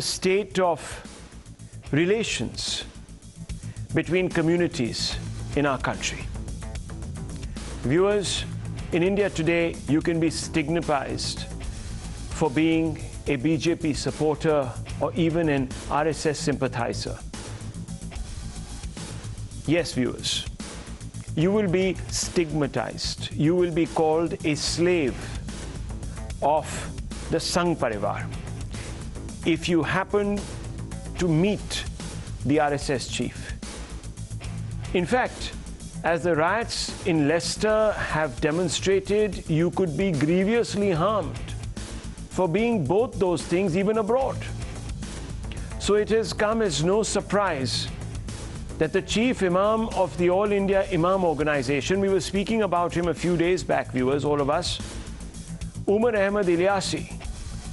state of relations between communities in our country. Viewers, in India today, you can be stigmatized for being a BJP supporter or even an RSS sympathizer. Yes, viewers, you will be stigmatized. You will be called a slave of the Sangh Parivar if you happen to meet the RSS chief. In fact, as the riots in Leicester have demonstrated, you could be grievously harmed for being both those things even abroad. So it has come as no surprise that the chief imam of the All India Imam Organization, we were speaking about him a few days back, viewers, all of us, Umar Ahmed Ilyasi,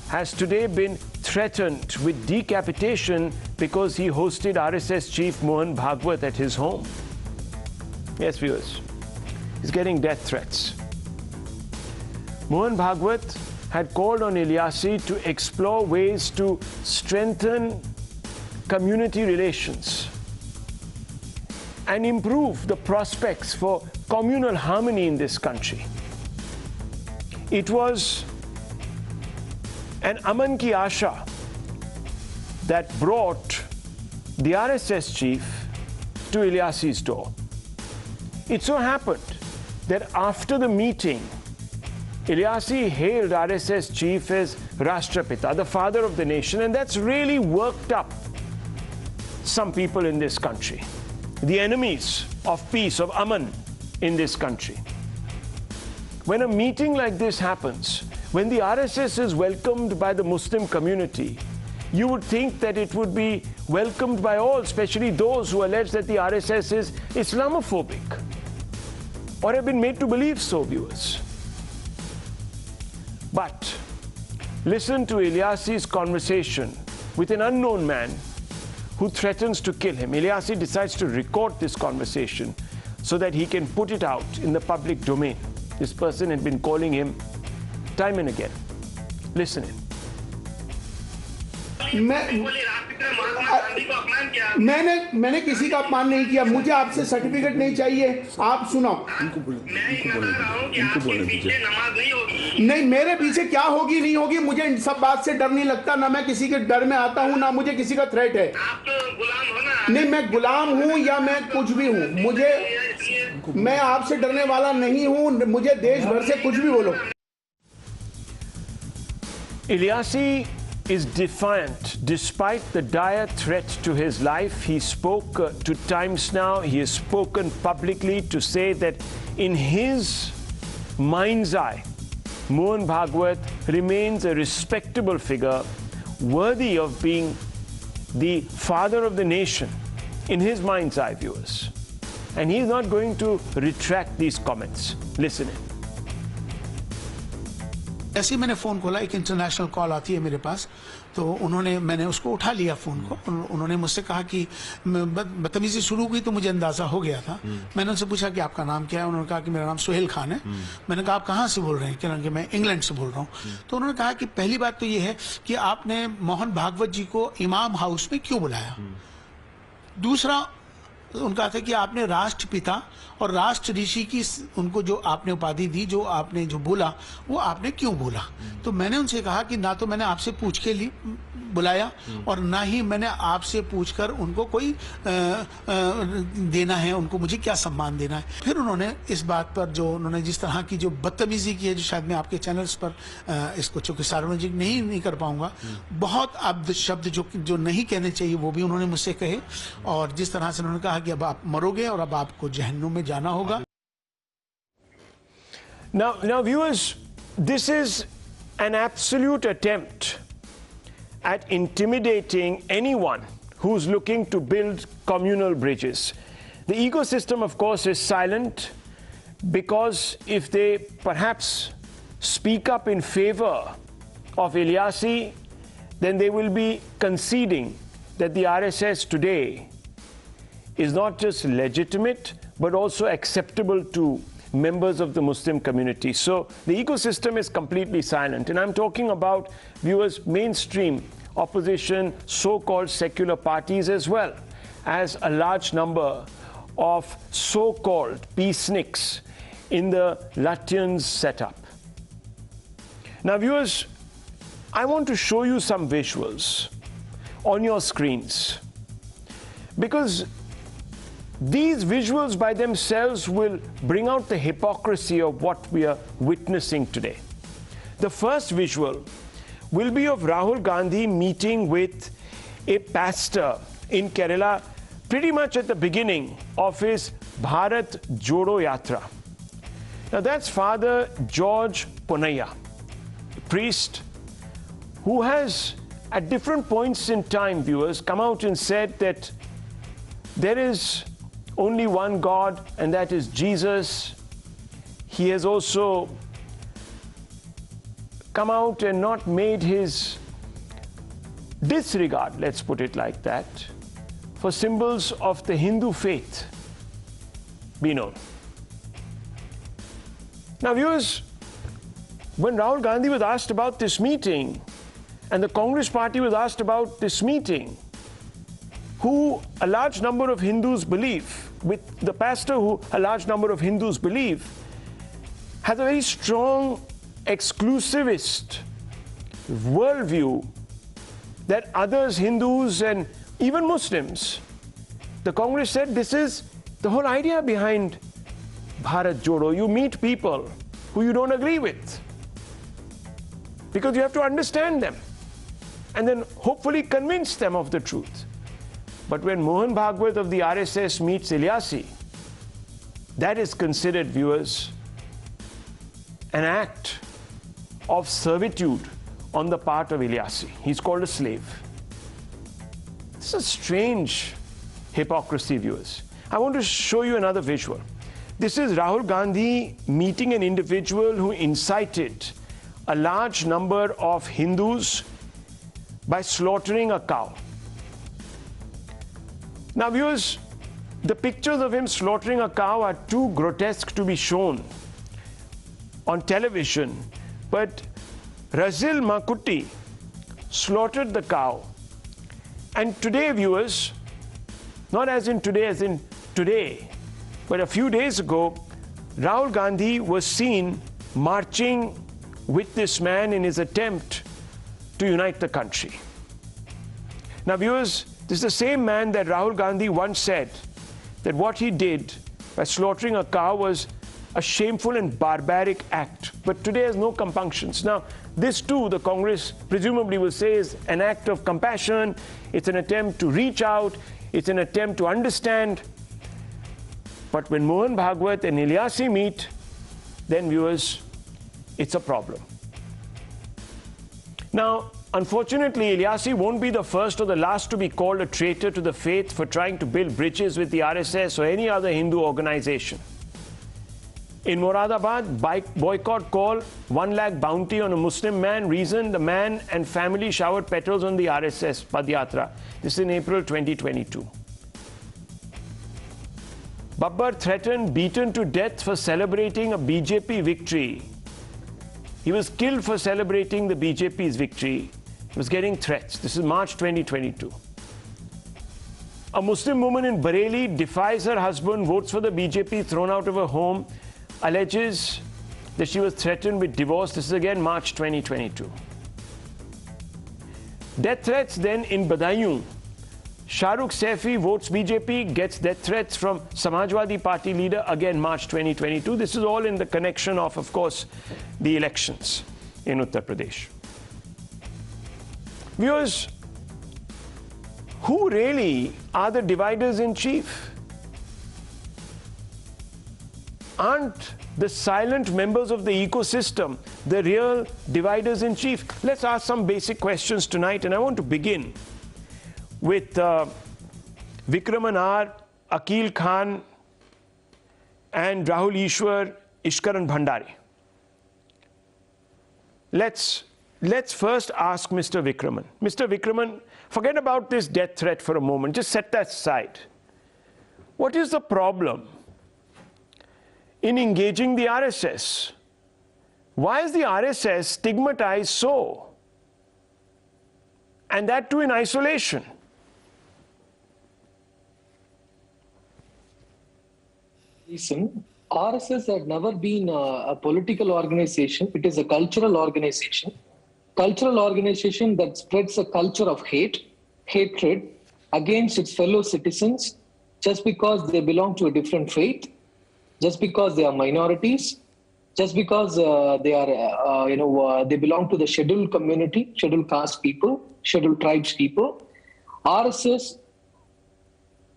has today been threatened with decapitation because he hosted RSS chief Mohan Bhagwat at his home. Yes, viewers, he's getting death threats. Mohan Bhagwat had called on Ilyasi to explore ways to strengthen community relations and improve the prospects for communal harmony in this country. It was an Aman Ki Asha that brought the RSS chief to Ilyasi's door. It so happened that after the meeting, Ilyasi hailed RSS chief as Rashtrapita, the father of the nation, and that's really worked up some people in this country, the enemies of peace, of Aman in this country. When a meeting like this happens, when the RSS is welcomed by the Muslim community, you would think that it would be welcomed by all, especially those who allege that the RSS is Islamophobic or have been made to believe so, viewers. But listen to Ilyasi's conversation with an unknown man who threatens to kill him. Ilyasi decides to record this conversation so that he can put it out in the public domain. This person had been calling him time and again. Listen in. मैंने किसी का अपमान नहीं किया, मुझे आपसे certificate नहीं चाहिए, आप सुनो। नहीं, मेरे पीछे क्या होगी नहीं होगी, मुझे इन सब बात से डर नहीं लगता, ना मैं किसी के डर में आता हूँ, ना मुझे किसी का थ्रेट है। आप तो गुलाम हो ना? नहीं, मैं गुलाम हूँ या मैं कुछ भी हूँ, मैं आपसे डरने वाला नहीं हूँ, मुझे देश भर से कुछ भी बोलो। Ilyasi is defiant despite the dire threat to his life. He spoke to Times Now. He has spoken publicly to say that in his mind's eye, Mohan Bhagwat remains a respectable figure, worthy of being the father of the nation in his mind's eye, viewers. And he's not going to retract these comments. Listen in. ऐसे ही मैंने phone खोला, एक international call आती है मेरे पास, तो मैंने उसको उठा लिया फ़ोन को। उन्होंने मुझसे कहा कि बदतमीज़ी शुरू हुई तो मुझे अंदाज़ा हो गया था। मैंने उनसे पूछा कि आपका नाम क्या है? उन्होंने कहा कि मेरा नाम सुहेल खान है। मैंने कहा आप कहाँ से बोल रहे हैं? कि मैं इंग्लैंड से बोल रहा हूँ। तो उन्होंने कहा कि पहली बात तो ये है कि आपने मोहन भागवत जी को इमाम हाउस में क्यों बुलाया? दूसरा उनका था कि आपने राष्ट्रपिता और राष्ट्र ऋषि की उनको जो आपने उपाधि दी, जो आपने जो बोला, वो आपने क्यों बोला? तो मैंने उनसे कहा कि ना तो मैंने आपसे पूछ के बुलाया और ना ही मैंने आपसे पूछकर उनको कोई देना है, उनको मुझे क्या सम्मान देना है। फिर उन्होंने इस बात पर जो उन्होंने जिस तरह की जो बदतमीजी की है, जो शायद मैं आपके चैनल्स पर इसको चूंकि सार्वजनिक नहीं कर पाऊंगा, बहुत अब्द शब्द जो नहीं कहने चाहिए वो भी उन्होंने मुझसे कहे, और जिस तरह से उन्होंने कहा कि अब आप मरोगे और अब आपको जहन्नुम में जाना होगा। Now viewers, this is an absolute attempt at intimidating anyone who's looking to build communal bridges. The ecosystem, of course, is silent because if they perhaps speak up in favor of Ilyasi, then they will be conceding that the RSS today is not just legitimate, but also acceptable to members of the Muslim community. So the ecosystem is completely silent. And I'm talking about, viewers, mainstream opposition so-called secular parties, as well as a large number of so-called peaceniks in the Lutyens setup. Now, viewers, I want to show you some visuals on your screens, because these visuals by themselves will bring out the hypocrisy of what we are witnessing today. The first visual will be of Rahul Gandhi meeting with a pastor in Kerala pretty much at the beginning of his Bharat Jodo Yatra. Now, that's Father George Ponaya, a priest who has at different points in time, viewers, come out and said that there is only one God, and that is Jesus. He has also come out and not made his disregard, let's put it like that, for symbols of the Hindu faith be known. Now, viewers, when Rahul Gandhi was asked about this meeting, and the Congress party was asked about this meeting, who a large number of Hindus believe, with the pastor who a large number of Hindus believe, has a very strong exclusivist worldview that others, Hindus and even Muslims, the Congress said this is the whole idea behind Bharat Jodo. You meet people who you don't agree with, because you have to understand them and then hopefully convince them of the truth. But when Mohan Bhagwat of the RSS meets Ilyasi, that is considered, viewers, an act of servitude on the part of Ilyasi. He's called a slave. This is a strange hypocrisy, viewers. I want to show you another visual. This is Rahul Gandhi meeting an individual who incited a large number of Hindus by slaughtering a cow. Now, viewers, the pictures of him slaughtering a cow are too grotesque to be shown on television, but Razil Makutti slaughtered the cow. And today, viewers, not as in today, but a few days ago, Rahul Gandhi was seen marching with this man in his attempt to unite the country. Now, viewers, this is the same man that Rahul Gandhi once said that what he did by slaughtering a cow was a shameful and barbaric act, but today has no compunctions. Now, this too, the Congress presumably will say, is an act of compassion. It's an attempt to reach out. It's an attempt to understand. But when Mohan Bhagwat and Ilyasi meet, then, viewers, it's a problem. Now, unfortunately, Ilyasi won't be the first or the last to be called a traitor to the faith for trying to build bridges with the RSS or any other Hindu organization. In Moradabad, boycott call, 1 lakh bounty on a Muslim man. Reason, the man and family showered petals on the RSS Padyatra. This is in April 2022. Babbar threatened, beaten to death for celebrating a BJP victory. He was killed for celebrating the BJP's victory. He was getting threats. This is March 2022. A Muslim woman in Bareilly defies her husband, votes for the BJP, thrown out of her home, alleges that she was threatened with divorce. This is again March 2022. Death threats then in Badaयूं. Shahrukh Saifi votes BJP, gets death threats from Samajwadi Party leader, again March 2022. This is all in the connection of course, the elections in Uttar Pradesh. Viewers, who really are the dividers in chief? Aren't the silent members of the ecosystem the real dividers in chief? Let's ask some basic questions tonight, and I want to begin with Vikraman R, Akil Khan, and Rahul Ishwar, Ishkaran Bhandari. Let's first ask Mr. Vikraman. Mr. Vikraman, forget about this death threat for a moment. Just set that aside. What is the problem in engaging the RSS? Why is the RSS stigmatized so? and that too in isolation. Listen, RSS had never been a political organization. It is a cultural organization. Cultural organization that spreads a culture of hatred against its fellow citizens just because they belong to a different faith, just because they are minorities, just because they belong to the scheduled community, scheduled caste people, scheduled tribes people. RSS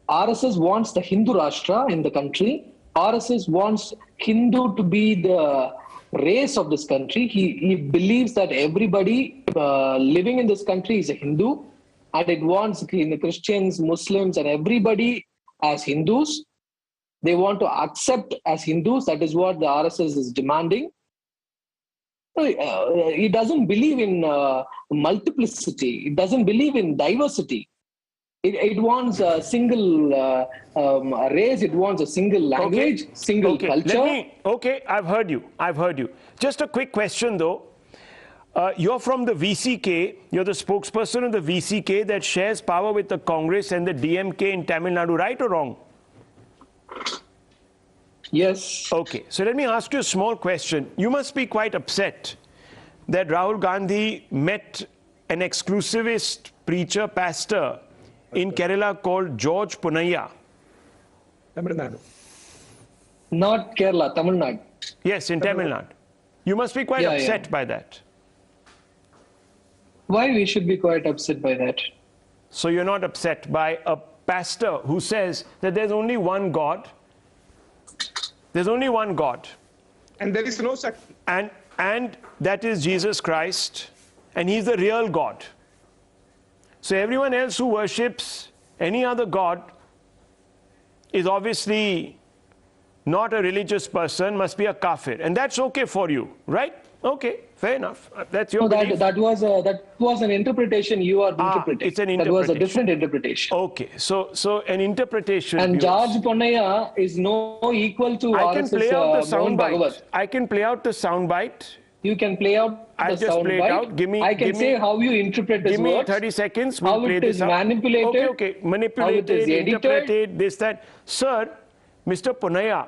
wants the Hindu Rashtra in the country. RSS wants Hindu to be the race of this country. He believes that everybody living in this country is a Hindu, and it wants the Christians, Muslims, and everybody as Hindus. They want to accept as Hindus. That is what the RSS is demanding. It doesn't believe in multiplicity. It doesn't believe in diversity. It wants a single race. It wants a single language, single culture. Okay, I've heard you. Just a quick question though. You're from the VCK. You're the spokesperson of the VCK that shares power with the Congress and the DMK in Tamil Nadu, right or wrong? Yes. Okay, so let me ask you a small question. You must be quite upset that Rahul Gandhi met an exclusivist preacher, pastor in Kerala called George Punaiya. Tamil Nadu. Not Kerala, Tamil Nadu. Yes, in Tamil Nadu. You must be quite upset by that. Why we should be quite upset by that? So you're not upset by a pastor who says that there's only one God. There's only one God. And there is no such. And that is Jesus Christ. And he's the real God. So everyone else who worships any other God is obviously not a religious person, must be a kafir. And that's okay for you, right? Okay, fair enough. That's your belief. That was an interpretation you are interpreting. It's an interpretation. That was a different interpretation. Okay, so an interpretation. And George Punaiya is no equal to RSS Mohan Bhagavat. I can play out the soundbite. You can play out the I'll just play it out. I can say how you interpret his words. Give me words, 30 seconds. We'll how play it is this out. manipulated. Okay. Manipulated, interpreted, this, that. Sir, Mr. Punaiya,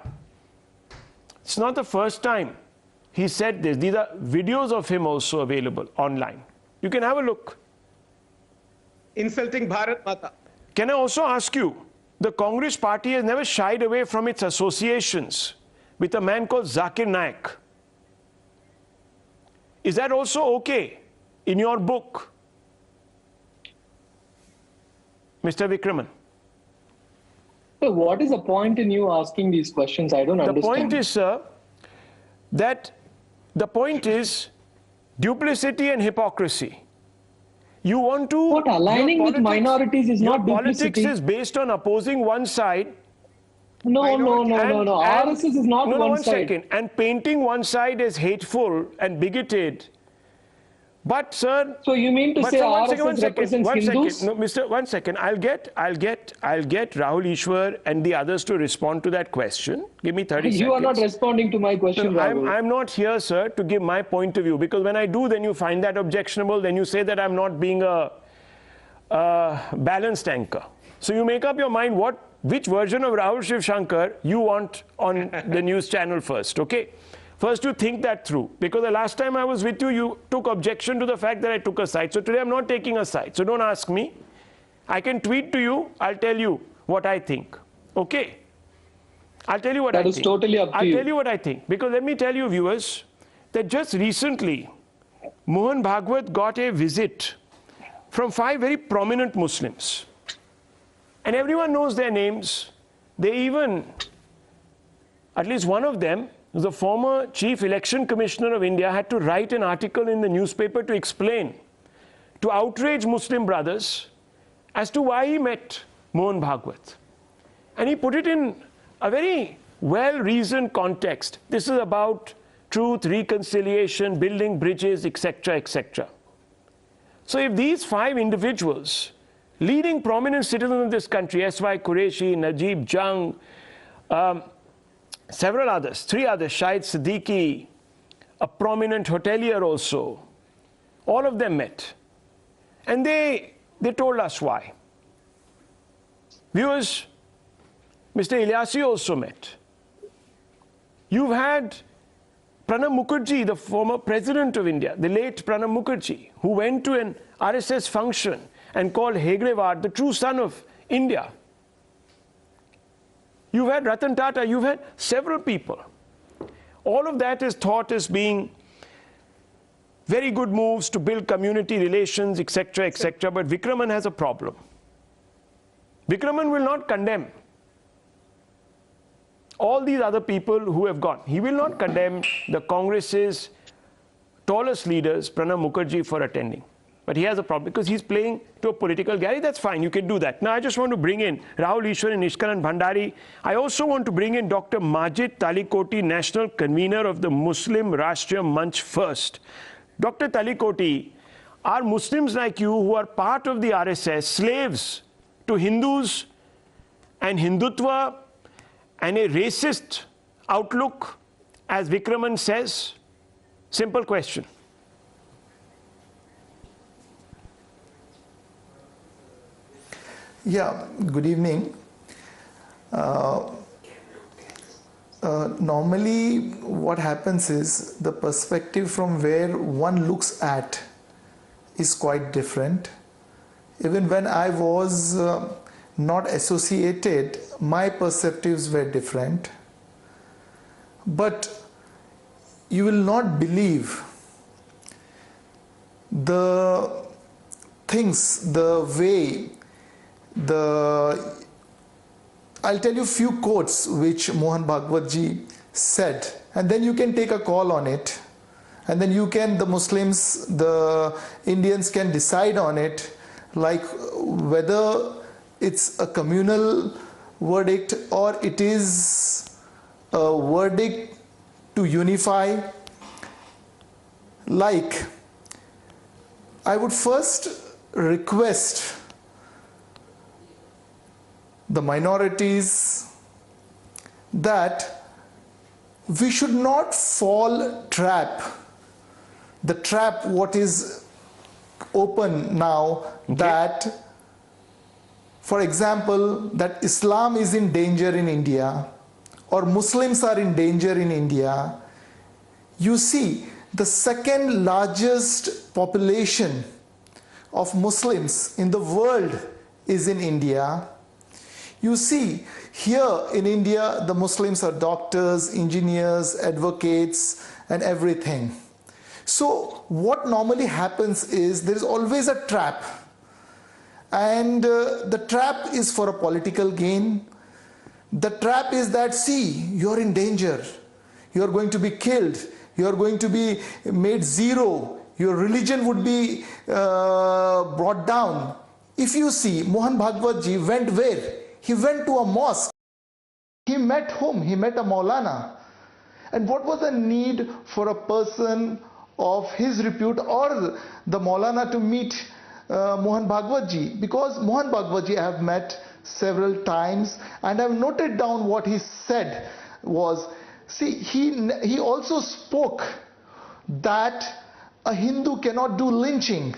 it's not the first time he said this. These are videos of him also available online. You can have a look. Insulting Bharat Mata. Can I also ask you, the Congress party has never shied away from its associations with a man called Zakir Naik. Is that also okay in your book, Mr. Vikraman? So what is the point in you asking these questions? I don't understand. The point is, sir, that the point is duplicity and hypocrisy. You want to... But aligning with minorities is not duplicity. Politics is based on opposing one side. No. RSS is not one side. One second. And painting one side as hateful and bigoted. But, sir... So you mean to say RSS represents Hindus? No, Mr. One second. I'll get Rahul Ishwar and the others to respond to that question. Give me 30 seconds. You are not responding to my question, Rahul. I'm not here, sir, to give my point of view. Because when I do, then you find that objectionable. Then you say that I'm not being a balanced anchor. So you make up your mind which version of Rahul Shiv Shankar you want on the news channel first, okay? First, you think that through. Because the last time I was with you, you took objection to the fact that I took a side. So today, I'm not taking a side. So don't ask me. I can tweet to you. I'll tell you what I think. Okay? I'll tell you what I think. That is totally up to you. I'll tell you what I think. Because let me tell you, viewers, that just recently, Mohan Bhagavat got a visit from 5 very prominent Muslims. And everyone knows their names. They even, at least one of them, the former Chief Election Commissioner of India, had to write an article in the newspaper to explain, to outrage Muslim brothers as to why he met Mohan Bhagavat. And he put it in a very well-reasoned context. This is about truth, reconciliation, building bridges, etc., etc. So if these 5 individuals, leading prominent citizens of this country, S.Y. Qureshi, Najib Jung, several others, 3 others, Shahid Siddiqui, a prominent hotelier also, all of them met. And they told us why. Viewers, Mr. Ilyasi also met. You've had Pranab Mukherjee, the former president of India, the late Pranab Mukherjee, who went to an RSS function and called Hegrewar the true son of India. You've had Ratan Tata, you've had several people. All of that is thought as being very good moves to build community relations, etc., etc. But Vikraman has a problem. Vikraman will not condemn all these other people who have gone. He will not condemn the Congress's tallest leaders, Pranab Mukherjee, for attending. But he has a problem because he's playing to a political gallery. That's fine, you can do that. Now I just want to bring in Rahul Ishwar and Nishkalan Bhandari. I also want to bring in Dr. Majid Talikoti, National Convener of the Muslim Rashtriya Manch first. Dr. Talikoti, are Muslims like you who are part of the RSS slaves to Hindus and Hindutva and a racist outlook, as Vikraman says? Simple question. Yeah, good evening. Normally what happens is the perspective from where one looks at is quite different. Even when I was not associated, my perspectives were different. But you will not believe the things, the way, I'll tell you few quotes which Mohan Bhagwat ji said, and then you can take a call on it, and then you can, the Muslims, the Indians can decide on it, like whether it's a communal verdict or it is a verdict to unify. Like, I would first request the minorities that we should not fall the trap what is open now, that for example that Islam is in danger in India or Muslims are in danger in India. You see, the second largest population of Muslims in the world is in India. You see, here in India, the Muslims are doctors, engineers, advocates, and everything. So what normally happens is there is always a trap. And the trap is for a political gain. The trap is that, see, you're in danger. You're going to be killed. You're going to be made zero. Your religion would be brought down. If you see, Mohan Bhagwat ji went where? He went to a mosque. He met whom? He met a Maulana. And what was the need for a person of his repute or the Maulana to meet Mohan Bhagwat ji? Because Mohan Bhagwat ji I have met several times and I have noted down what he said was, see, he also spoke that a Hindu cannot do lynching.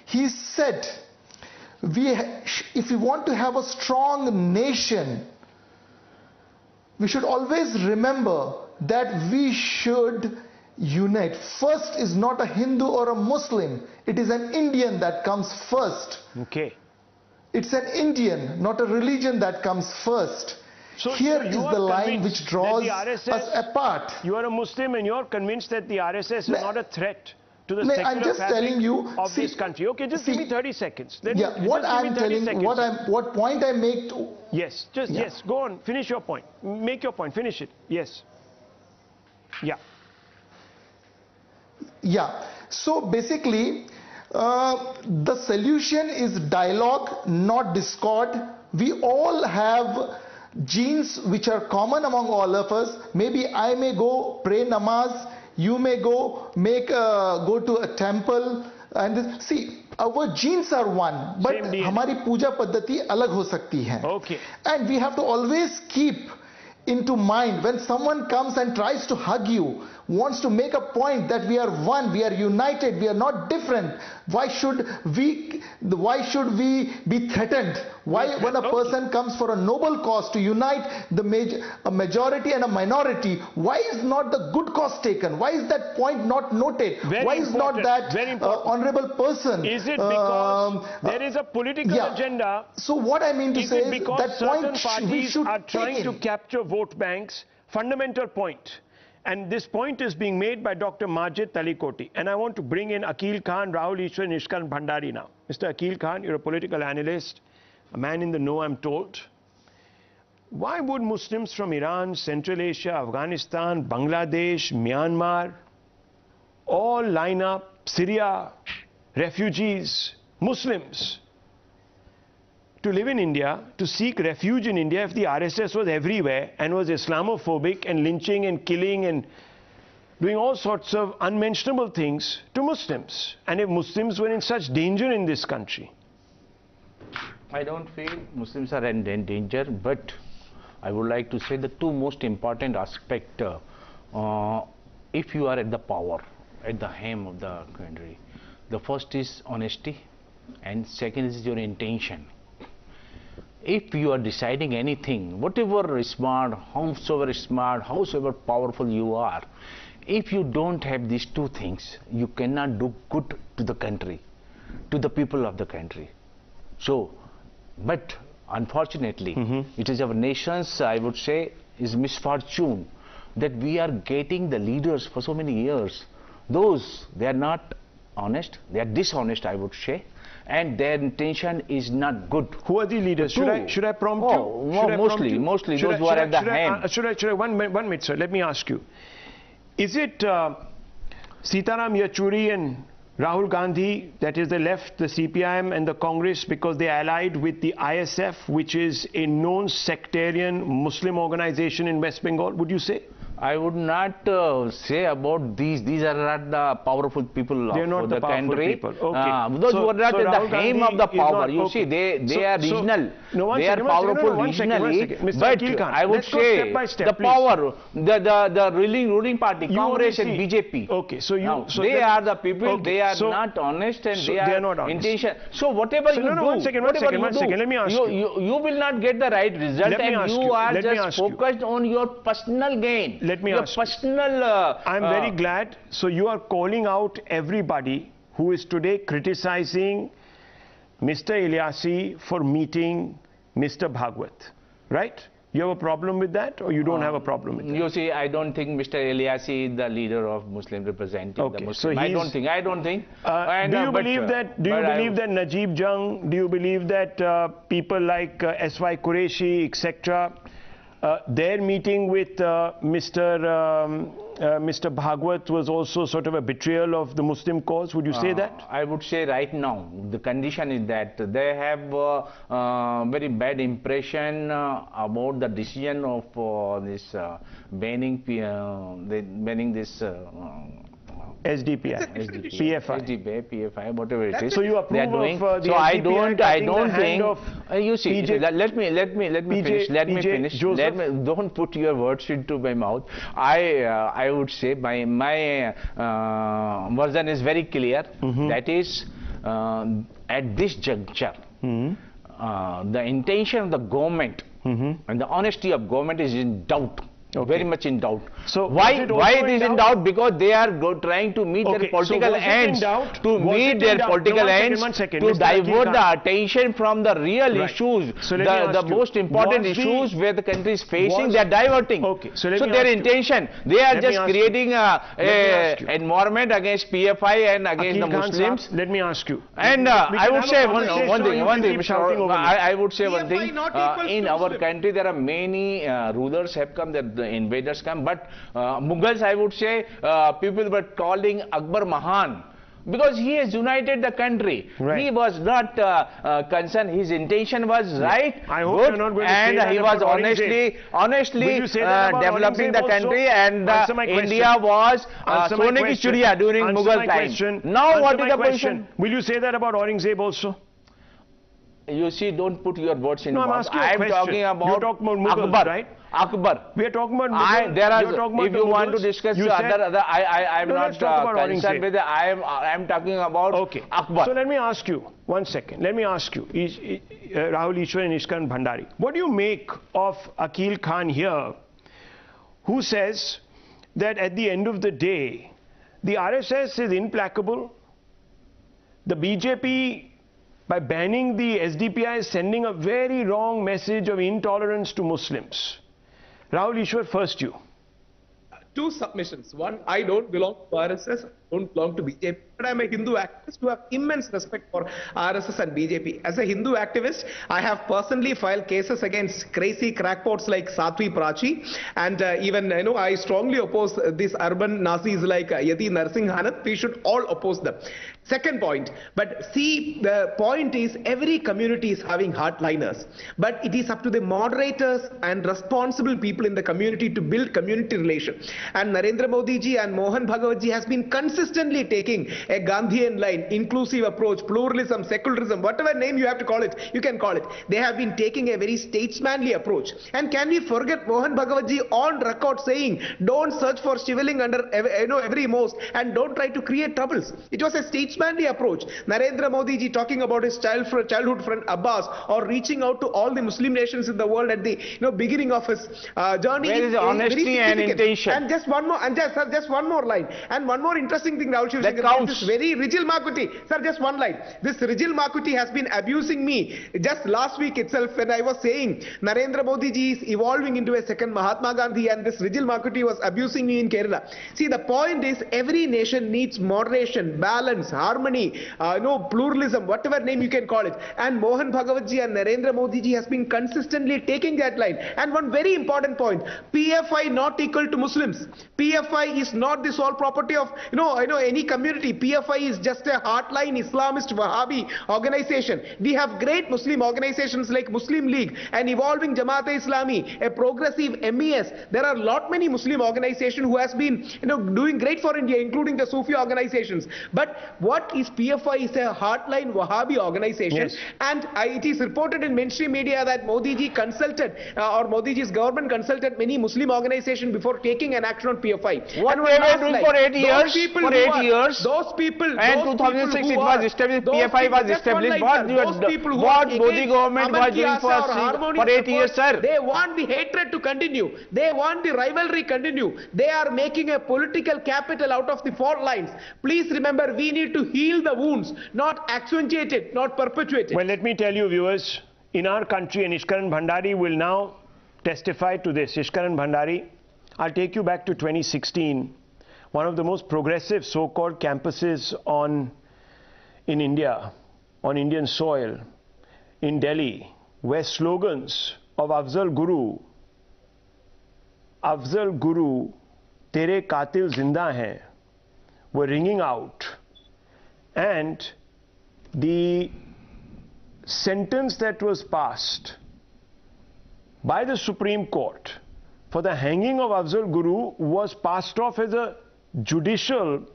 He said, if we want to have a strong nation, we should always remember that we should unite. First is not a Hindu or a Muslim. It is an Indian that comes first. Okay. It's an Indian, not a religion that comes first. So here is the line which draws us apart. You are a Muslim and you're convinced that the RSS is not a threat to the I'm just telling you, of this country. Okay, just give me 30 seconds. Yeah, what I'm telling, what point I make. Yes, yes, go on, finish your point. Make your point, finish it. Yes. Yeah. Yeah, so basically, the solution is dialogue, not discord. We all have genes which are common among all of us. Maybe I may go pray namaz, you may go to a temple, and see, our genes are one, but हमारी पूजा पद्धति अलग हो सकती है. Okay. And we have to always keep into mind when someone comes and tries to hug you, wants to make a point that we are one, we are united, we are not different, why should we be threatened? Why, when a person comes for a noble cause to unite a majority and a minority, why is not the good cause taken? Why is that point not noted? Why is not that honorable person? Is it because there is a political agenda? So what I mean to say is that certain point parties we should are trying take to in. capture vote banks, fundamental point. And this point is being made by Dr. Majid Talikoti. And I want to bring in Akil Khan, Rahul Ishwar, Nishkan Bhandari now. Mr. Akil Khan, you're a political analyst, a man in the know, I'm told. Why would Muslims from Iran, Central Asia, Afghanistan, Bangladesh, Myanmar all line up, Syria, refugees, Muslims, to live in India, to seek refuge in India if the RSS was everywhere and was Islamophobic and lynching and killing and doing all sorts of unmentionable things to Muslims? And if Muslims were in such danger in this country? I don't feel Muslims are in danger, but I would like to say the two most important aspects. If you are at the power, at the helm of the country, the first is honesty and second is your intention. If you are deciding anything, whatever smart, howsoever powerful you are, if you don't have these two things, you cannot do good to the country, to the people of the country. So, but unfortunately, it is our nation's, I would say, is misfortune that we are getting the leaders for so many years. Those, they are not honest, they are dishonest, I would say, and their intention is not good. Who are the leaders? Should I prompt you? Mostly those who are at the hand. Should I, one minute, sir, let me ask you. Is it Sitaram Yechury and Rahul Gandhi, that is the left, the CPIM and the Congress, because they allied with the ISF, which is a known sectarian Muslim organization in West Bengal, would you say? I would not say about these. These are not the powerful people of the country. People. Okay. Those who are not at the aim of the power. You see, they are regional. They are powerful regionally. But I would say the power, the ruling party, Congress and BJP. Okay. So they are the people. They are not honest and they are not intention. So whatever you do, one second. Let me ask you. You will not get the right result, and you are just focused on your personal gain. Let me ask you. I'm very glad. So you are calling out everybody who is today criticizing Mr. Ilyasi for meeting Mr. Bhagwat, right? You have a problem with that, or you don't have a problem with that? You see, I don't think Mr. Ilyasi is the leader of Muslim representing the Muslim. So I don't think. Do you believe that Najib Jung, do you believe that people like S.Y. Qureshi, etc., their meeting with Mr. Bhagwat was also sort of a betrayal of the Muslim cause? Would you say that? I would say right now, the condition is that they have very bad impression about the decision of this banning this SDPI, PFI, whatever it is. So you approve of the so SDPI I don't think. You see, PJ, let me finish. Let me finish. Don't put your words into my mouth. I would say my version is very clear. That is, at this juncture, the intention of the government and the honesty of government is in doubt. Very much in doubt. So why it is in doubt? Because they are trying to meet their political ends, to divert the attention from the real issues, the most important issues where the country is facing. They are diverting. So their intention, they are just creating an environment against PFI and against the Muslims. Let me ask you. And I would say one thing. I would say one thing. In our country, there are many rulers have come. The invaders come, but Mughals, I would say, people were calling Akbar Mahan because he has united the country. Right. He was not concerned. His intention was right, I hope good, not going to and say he was honestly developing the country. And India was Sone ki Churiya during Mughal time. Now, what is the position? Will you say that about Aurangzeb also? You see, don't put your words in my mouth. I am talking about Mughals, Akbar. Right? Akbar. We are talking about If you want to discuss other, I am not concerned with it. I am talking about Akbar. So let me ask you, 1 second. Let me ask you, Rahul Ishwar and Ishkan Bhandari, what do you make of Akil Khan here, who says that at the end of the day, the RSS is implacable, the BJP, by banning the SDPI, is sending a very wrong message of intolerance to Muslims. Rahul Ishwar, first you. Two submissions. One, I don't belong to RSS, I don't belong to BJP, but I'm a Hindu activist who have immense respect for RSS and BJP. As a Hindu activist, I have personally filed cases against crazy crackpots like Satwi Prachi, and even I strongly oppose these urban Nazis like Yati Narsingh Hanat. We should all oppose them. Second point, but see, the point is every community is having hardliners, but it is up to the moderators and responsible people in the community to build community relation. And Narendra Modi ji and Mohan Bhagwat ji has been consistently taking a Gandhian line, inclusive approach, pluralism, secularism, whatever name you have to call it, you can call it. They have been taking a very statesmanly approach. And can we forget Mohan Bhagwat ji on record saying, don't search for shivaling under every mosque and don't try to create troubles. It was a statesmanly approach. Narendra Modi ji talking about his childhood friend Abbas, or reaching out to all the Muslim nations in the world at the beginning of his journey. Where is honesty and intention? And just one more, and just one more line, and one more interesting thing, Rahul that counts. This very Rijil Makuti, sir, just one line. This Rijil Makuti has been abusing me just last week itself when I was saying Narendra Modi ji is evolving into a second Mahatma Gandhi, and this Rijil Makuti was abusing me in Kerala. See, the point is every nation needs moderation, balance, harmony, pluralism, whatever name you can call it. And Mohan Bhagwat ji and Narendra Modi ji has been consistently taking that line. And one very important point, PFI not equal to Muslims. PFI is not the sole property of any community. PFI is just a hardline Islamist Wahhabi organization. We have great Muslim organizations like Muslim League, an evolving Jamaat-e-Islami, a progressive MES. There are many Muslim organizations who has been doing great for India, including the Sufi organizations. But what is PFI is a hardline Wahhabi organization. Yes. And it is reported in mainstream media that Modi ji consulted or Modi ji's government consulted many Muslim organizations before taking an action on PFI. What they were doing for 8 years? For 8 years. Those people. And 2006 it was established. PFI was established. What Modi government was doing for 8 years, sir? They want the hatred to continue. They want the rivalry continue. They are making a political capital out of the fault lines. Please remember, we need to heal the wounds, not accentuate it, not perpetuate it. Well, let me tell you, viewers, in our country, and Ishkaran Bhandari will now testify to this. Ishkaran Bhandari, I'll take you back to 2016, one of the most progressive so-called campuses in India, on Indian soil, in Delhi, where slogans of Afzal Guru, Tere Qatil Zinda Hai, were ringing out. And the sentence that was passed by the Supreme Court for the hanging of Afzal Guru was passed off as a judicial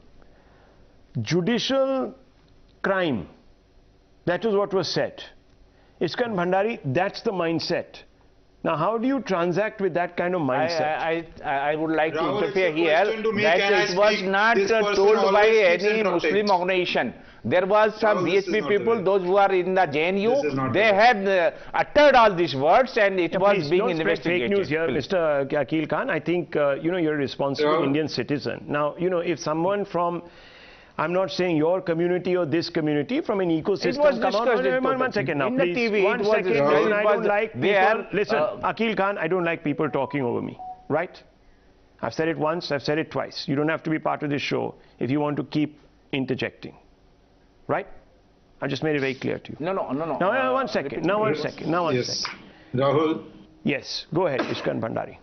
crime. That is what was said. Ishkan Bhandari, that's the mindset. Now, how do you transact with that kind of mindset? I would like to interfere here that it was not told by any Muslim organization. There was some BJP people, those who are in the JNU, they had uttered all these words, and it was being investigated. Fake news here, Mr. Akil Khan. I think you're a responsible Indian citizen. Now, if someone from, I'm not saying your community or this community, from an ecosystem, come out. One second now, please. TV, one second. I don't like people. Listen, Akil Khan, I don't like people talking over me, right? I've said it once, I've said it twice. You don't have to be part of this show if you want to keep interjecting, right? I just made it very clear to you. No. Now, one second. Rahul. Yes, go ahead, Ishkan Bhandari.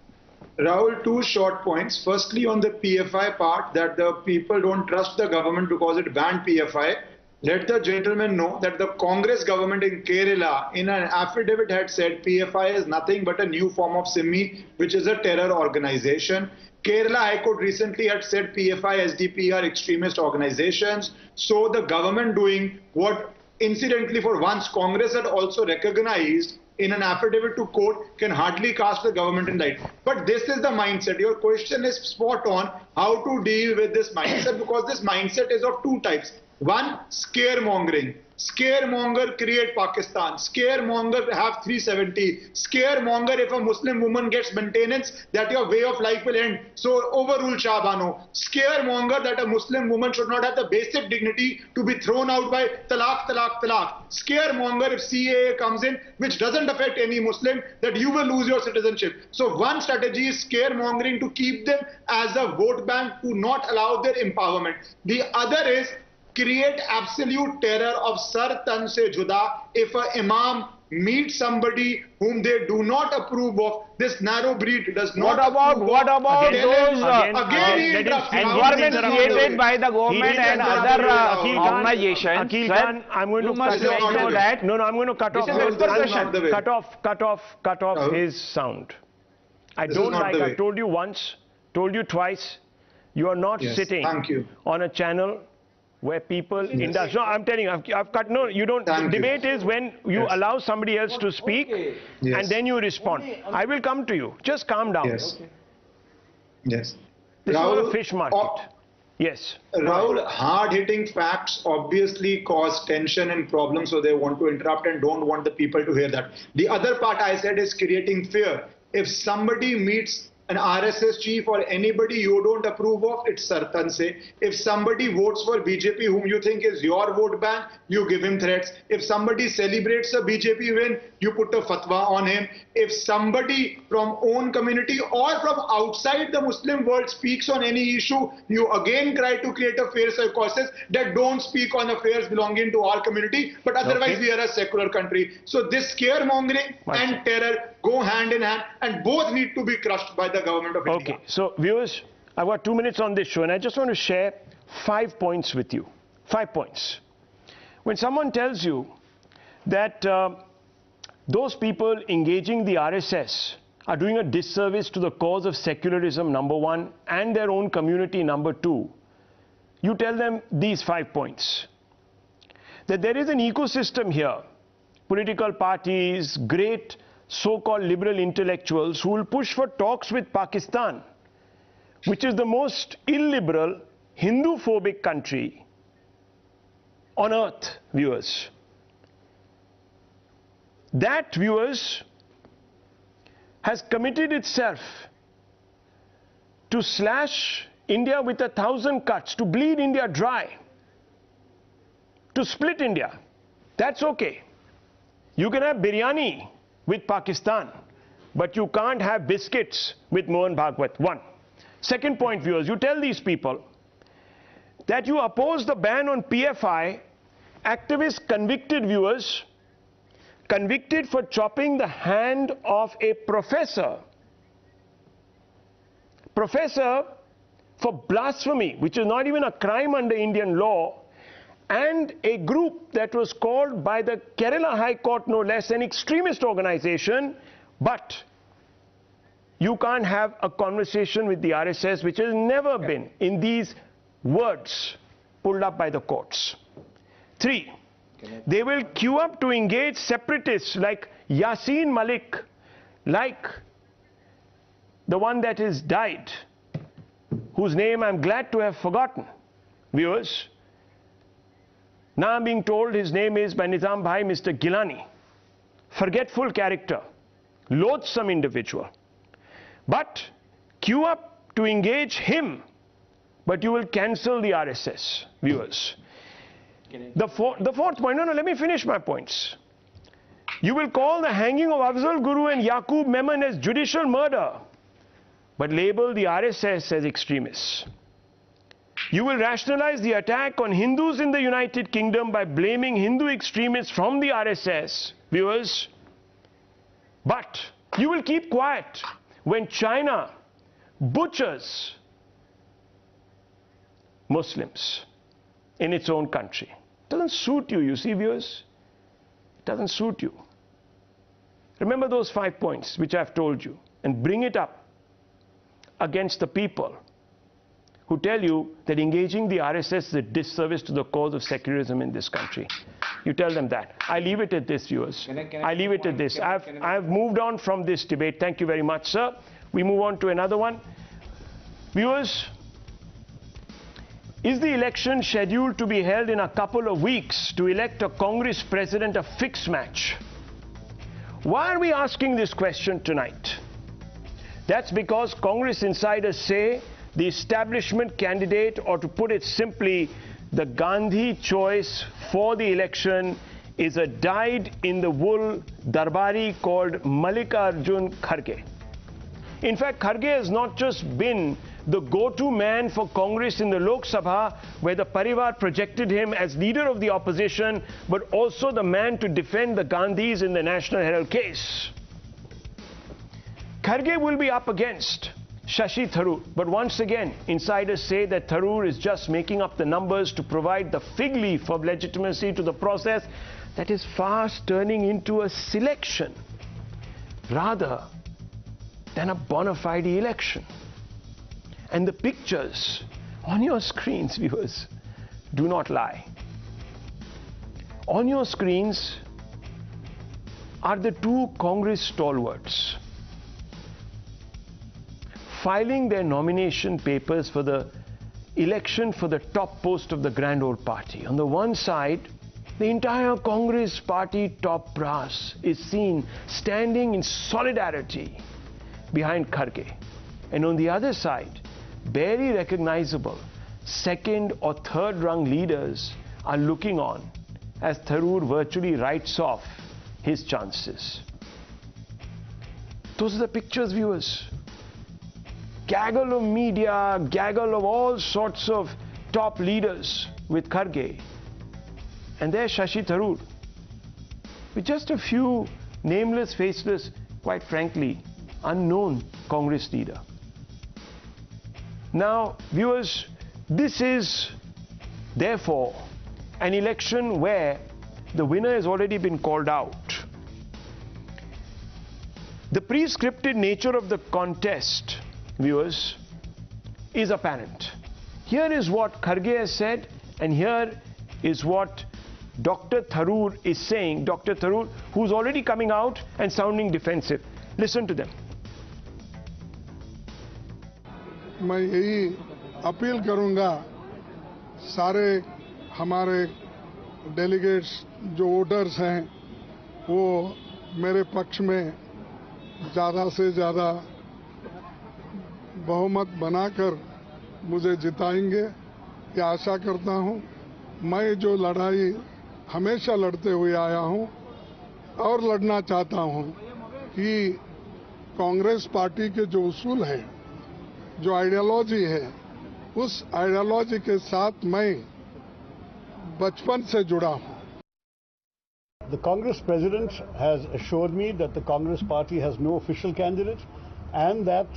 Rahul, two short points. Firstly, on the PFI part, that the people don't trust the government because it banned PFI. Let the gentleman know that the Congress government in Kerala, in an affidavit, had said PFI is nothing but a new form of SIMI, which is a terror organization. Kerala High Court recently had said PFI, SDP are extremist organizations. So the government doing what, incidentally, for once, Congress had also recognized in an affidavit to court can hardly cast the government in light. But this is the mindset. Your question is spot on, how to deal with this mindset, because this mindset is of two types. One, scaremongering. Scaremonger create Pakistan. Scaremonger have 370. Scaremonger if a Muslim woman gets maintenance, that your way of life will end. So overrule Shah Bano. Scaremonger that a Muslim woman should not have the basic dignity to be thrown out by talaq, talaq, talaq. Scaremonger if CAA comes in, which doesn't affect any Muslim, that you will lose your citizenship. So one strategy is scaremongering to keep them as a vote bank, to not allow their empowerment. The other is create absolute terror of sar tan se juda. If an imam meets somebody whom they do not approve of, this narrow breed does not what about those environments created by the government and other organizations? Akil Khan, I'm going to know that. No, I'm going to cut off. Cut off his sound. I don't like. I told you once, told you twice. You are not sitting on a channel where people indulge. No, I'm telling you, I've cut. No, you don't. The debate is when you allow somebody else to speak and then you respond. I will come to you. Just calm down. Yes. This is not a fish market. Yes. Rahul, hard-hitting facts obviously cause tension and problems, so they want to interrupt and don't want the people to hear that. The other part I said is creating fear. If somebody meets an RSS chief or anybody you don't approve of, it's sartan se. If somebody votes for BJP whom you think is your vote bank, you give him threats. If somebody celebrates a BJP win, you put a fatwa on him. If somebody from own community or from outside the Muslim world speaks on any issue, you again try to create a fair psychosis that don't speak on affairs belonging to our community, but otherwise we are a secular country. So this scaremongering and terror go hand in hand, and both need to be crushed by the government of India. Okay, so viewers, I've got 2 minutes on this show, and I just want to share 5 points with you. 5 points. When someone tells you that those people engaging the RSS are doing a disservice to the cause of secularism, number one, and their own community, number two, you tell them these 5 points. That there is an ecosystem here, political parties, great so-called liberal intellectuals who will push for talks with Pakistan, which is the most illiberal, Hindu-phobic country on earth, viewers. That, viewers, has committed itself to slash India with 1,000 cuts, to bleed India dry, to split India. That's okay. You can have biryani with Pakistan, but you can't have biscuits with Mohan Bhagwat. One. Second point, viewers, you tell these people that you oppose the ban on PFI, activists convicted, viewers, convicted for chopping the hand of a professor for blasphemy, which is not even a crime under Indian law, and a group that was called by the Kerala High Court, no less, an extremist organization. But you can't have a conversation with the RSS, which has never been in these words pulled up by the courts. 3, they will queue up to engage separatists like Yasin Malik, like the one that has died, whose name I'm glad to have forgotten, viewers. Now I'm being told his name is by Nizam Bhai, Mr. Gilani. Forgetful character, loathsome individual. But queue up to engage him, but you will cancel the RSS, viewers. The fourth point, no, let me finish my points. You will call the hanging of Afzal Guru and Yaqub Memon as judicial murder, but label the RSS as extremists. You will rationalize the attack on Hindus in the United Kingdom by blaming Hindu extremists from the RSS, viewers. But you will keep quiet when China butchers Muslims in its own country. It doesn't suit you, you see, viewers. It doesn't suit you. Remember those 5 points which I've told you, and bring it up against the people who tell you that engaging the RSS is a disservice to the cause of secularism in this country. You tell them that. I leave it at this, viewers. I leave it at this. I've moved on from this debate. Thank you very much, sir. We move on to another one. Viewers, is the election scheduled to be held in a couple of weeks to elect a Congress president a fixed match? Why are we asking this question tonight? That's because Congress insiders say the establishment candidate, or to put it simply, the Gandhi choice for the election, is a dyed-in-the-wool Darbari called Mallikarjun Kharge. In fact, Kharge has not just been the go-to man for Congress in the Lok Sabha, where the Parivar projected him as leader of the opposition, but also the man to defend the Gandhis in the National Herald case. Kharge will be up against Shashi Tharoor, but once again, insiders say that Tharoor is just making up the numbers to provide the fig leaf of legitimacy to the process that is fast turning into a selection rather than a bona fide election. And the pictures on your screens, viewers, do not lie. On your screens are the two Congress stalwarts filing their nomination papers for the election for the top post of the Grand Old Party. On the one side, the entire Congress party top brass is seen standing in solidarity behind Kharge. And on the other side, barely recognizable second or third rung leaders are looking on as Tharoor virtually writes off his chances. Those are the pictures, viewers. Gaggle of media, gaggle of all sorts of top leaders with Kharge. And there's Shashi Tharoor with just a few nameless, faceless, quite frankly, unknown Congress leader. Now, viewers, this is therefore an election where the winner has already been called out. The pre-scripted nature of the contest, viewers, is apparent. Here is what Kharge has said, and here is what Dr. Tharoor is saying. Dr. Tharoor, who's already coming out and sounding defensive. Listen to them. मैं यही appeal करूंगा सारे हमारे delegates जो voters हैं वो मेरे पक्ष में ज़्यादा से ज़्यादा बहुमत बनाकर मुझे जिताएंगे ये आशा करता हूं। मैं जो लड़ाई हमेशा लड़ते हुए आया हूं और लड़ना चाहता हूं कि कांग्रेस पार्टी के जो उसूल हैं, जो आइडियोलॉजी है, उस आइडियोलॉजी के साथ मैं बचपन से जुड़ा हूं। The Congress president has assured me that the Congress party has no official candidate and that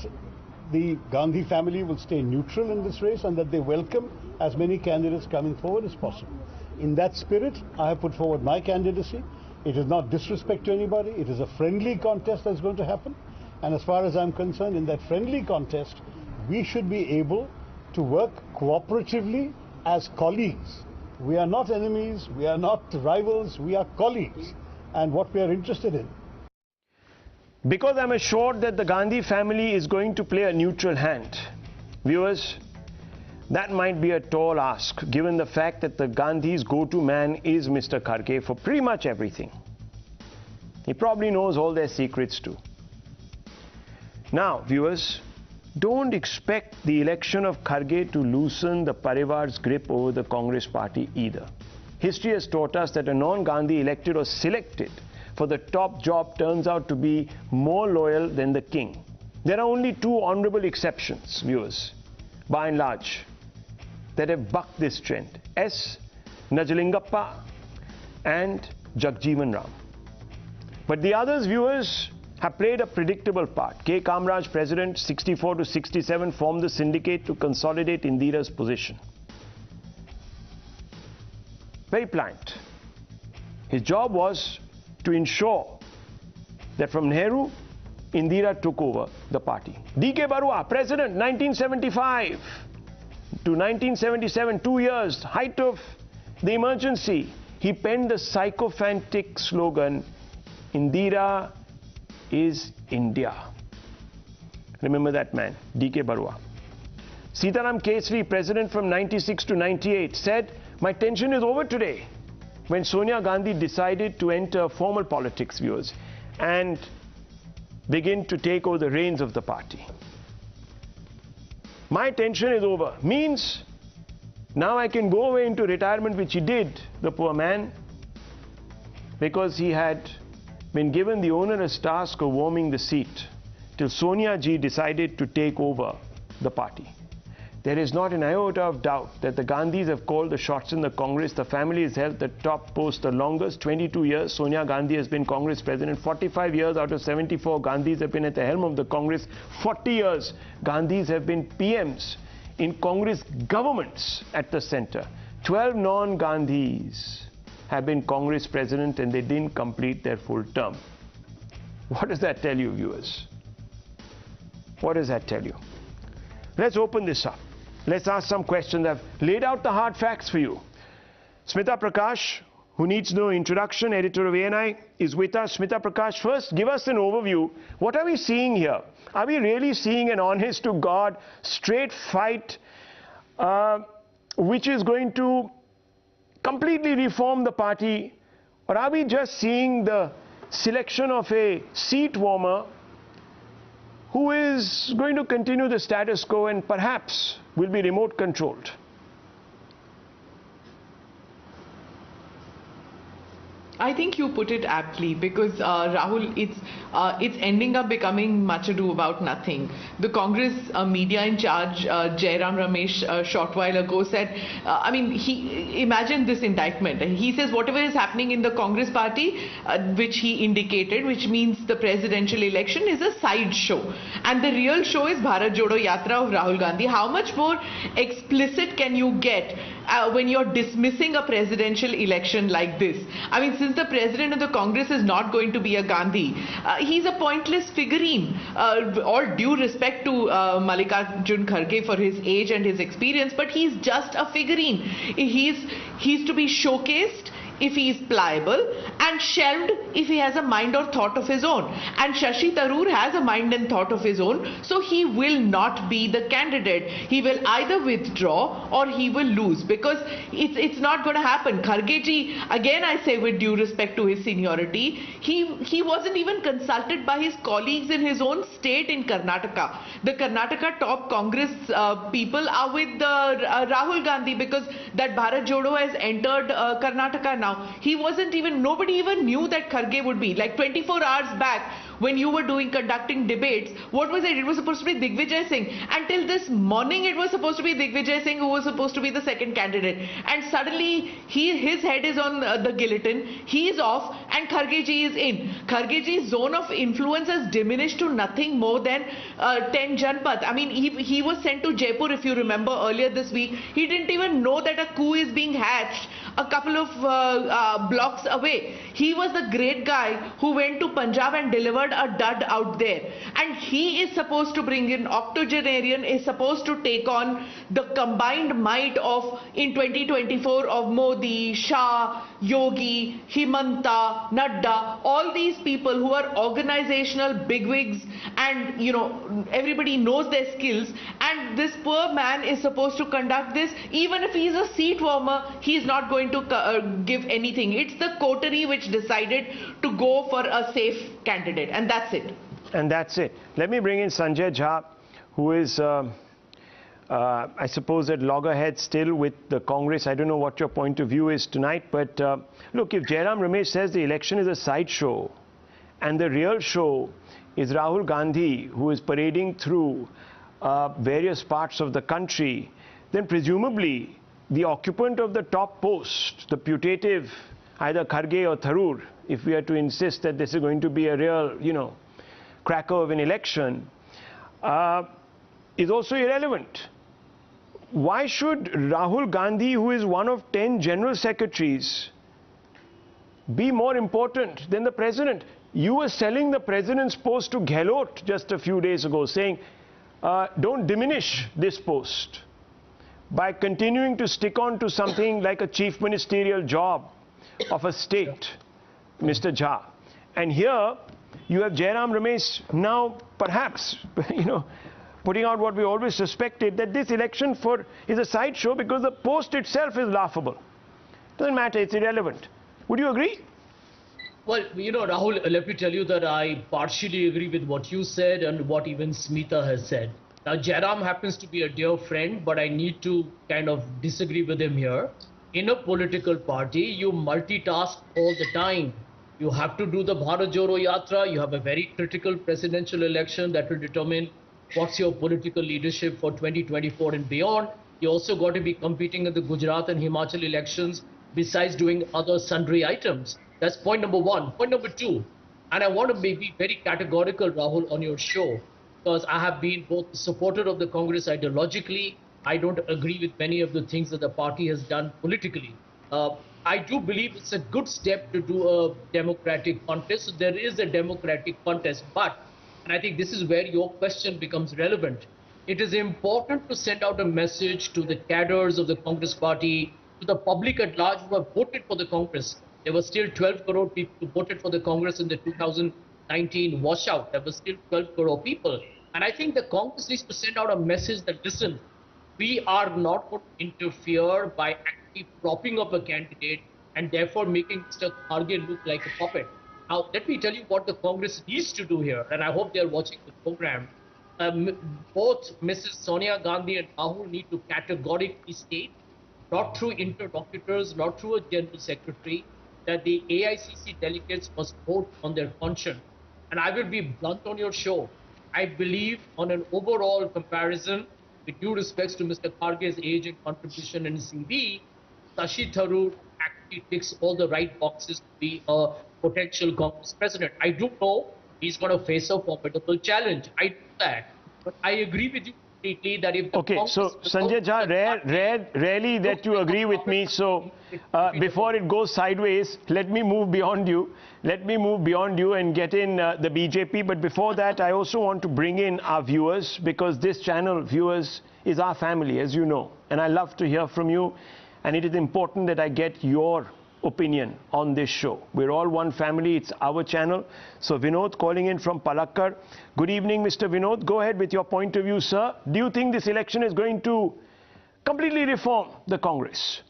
the Gandhi family will stay neutral in this race and that they welcome as many candidates coming forward as possible. In that spirit, I have put forward my candidacy. It is not disrespect to anybody. It is a friendly contest that's going to happen. And as far as I'm concerned, in that friendly contest, we should be able to work cooperatively as colleagues. We are not enemies, we are not rivals, we are colleagues, and what we are interested in. Because I'm assured that the Gandhi family is going to play a neutral hand, viewers, that might be a tall ask, given the fact that the Gandhi's go-to man is Mr. Kharge for pretty much everything. He probably knows all their secrets too. Now, viewers, don't expect the election of Kharge to loosen the Parivar's grip over the Congress party either. History has taught us that a non-Gandhi elected or selected for the top job turns out to be more loyal than the king. There are only two honorable exceptions, viewers, by and large, that have bucked this trend. S. Najalingappa and Jagjeevan Ram. But the others, viewers, have played a predictable part. K. Kamraj, president, 64 to 67, formed the syndicate to consolidate Indira's position. Very pliant. His job was to ensure that from Nehru, Indira took over the party. D.K. Barua, president, 1975 to 1977, 2 years, height of the emergency. he penned the sycophantic slogan, Indira is India. Remember that man, D.K. Barua. Sitaram Kesri, president from 96 to 98, said, "My tension is over today," when Sonia Gandhi decided to enter formal politics, viewers, and begin to take over the reins of the party. My tension is over means now I can go away into retirement, which he did, the poor man, because he had been given the onerous task of warming the seat till Sonia ji decided to take over the party. There is not an iota of doubt that the Gandhis have called the shots in the Congress. The family has held the top post the longest, 22 years. Sonia Gandhi has been Congress president. 45 years out of 74, Gandhis have been at the helm of the Congress. 40 years, Gandhis have been PMs in Congress governments at the center. 12 non-Gandhis have been Congress president and they didn't complete their full term. What does that tell you, viewers? What does that tell you? Let's open this up. Let's ask some questions. I've laid out the hard facts for you. Smita Prakash, who needs no introduction, editor of ANI, is with us. Smita Prakash, first give us an overview. What are we seeing here? Are we really seeing an honest-to-God, straight fight which is going to completely reform the party? Or are we just seeing the selection of a seat warmer who is going to continue the status quo and perhaps will be remote controlled? I think you put it aptly, because Rahul, it's ending up becoming much ado about nothing. The Congress media in charge, Jairam Ramesh, a short while ago said, he imagined this indictment. He says whatever is happening in the Congress party, which he indicated, which means the presidential election, is a side show. And the real show is Bharat Jodo Yatra of Rahul Gandhi. How much more explicit can you get when you're dismissing a presidential election like this? I mean, since the president of the Congress is not going to be a Gandhi, he's a pointless figurine. All due respect to Mallikarjun Kharge for his age and his experience, but he's just a figurine. He's to be showcased if he is pliable, and shelved if he has a mind or thought of his own. And Shashi Tharoor has a mind and thought of his own, so he will not be the candidate. He will either withdraw or he will lose, because it's not going to happen. Kharge ji, again I say with due respect to his seniority, he wasn't even consulted by his colleagues in his own state in Karnataka. The Karnataka top Congress people are with Rahul Gandhi, because that Bharat Jodo has entered Karnataka now. He wasn't even, nobody even knew that Kharge would be. Like 24 hours back, when you were conducting debates, what was it? It was supposed to be Digvijay Singh. Until this morning, it was supposed to be Digvijay Singh who was supposed to be the second candidate. And suddenly, his head is on the guillotine, he is off, and Kharge ji is in. Kharge ji's zone of influence has diminished to nothing more than 10 Janpath. I mean, he was sent to Jaipur, if you remember, earlier this week. He didn't even know that a coup is being hatched a couple of blocks away. He was the great guy who went to Punjab and delivered a dud out there. And he is supposed to bring in, octogenarian is supposed to take on the combined might of, in 2024, of Modi, Shah, Yogi, Himanta, Nadda, all these people who are organizational bigwigs, and everybody knows their skills, and this poor man is supposed to conduct this. Even if he is a seat warmer, he is not going to give anything. It's the coterie which decided to go for a safe candidate, and that's it. And that's it. Let me bring in Sanjay Jha, who is I suppose at loggerhead still with the Congress. I don't know what your point of view is tonight, but look, if Jairam Ramesh says the election is a sideshow and the real show is Rahul Gandhi, who is parading through various parts of the country, then presumably the occupant of the top post, the putative either Kharge or Tharoor, if we are to insist that this is going to be a real, cracker of an election, is also irrelevant. Why should Rahul Gandhi, who is one of 10 general secretaries, be more important than the president? You were selling the president's post to Gehlot just a few days ago, saying, don't diminish this post by continuing to stick on to something like a chief ministerial job. of a state, Mr. Jha. And here you have Jairam Ramesh now perhaps, putting out what we always suspected, that this election is a sideshow because the post itself is laughable. Doesn't matter, it's irrelevant. Would you agree? Well, Rahul, let me tell you that I partially agree with what you said and what even Smita has said. Now, Jairam happens to be a dear friend, but I need to kind of disagree with him here. In a political party, you multitask all the time. You have to do the Bharat Jodo Yatra. You have a very critical presidential election that will determine what's your political leadership for 2024 and beyond. You also got to be competing in the Gujarat and Himachal elections besides doing other sundry items. That's point number one. Point number two, and I want to be very categorical, Rahul, on your show, because I have been both a supporter of the Congress ideologically. I don't agree with many of the things that the party has done politically. I do believe it's a good step to do a democratic contest. So there is a democratic contest, but, and I think this is where your question becomes relevant, it is important to send out a message to the cadres of the Congress party, to the public at large who have voted for the Congress. There were still 12 crore people who voted for the Congress in the 2019 washout. There were still 12 crore people. And I think the Congress needs to send out a message that, listen, we are not going to interfere by actually propping up a candidate and therefore making Mr. Kharge look like a puppet. Now, let me tell you what the Congress needs to do here, and I hope they are watching the program. Both Mrs. Sonia Gandhi and Rahul need to categorically state, not through interlocutors, not through a general secretary, that the AICC delegates must vote on their conscience. And I will be blunt on your show. I believe on an overall comparison, with due respects to Mr. Kharge's age and contribution in CV, Shashi Tharoor actually ticks all the right boxes to be a potential Congress president. I do know he's going to face a formidable challenge. I do that. But I agree with you completely that if the Congress, so Sanjay Jha, rarely that you agree with me. So before it goes sideways, let me move beyond you. Let me move beyond you and get in the BJP. But before that, I also want to bring in our viewers, because this channel, viewers, is our family, as you know. And I love to hear from you. And it is important that I get your opinion on this show. We're all one family. It's our channel. So Vinod calling in from Palakkad. Good evening, Mr. Vinod. Go ahead with your point of view, sir. Do you think this election is going to completely reform the Congress?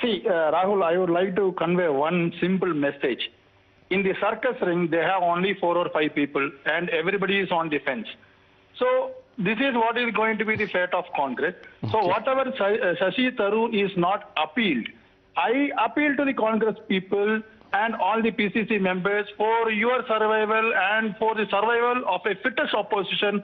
See, Rahul, I would like to convey one simple message. In the circus ring, they have only 4 or 5 people and everybody is on the fence. So this is what is going to be the fate of Congress. Okay. So whatever Shashi Tharoor is not appealed, I appeal to the Congress people and all the PCC members for your survival and for the survival of a fittest opposition.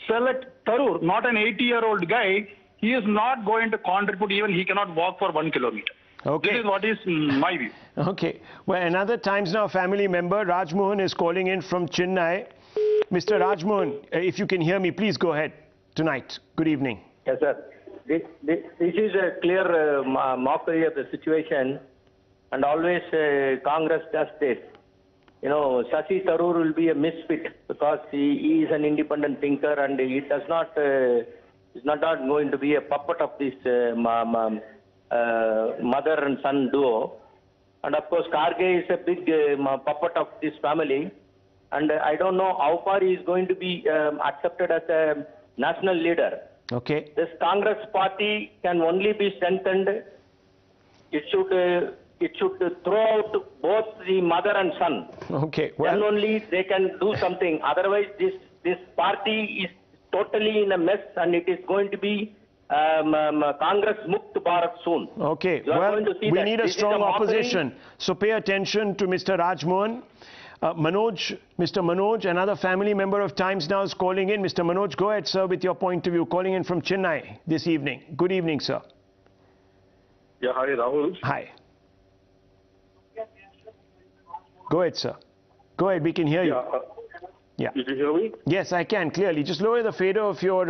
Select Tharoor, not an 80-year-old guy. He is not going to contribute, even he cannot walk for 1 kilometer. Okay. This is what is my view. Okay. Well, another Times Now family member, Rajmohan, is calling in from Chennai. Mr. Rajmohan, if you can hear me, please go ahead tonight. Good evening. Yes, sir. This is a clear mockery of the situation, and always Congress does this. You know, Shashi Tharoor will be a misfit because he is an independent thinker, and he does not is not going to be a puppet of this mother and son duo. And of course, Kharge is a big puppet of this family, and I don't know how far he is going to be accepted as a national leader. Okay. This Congress party can only be strengthened. It should throw out both the mother and son. Okay. Well, then only they can do something. Otherwise, this party is totally in a mess, and it is going to be Congress Mukt Bharat soon. Okay. Well, we need a strong opposition. So pay attention to Mr. Rajmohan. Mr. Manoj, another family member of Times Now, is calling in. Mr. Manoj, go ahead, sir, with your point of view. Calling in from Chennai this evening. Good evening, sir. Yeah, hi, Rahul. Hi. Go ahead, sir. Go ahead, we can hear you. Yeah. You can hear me? Yes, I can, clearly. Just lower the fader of your,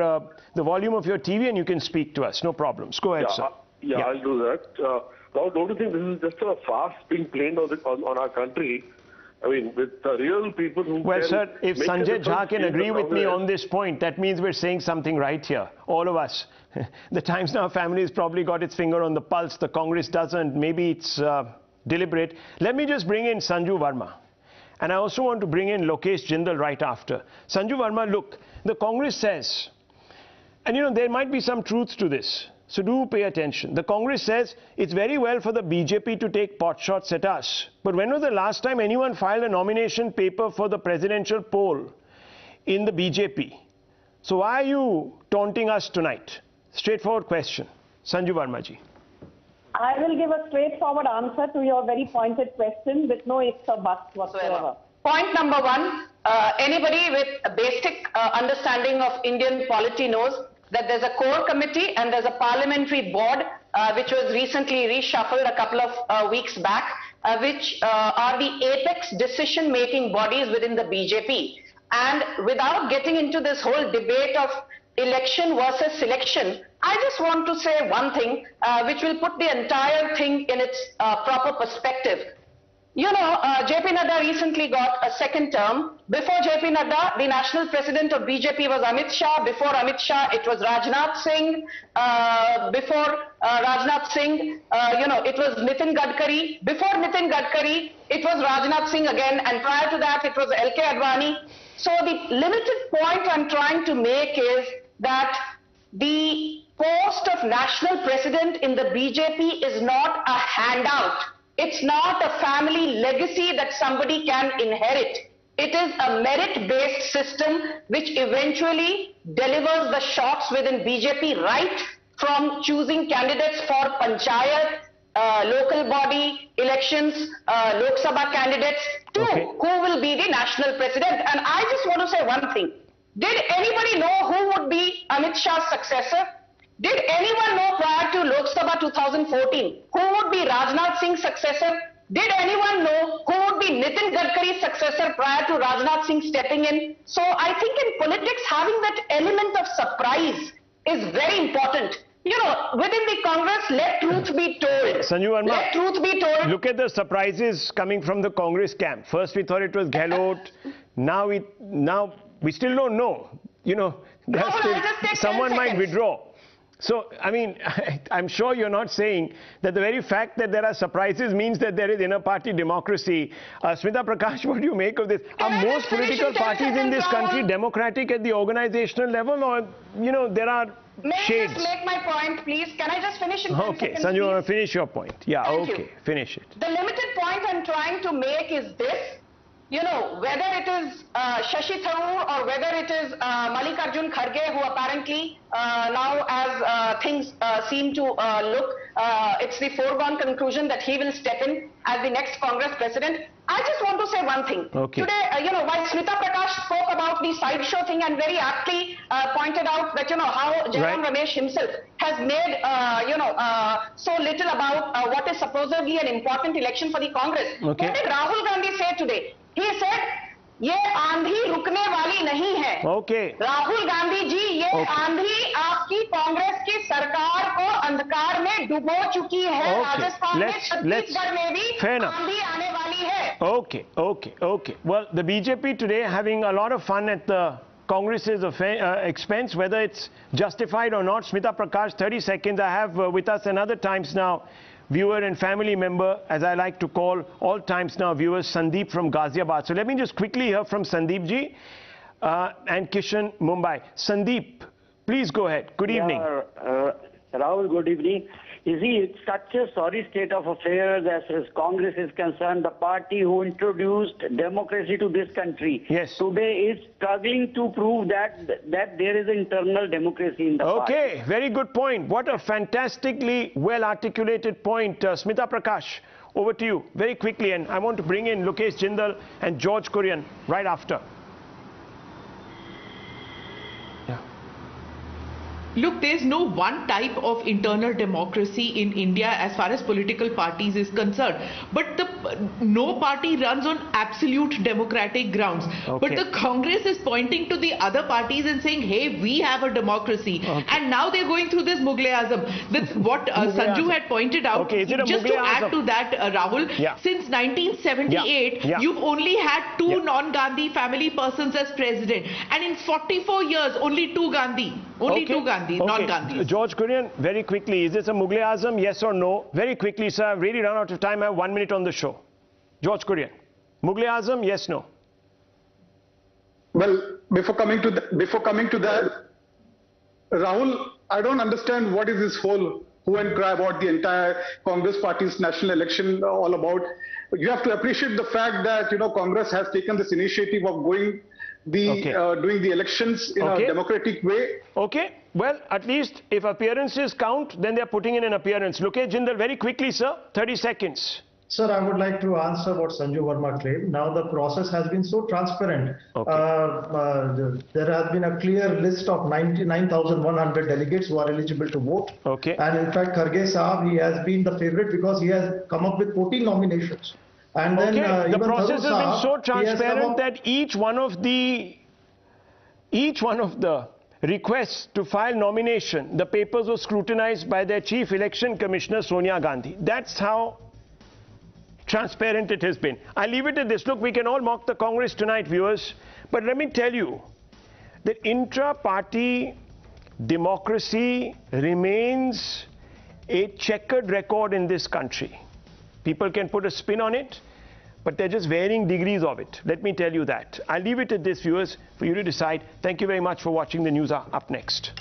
the volume of your TV and you can speak to us. No problems. Go ahead, sir. Yeah, I'll do that. Now, don't you think this is just a farce being played on our country? I mean, with the real people who... Well, sir, if Sanjay Jha can agree with me on this point, that means we're saying something right here. All of us. The Times Now family has probably got its finger on the pulse. The Congress doesn't. Maybe it's deliberate. Let me just bring in Sanju Verma. And I also want to bring in Lokesh Jindal right after. Sanju Verma, look, the Congress says, and there might be some truth to this, so do pay attention. The Congress says it's very well for the BJP to take pot shots at us. But when was the last time anyone filed a nomination paper for the presidential poll in the BJP? So why are you taunting us tonight? Straightforward question. Sanju Verma ji. I will give a straightforward answer to your very pointed question with no ifs or buts whatsoever. Point number one, anybody with a basic understanding of Indian polity knows that there's a core committee and there's a parliamentary board which was recently reshuffled a couple of weeks back, which are the apex decision-making bodies within the BJP. And without getting into this whole debate of election versus selection, I just want to say one thing which will put the entire thing in its proper perspective. JP Nadda recently got a second term. Before JP Nadda, the national president of BJP was Amit Shah. Before Amit Shah, it was Rajnath Singh. Before Rajnath Singh, it was Nitin Gadkari. Before Nitin Gadkari, it was Rajnath Singh again. And prior to that, it was LK Advani. So the limited point I'm trying to make is that the post of national president in the BJP is not a handout. It's not a family legacy that somebody can inherit. It is a merit-based system which eventually delivers the shots within BJP, right from choosing candidates for panchayat, local body elections, Lok Sabha candidates, to who will be the national president. And I just want to say one thing. Did anybody know who would be Amit Shah's successor? Did anyone know prior to Lok Sabha 2014 who would be Rajnath Singh's successor? Did anyone know who would be Nitin Gadkari's successor prior to Rajnath Singh stepping in? So I think in politics, having that element of surprise is very important. Within the Congress, let truth be told. Sanju Verma, let truth be told. Look at the surprises coming from the Congress camp. First we thought it was Gehlot. Now we still don't know. Someone might withdraw. So, I mean, I'm sure you're not saying that the very fact that there are surprises means that there is inner-party democracy. Smita Prakash, what do you make of this? Are most political parties in this country democratic at the organizational level, or, there are shades? May I just make my point, please? Can I just finish in 10 Okay, seconds, Sanju, finish your point. Yeah, Thank okay, you. Finish it. The limited point I'm trying to make is this. Whether it is Shashi Tharoor or whether it is Mallikarjun Kharge, who apparently now as things seem to look, it's the foregone conclusion that he will step in as the next Congress president. I just want to say one thing. Okay. Today, while Smita Prakash spoke about the sideshow thing and very aptly pointed out that, how Jairam Ramesh himself has made, so little about what is supposedly an important election for the Congress. Okay. What did Rahul Gandhi say today? He said, ये आंधी रुकने वाली नहीं है. Okay. Rahul Gandhi ji, ये आंधी आपकी कांग्रेस की सरकार को अंधकार में डुबो चुकी है. राजस्थान में, छत्तीसगढ़ में भी आंधी आने वाली है. Okay. Well, the BJP today having a lot of fun at the Congress's expense, whether it's justified or not. Smita Prakash, 30 seconds. I have with us another Times Now viewer and family member, as I like to call all Times Now viewers, Sandeep from Ghaziabad. So let me just quickly hear from Sandeep ji and Kishan, Mumbai. Sandeep, please go ahead. Good evening. Rahul, good evening. You see, it's such a sorry state of affairs as far as Congress is concerned. The party who introduced democracy to this country today is struggling to prove that there is internal democracy in the party. Okay, very good point. What a fantastically well-articulated point. Smita Prakash, over to you very quickly. And I want to bring in Lokesh Jindal and George Kurian right after. Look, there's no one type of internal democracy in India as far as political parties is concerned. But no party runs on absolute democratic grounds. But the Congress is pointing to the other parties and saying, hey, we have a democracy. And now they're going through this Mughal-e-Azam. That's what Sanju had pointed out. Just to add to that, Rahul, since 1978, you've only had two non-Gandhi family persons as president. And in 44 years, only two Gandhi. Only two Gandhis, not Gandhis. George Kurian, very quickly, is this a Mughal Azam, yes or no? Very quickly, sir, I've really run out of time. I have 1 minute on the show. George Kurian, Mughal Azam, yes, no? Well, before coming to that, Rahul, I don't understand what is this whole who and cry about the entire Congress party's national election all about. You have to appreciate the fact that, you know, Congress has taken this initiative of doing the elections in a democratic way. Okay. Well, at least if appearances count, then they're putting in an appearance. Lokesh Jindal, very quickly, sir, 30 seconds. Sir, I would like to answer what Sanju Verma claimed. Now the process has been so transparent. There has been a clear list of 99,100 delegates who are eligible to vote. And in fact, Kharge Saab, he has been the favorite because he has come up with 14 nominations. And then the process has been so transparent that each one of the requests to file nomination, the papers were scrutinized by their Chief Election Commissioner, Sonia Gandhi. That's how transparent it has been. I leave it at this. Look, we can all mock the Congress tonight, viewers, but let me tell you that intra-party democracy remains a checkered record in this country. People can put a spin on it, but they're just varying degrees of it. Let me tell you that. I'll leave it at this, viewers, for you to decide. Thank you very much for watching the news. Up next.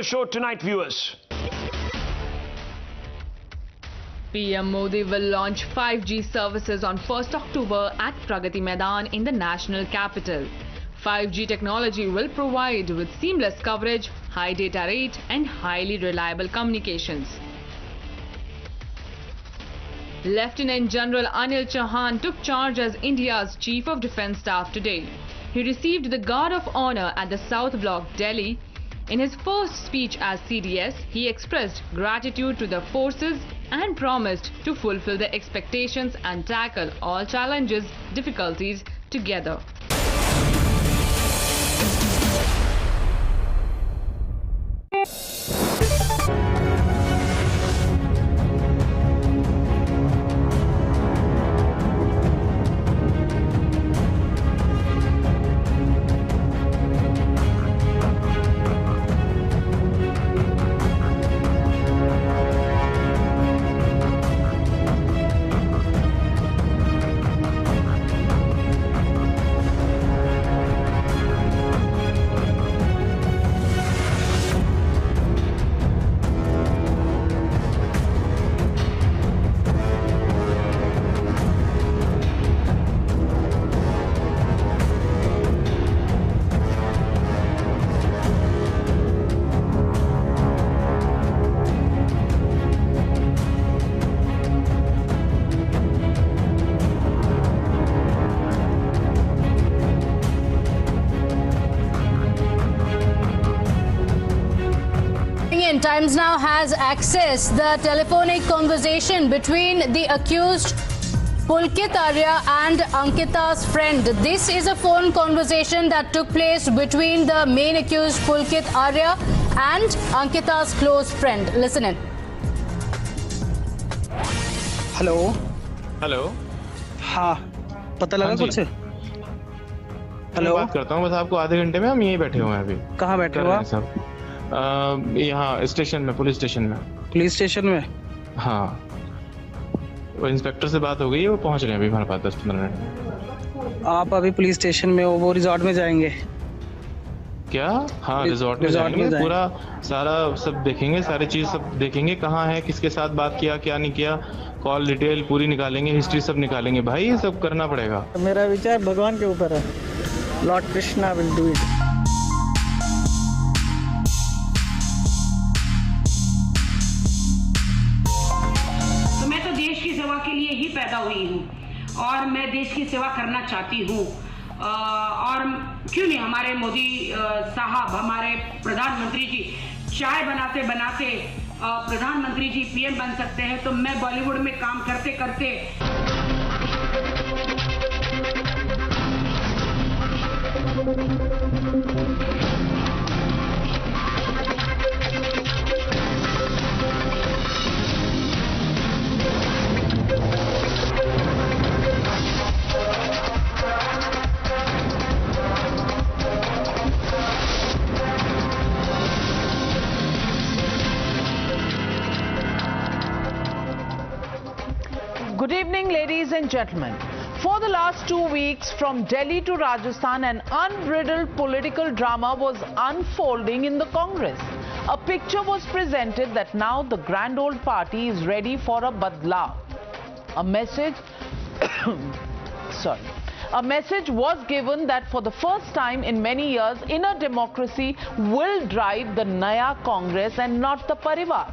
the show tonight, viewers. PM Modi will launch 5G services on 1st October at Pragati Maidan in the national capital. 5G technology will provide with seamless coverage, high data rate and highly reliable communications. Lieutenant General Anil Chauhan took charge as India's Chief of Defence Staff today. He received the Guard of Honour at the South Block, Delhi. In his first speech as CDS, he expressed gratitude to the forces and promised to fulfill the expectations and tackle all challenges, difficulties together. Times Now has accessed the telephonic conversation between the accused Pulkit Arya and Ankita's friend. This is a phone conversation that took place between the main accused Pulkit Arya and Ankita's close friend. Listen in. Hello hello हाँ पता लगा कुछ? Hello बात करता हूँ बस आपको आधे घंटे में हम यहीं बैठे हुए हैं अभी। कहाँ बैठे हो आप? यहाँ स्टेशन में, पुलिस स्टेशन में। पुलिस स्टेशन में? हाँ, वो इंस्पेक्टर से बात हो गई है, वो पहुँच रहे हैं अभी हमारे पास 10-15 मिनट में। आप अभी पुलिस स्टेशन में हो, वो रिजॉर्ट में जाएंगे क्या? हाँ रिजॉर्ट में जाएंगे, पूरा सारा सब देखेंगे, सारी चीज सब देखेंगे, कहाँ है, किसके साथ बात किया, क्या नहीं किया, कॉल डिटेल पूरी निकालेंगे, हिस्ट्री सब निकालेंगे। भाई ये सब करना पड़ेगा। मेरा विचार भगवान के ऊपर है। Lord Krishna will do it. के लिए ही पैदा हुई हूँ और मैं देश की सेवा करना चाहती हूँ और क्यों नहीं हमारे मोदी साहब, हमारे प्रधानमंत्री जी चाय बनाते बनाते प्रधानमंत्री जी पीएम बन सकते हैं, तो मैं बॉलीवुड में काम करते करते Good evening, ladies and gentlemen. For the last 2 weeks, from Delhi to Rajasthan, an unbridled political drama was unfolding in the Congress. A picture was presented that now the grand old party is ready for a badlav. A message, a message was given that for the first time in many years, inner democracy will drive the Naya Congress and not the Parivar.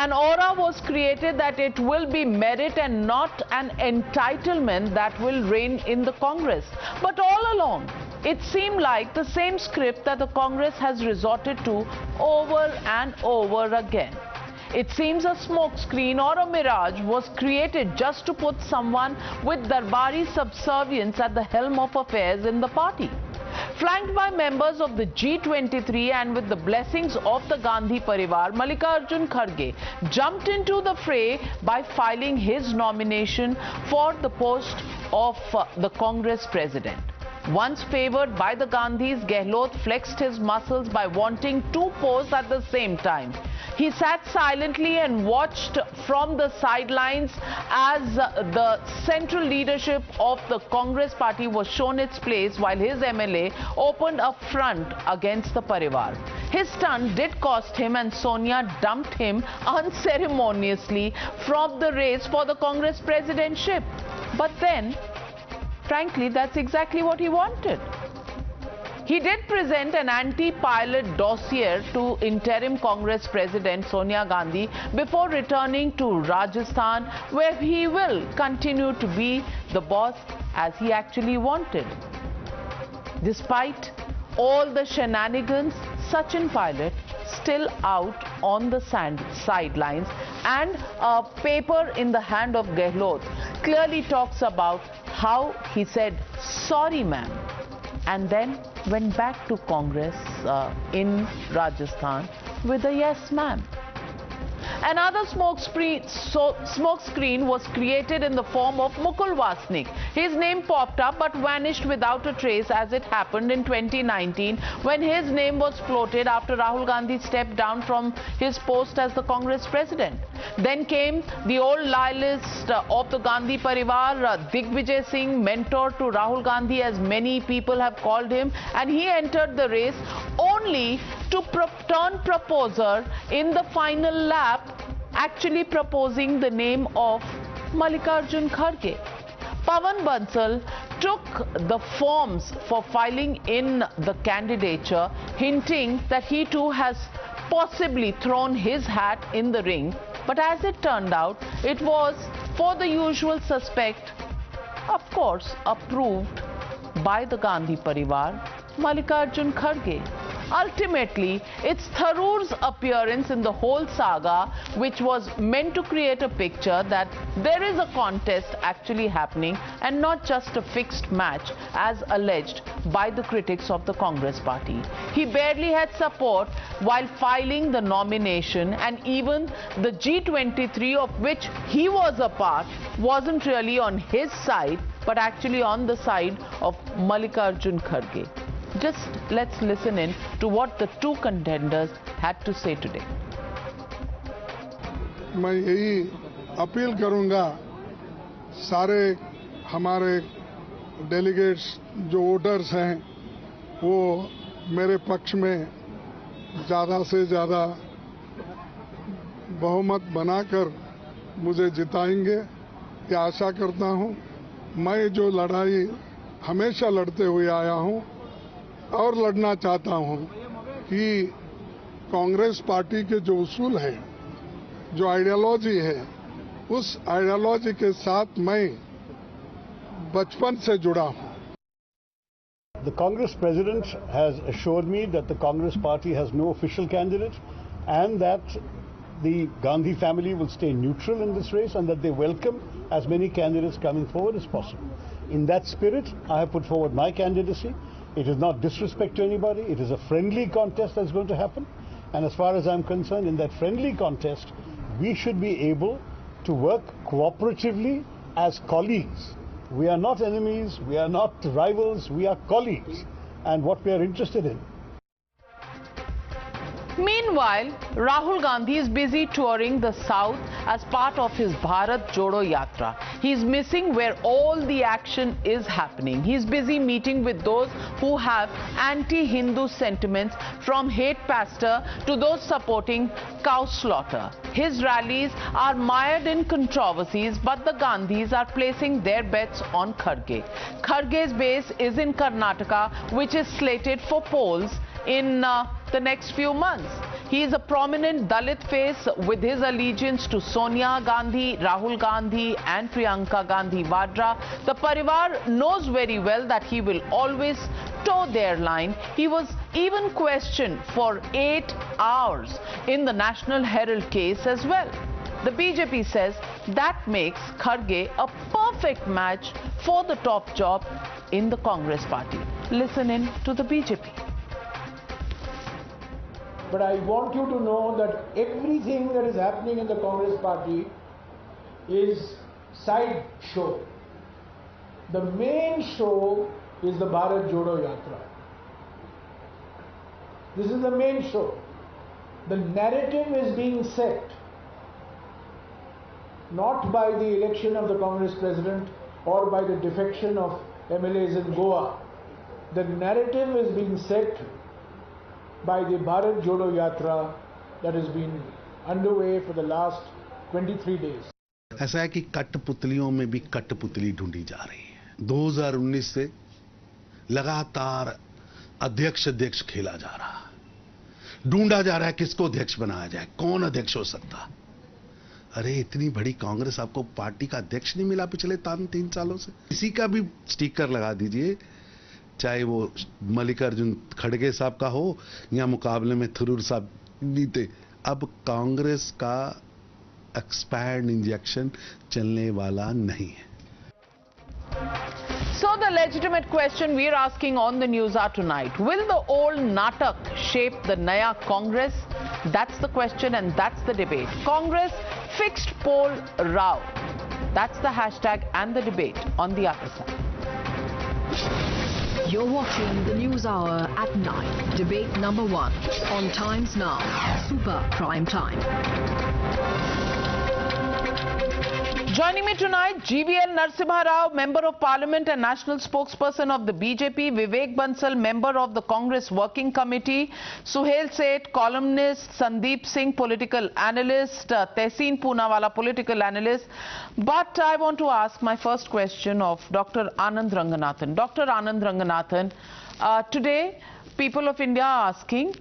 An aura was created that it will be merit and not an entitlement that will reign in the Congress. But all along, it seemed like the same script that the Congress has resorted to over and over again. It seems a smokescreen or a mirage was created just to put someone with Darbari subservience at the helm of affairs in the party. Flanked by members of the G23 and with the blessings of the Gandhi Parivar, Mallikarjun Kharge jumped into the fray by filing his nomination for the post of the Congress president. Once favored by the Gandhis, Gehlot flexed his muscles by wanting 2 posts at the same time. He sat silently and watched from the sidelines as the central leadership of the Congress party was shown its place while his MLA opened a front against the Parivar. His stunt did cost him, and Sonia dumped him unceremoniously from the race for the Congress presidentship. But then, frankly, that's exactly what he wanted. He did present an anti-pilot dossier to interim Congress President Sonia Gandhi before returning to Rajasthan, where he will continue to be the boss as he actually wanted. Despite all the shenanigans, Sachin Pilot still out on the sidelines, and a paper in the hand of Gehlot clearly talks about how he said, "Sorry, ma'am," and then went back to Congress in Rajasthan with a "yes, ma'am." Another smokescreen was created in the form of Mukul Wasnik. His name popped up but vanished without a trace, as it happened in 2019 when his name was floated after Rahul Gandhi stepped down from his post as the Congress president. Then came the old loyalist of the Gandhi Parivar, Digvijay Singh, mentor to Rahul Gandhi, as many people have called him, and he entered the race only to turn proposer in the final lap, actually proposing the name of Mallikarjun Kharge. Pawan Bansal took the forms for filing in the candidature, hinting that he too has possibly thrown his hat in the ring. But as it turned out, it was for the usual suspect, of course approved by the Gandhi Parivar, Mallikarjun Kharge. Ultimately, it's Tharoor's appearance in the whole saga which was meant to create a picture that there is a contest actually happening and not just a fixed match as alleged by the critics of the Congress party. He barely had support while filing the nomination, and even the G23 of which he was a part wasn't really on his side but actually on the side of Mallikarjun Kharge. Just let's listen in to what the two contenders had to say today. मैं यही appeal करूंगा सारे हमारे delegates जो voters हैं वो मेरे पक्ष में ज़्यादा से ज़्यादा बहुमत बनाकर मुझे जिताएंगे, ये आशा करता हूं। मैं जो लड़ाई हमेशा लड़ते हुए आया हूं और लड़ना चाहता हूं कि कांग्रेस पार्टी के जो उसूल हैं, जो आइडियोलॉजी है, उस आइडियोलॉजी के साथ मैं बचपन से जुड़ा हूं। The Congress president has assured me that the Congress party has no official candidate and that the Gandhi family will stay neutral in this race and that they welcome as many candidates coming forward as possible. In that spirit, I have put forward my candidacy. It is not disrespect to anybody. It is a friendly contest that's going to happen. And as far as I'm concerned, in that friendly contest, we should be able to work cooperatively as colleagues. We are not enemies, we are not rivals, we are colleagues, and what we are interested in. Meanwhile, Rahul Gandhi is busy touring the south as part of his Bharat Jodo Yatra. He's missing where all the action is happening. He's busy meeting with those who have anti-Hindu sentiments, from hate pastor to those supporting cow slaughter. His rallies are mired in controversies, but the Gandhis are placing their bets on Kharge. Kharge's base is in Karnataka, which is slated for polls in the next few months. He is a prominent Dalit face with his allegiance to Sonia Gandhi, Rahul Gandhi and Priyanka Gandhi Vadra. The Parivar knows very well that he will always toe their line. He was even questioned for 8 hours in the National Herald case as well. The BJP says that makes Kharge a perfect match for the top job in the Congress party. Listen in to the BJP. But I want you to know that everything that is happening in the Congress party is side show. The main show is the Bharat Jodo Yatra. This is the main show. The narrative is being set not by the election of the Congress president or by the defection of MLAs in Goa. The narrative is being set by the Bharat Jodo Yatra that has been underway for the last 23 days. ऐसा है कि कठपुतलियों में भी कठपुतली ढूंढी जा रही है। 2019 से लगातार अध्यक्ष खेला जा रहा है, ढूंढा जा रहा है किसको अध्यक्ष बनाया जाए, कौन अध्यक्ष हो सकता। अरे इतनी बड़ी कांग्रेस, आपको पार्टी का अध्यक्ष नहीं मिला पिछले 3 सालों से? इसी का भी स्टिकर लगा दीजिए, चाहे वो मल्लिकार्जुन खड़गे साहब का हो या मुकाबले में थरूर साहब जीते। अब कांग्रेस का एक्सपायर्ड इंजेक्शन चलने वाला नहीं है। So the legitimate question we are asking on the Newshour tonight, will the old natak shape the Naya Congress? That's the question and that's the debate. Congress fixed pole Rao. That's the hashtag and the debate on the other side. You're watching the Newshour at 9. Debate number 1 on Times Now, Super Prime Time. Joining me tonight, GVL Narasimha Rao, Member of Parliament and National Spokesperson of the BJP, Vivek Bansal, Member of the Congress Working Committee, Suhail Seth, columnist, Sandeep Singh, Political Analyst, Tehseen Poonawala, Political Analyst. But I want to ask my first question of Dr. Anand Ranganathan. Dr. Anand Ranganathan, today people of India are asking,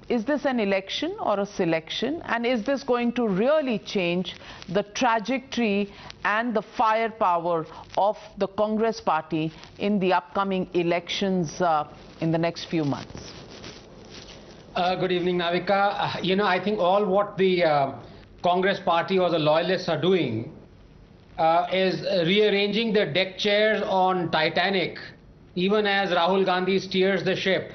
is this an election or a selection, and is this going to really change the trajectory and the firepower of the Congress party in the upcoming elections in the next few months? Good evening, Navika. I think all what the Congress party or the loyalists are doing is rearranging the deck chairs on Titanic, even as Rahul Gandhi steers the ship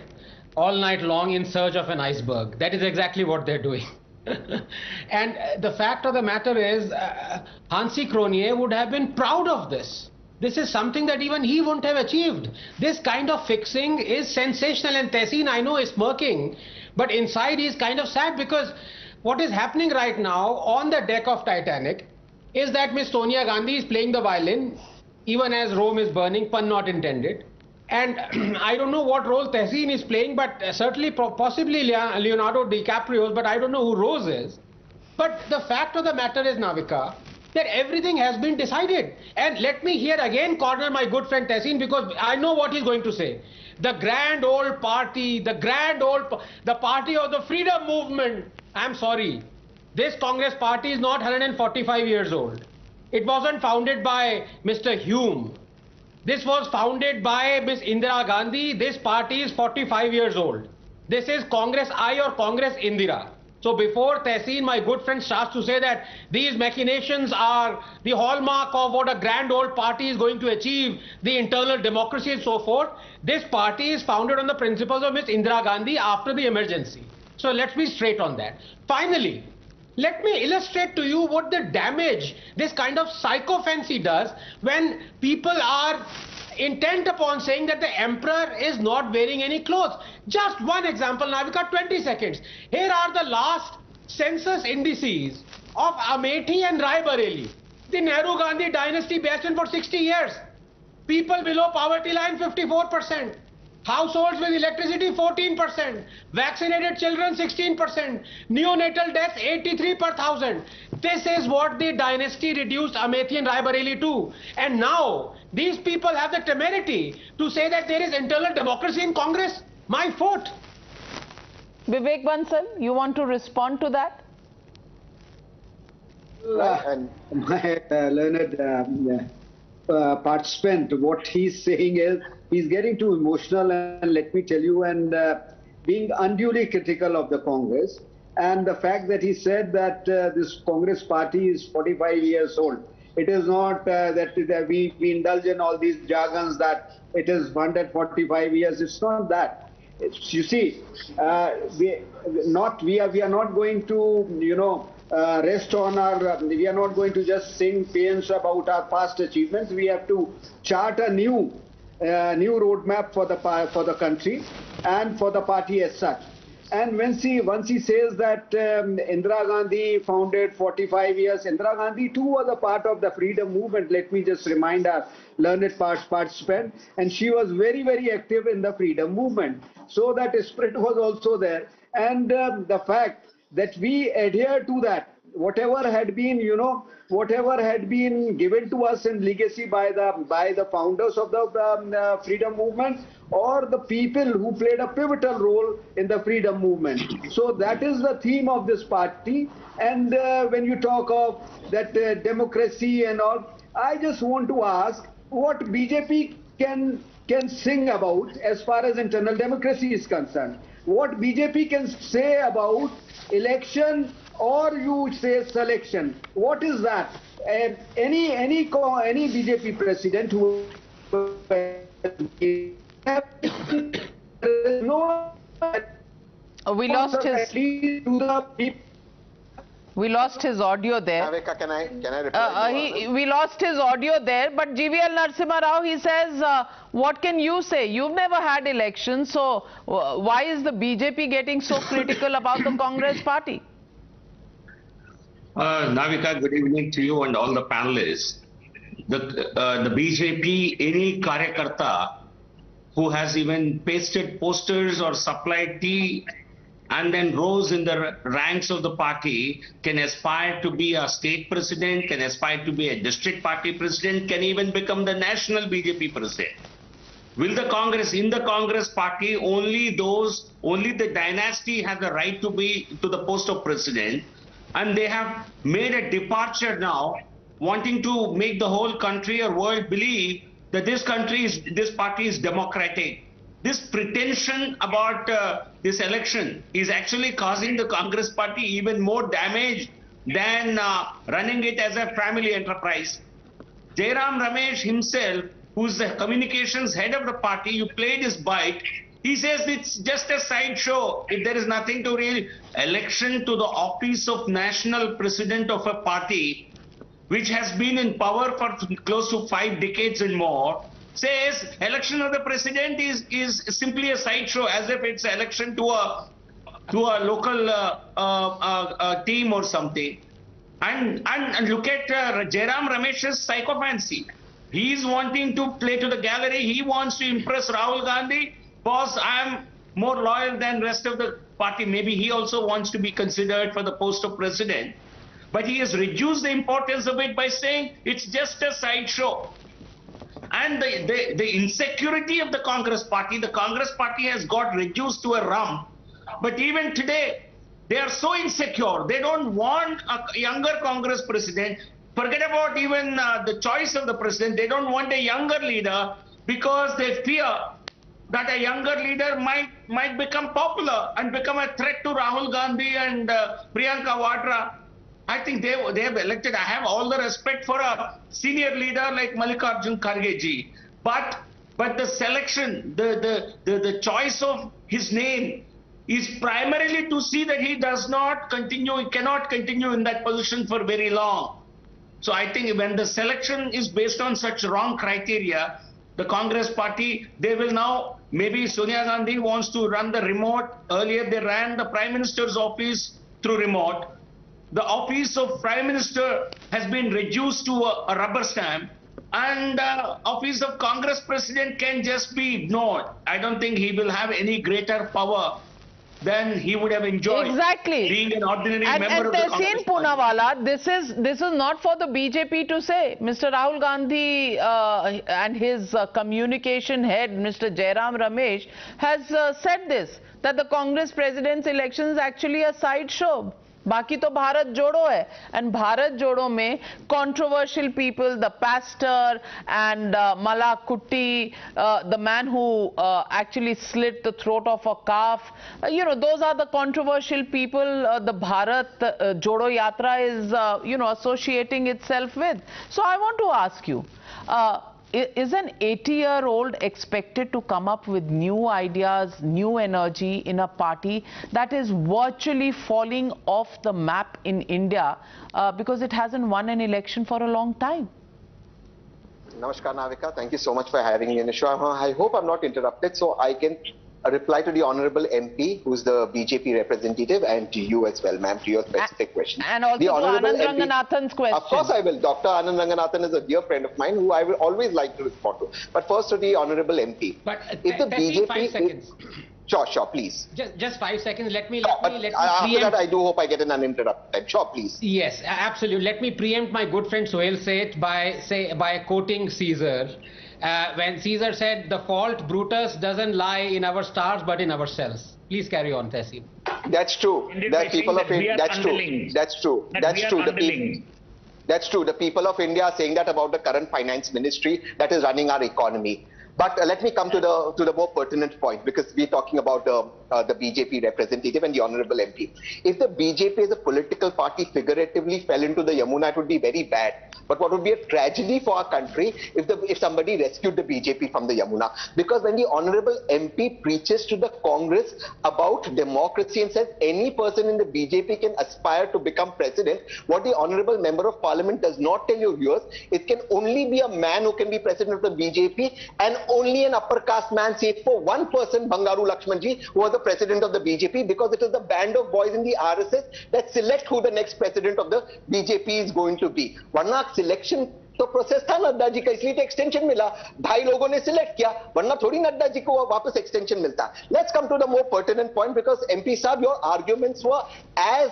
all night long in search of an iceberg. That is exactly what they're doing. And the fact of the matter is, Hansi Cronje would have been proud of this. This is something that even he wouldn't have achieved. This kind of fixing is sensational, and Tehseen, I know, is smirking, but inside he's kind of sad, because what is happening right now on the deck of Titanic is that Miss Sonia Gandhi is playing the violin, even as Rome is burning, pun not intended. And I don't know what role Tehseen is playing, but certainly possibly Leonardo DiCaprio's, but I don't know who Rose is. But the fact of the matter is, Navika, that everything has been decided. And let me here again corner my good friend Tehseen, because I know what he's going to say. The grand old party, the party of the freedom movement. I'm sorry, this Congress party is not 145 years old. It wasn't founded by Mr. Hume. This was founded by Miss Indira Gandhi. This party is 45 years old. This is Congress I or Congress Indira. So before Tehseen, my good friend, starts to say that these machinations are the hallmark of what a grand old party is going to achieve, the internal democracy and so forth, this party is founded on the principles of Miss Indira Gandhi after the emergency. So let's be straight on that. Finally, let me illustrate to you what the damage this kind of psychophancy does when people are intent upon saying that the emperor is not wearing any clothes. Just one example, Navika, 20 seconds. Here are the last census indices of Amethi and Rai Bareli. The Nehru-Gandhi dynasty based in for 60 years. People below poverty line, 54%. Households with electricity, 14%. Vaccinated children, 16%. Neonatal deaths, 83 per thousand. This is what the dynasty reduced Amethi and Rai Bareli to. And now, these people have the temerity to say that there is internal democracy in Congress. My foot. Vivek Bansal, you want to respond to that? My learned participant, what he's saying is, he's getting too emotional, and let me tell you, and being unduly critical of the Congress, and the fact that he said that this Congress party is 45 years old. It is not that we indulge in all these jargons that it is 145 years. It's not that. You see, we are not going to, rest on our, we are not going to just sing paeans about our past achievements. We have to chart a new roadmap for the country and for the party as such. And once he says that Indira Gandhi founded 45 years, Indira Gandhi too was a part of the freedom movement. Let me just remind our learned participant. And she was very, very active in the freedom movement. So that spirit was also there. And the fact that we adhere to that, whatever had been, whatever had been given to us in legacy by the founders of the freedom movement, or the people who played a pivotal role in the freedom movement. So that is the theme of this party. And when you talk of that democracy and all, I just want to ask what BJP can sing about as far as internal democracy is concerned. What BJP can say about election, or you say selection. What is that? Any BJP president who we lost his audio there. Navika, can I reply? We lost his audio there, but GVL Narasimha Rao, he says, what can you say? You've never had elections, so why is the BJP getting so critical about the Congress party? Navika, good evening to you and all the panelists. The BJP, any Karyakarta who has even pasted posters or supplied tea and then rose in the ranks of the party can aspire to be a state president, can aspire to be a district party president, can even become the national BJP president. Will the Congress, in the Congress party, only the dynasty have the right to be to the post of president, and they have made a departure now, wanting to make the whole country or world believe that this party is democratic. This pretension about this election is actually causing the Congress party even more damage than running it as a family enterprise. Jairam Ramesh himself, who's the communications head of the party, you played his bite. He says it's just a sideshow. If there is nothing to really election to the office of national president of a party, which has been in power for close to 5 decades and more, says election of the president is simply a sideshow, as if it's an election to a local team or something. And look at Jairam Ramesh's psychophancy. He's wanting to play to the gallery. He wants to impress Rahul Gandhi. Boss, I'm more loyal than rest of the party. Maybe he also wants to be considered for the post of president. But he has reduced the importance of it by saying it's just a sideshow. And the insecurity of the Congress party has got reduced to a rump. But even today, they are so insecure. They don't want a younger Congress president. Forget about even the choice of the president. They don't want a younger leader because they fear that a younger leader might become popular and become a threat to Rahul Gandhi and Priyanka Vadra. I think they have elected. I have all the respect for a senior leader like Mallikarjun Kharge ji, but the selection, the choice of his name is primarily to see that he cannot continue in that position for very long. So I think when the selection is based on such wrong criteria, the Congress party, they will now, maybe Sonia Gandhi wants to run the remote. Earlier they ran the Prime Minister's office through remote. The office of Prime Minister has been reduced to a rubber stamp, and office of Congress President can just be ignored. I don't think he will have any greater power than he would have enjoyed being an ordinary member of the Congress Poonawalla, this is not for the BJP to say. Mr. Rahul Gandhi and his communication head, Mr. Jairam Ramesh, has said this, that the Congress President's election is actually a sideshow. बाकी तो भारत जोड़ो है, and Bharat जोड़ो में controversial people, the pastor and Mala Kutti, the man who actually slit the throat of a calf, those are the controversial people the Bharat Jodo Yatra is associating itself with. So I want to ask you, is an 80-year-old expected to come up with new ideas, new energy in a party that is virtually falling off the map in India because it hasn't won an election for a long time? Namaskar, Navika. Thank you so much for having me in the show. I hope I'm not interrupted, so I can a reply to the Honorable MP, who's the BJP representative, and to you as well, ma'am, to your specific question. And also the to Honorable Anand Ranganathan's question. Of course I will. Dr. Anand Ranganathan is a dear friend of mine who I will always like to respond to. But first to the Honorable MP. But if the BJP 5 seconds. Sure, please. Just 5 seconds. Let me after preempt. that, I do hope I get an uninterrupted time. Sure, please. Yes, absolutely. Let me preempt my good friend Sohail Seth by quoting Caesar. When Caesar said, "The fault, Brutus, doesn't lie in our stars but in ourselves." Please carry on, Tehseen. That's true. The people of India. That's true. That's true. That's true. That's true. The people of India are saying that about the current finance ministry that is running our economy. But let me come to the more pertinent point, because we're talking about the BJP representative and the Honorable MP. If the BJP as a political party figuratively fell into the Yamuna, it would be very bad. But what would be a tragedy for our country if somebody rescued the BJP from the Yamuna? Because when the Honorable MP preaches to the Congress about democracy and says any person in the BJP can aspire to become president, what the Honorable Member of Parliament does not tell your viewers, it can only be a man who can be president of the BJP, and only an upper caste man, save for one person, Bangaru Lakshmanji, who was the president of the BJP, because it is the band of boys in the RSS that select who the next president of the BJP is going to be. Warna selection तो process था नड्डा जी का, इसलिए तो extension मिला, 2 लोगों ने select किया, वरना थोड़ी नड्डा जी को वापस एक्सटेंशन मिलता. Let's come to the more pertinent point, because MP साहब, your arguments were as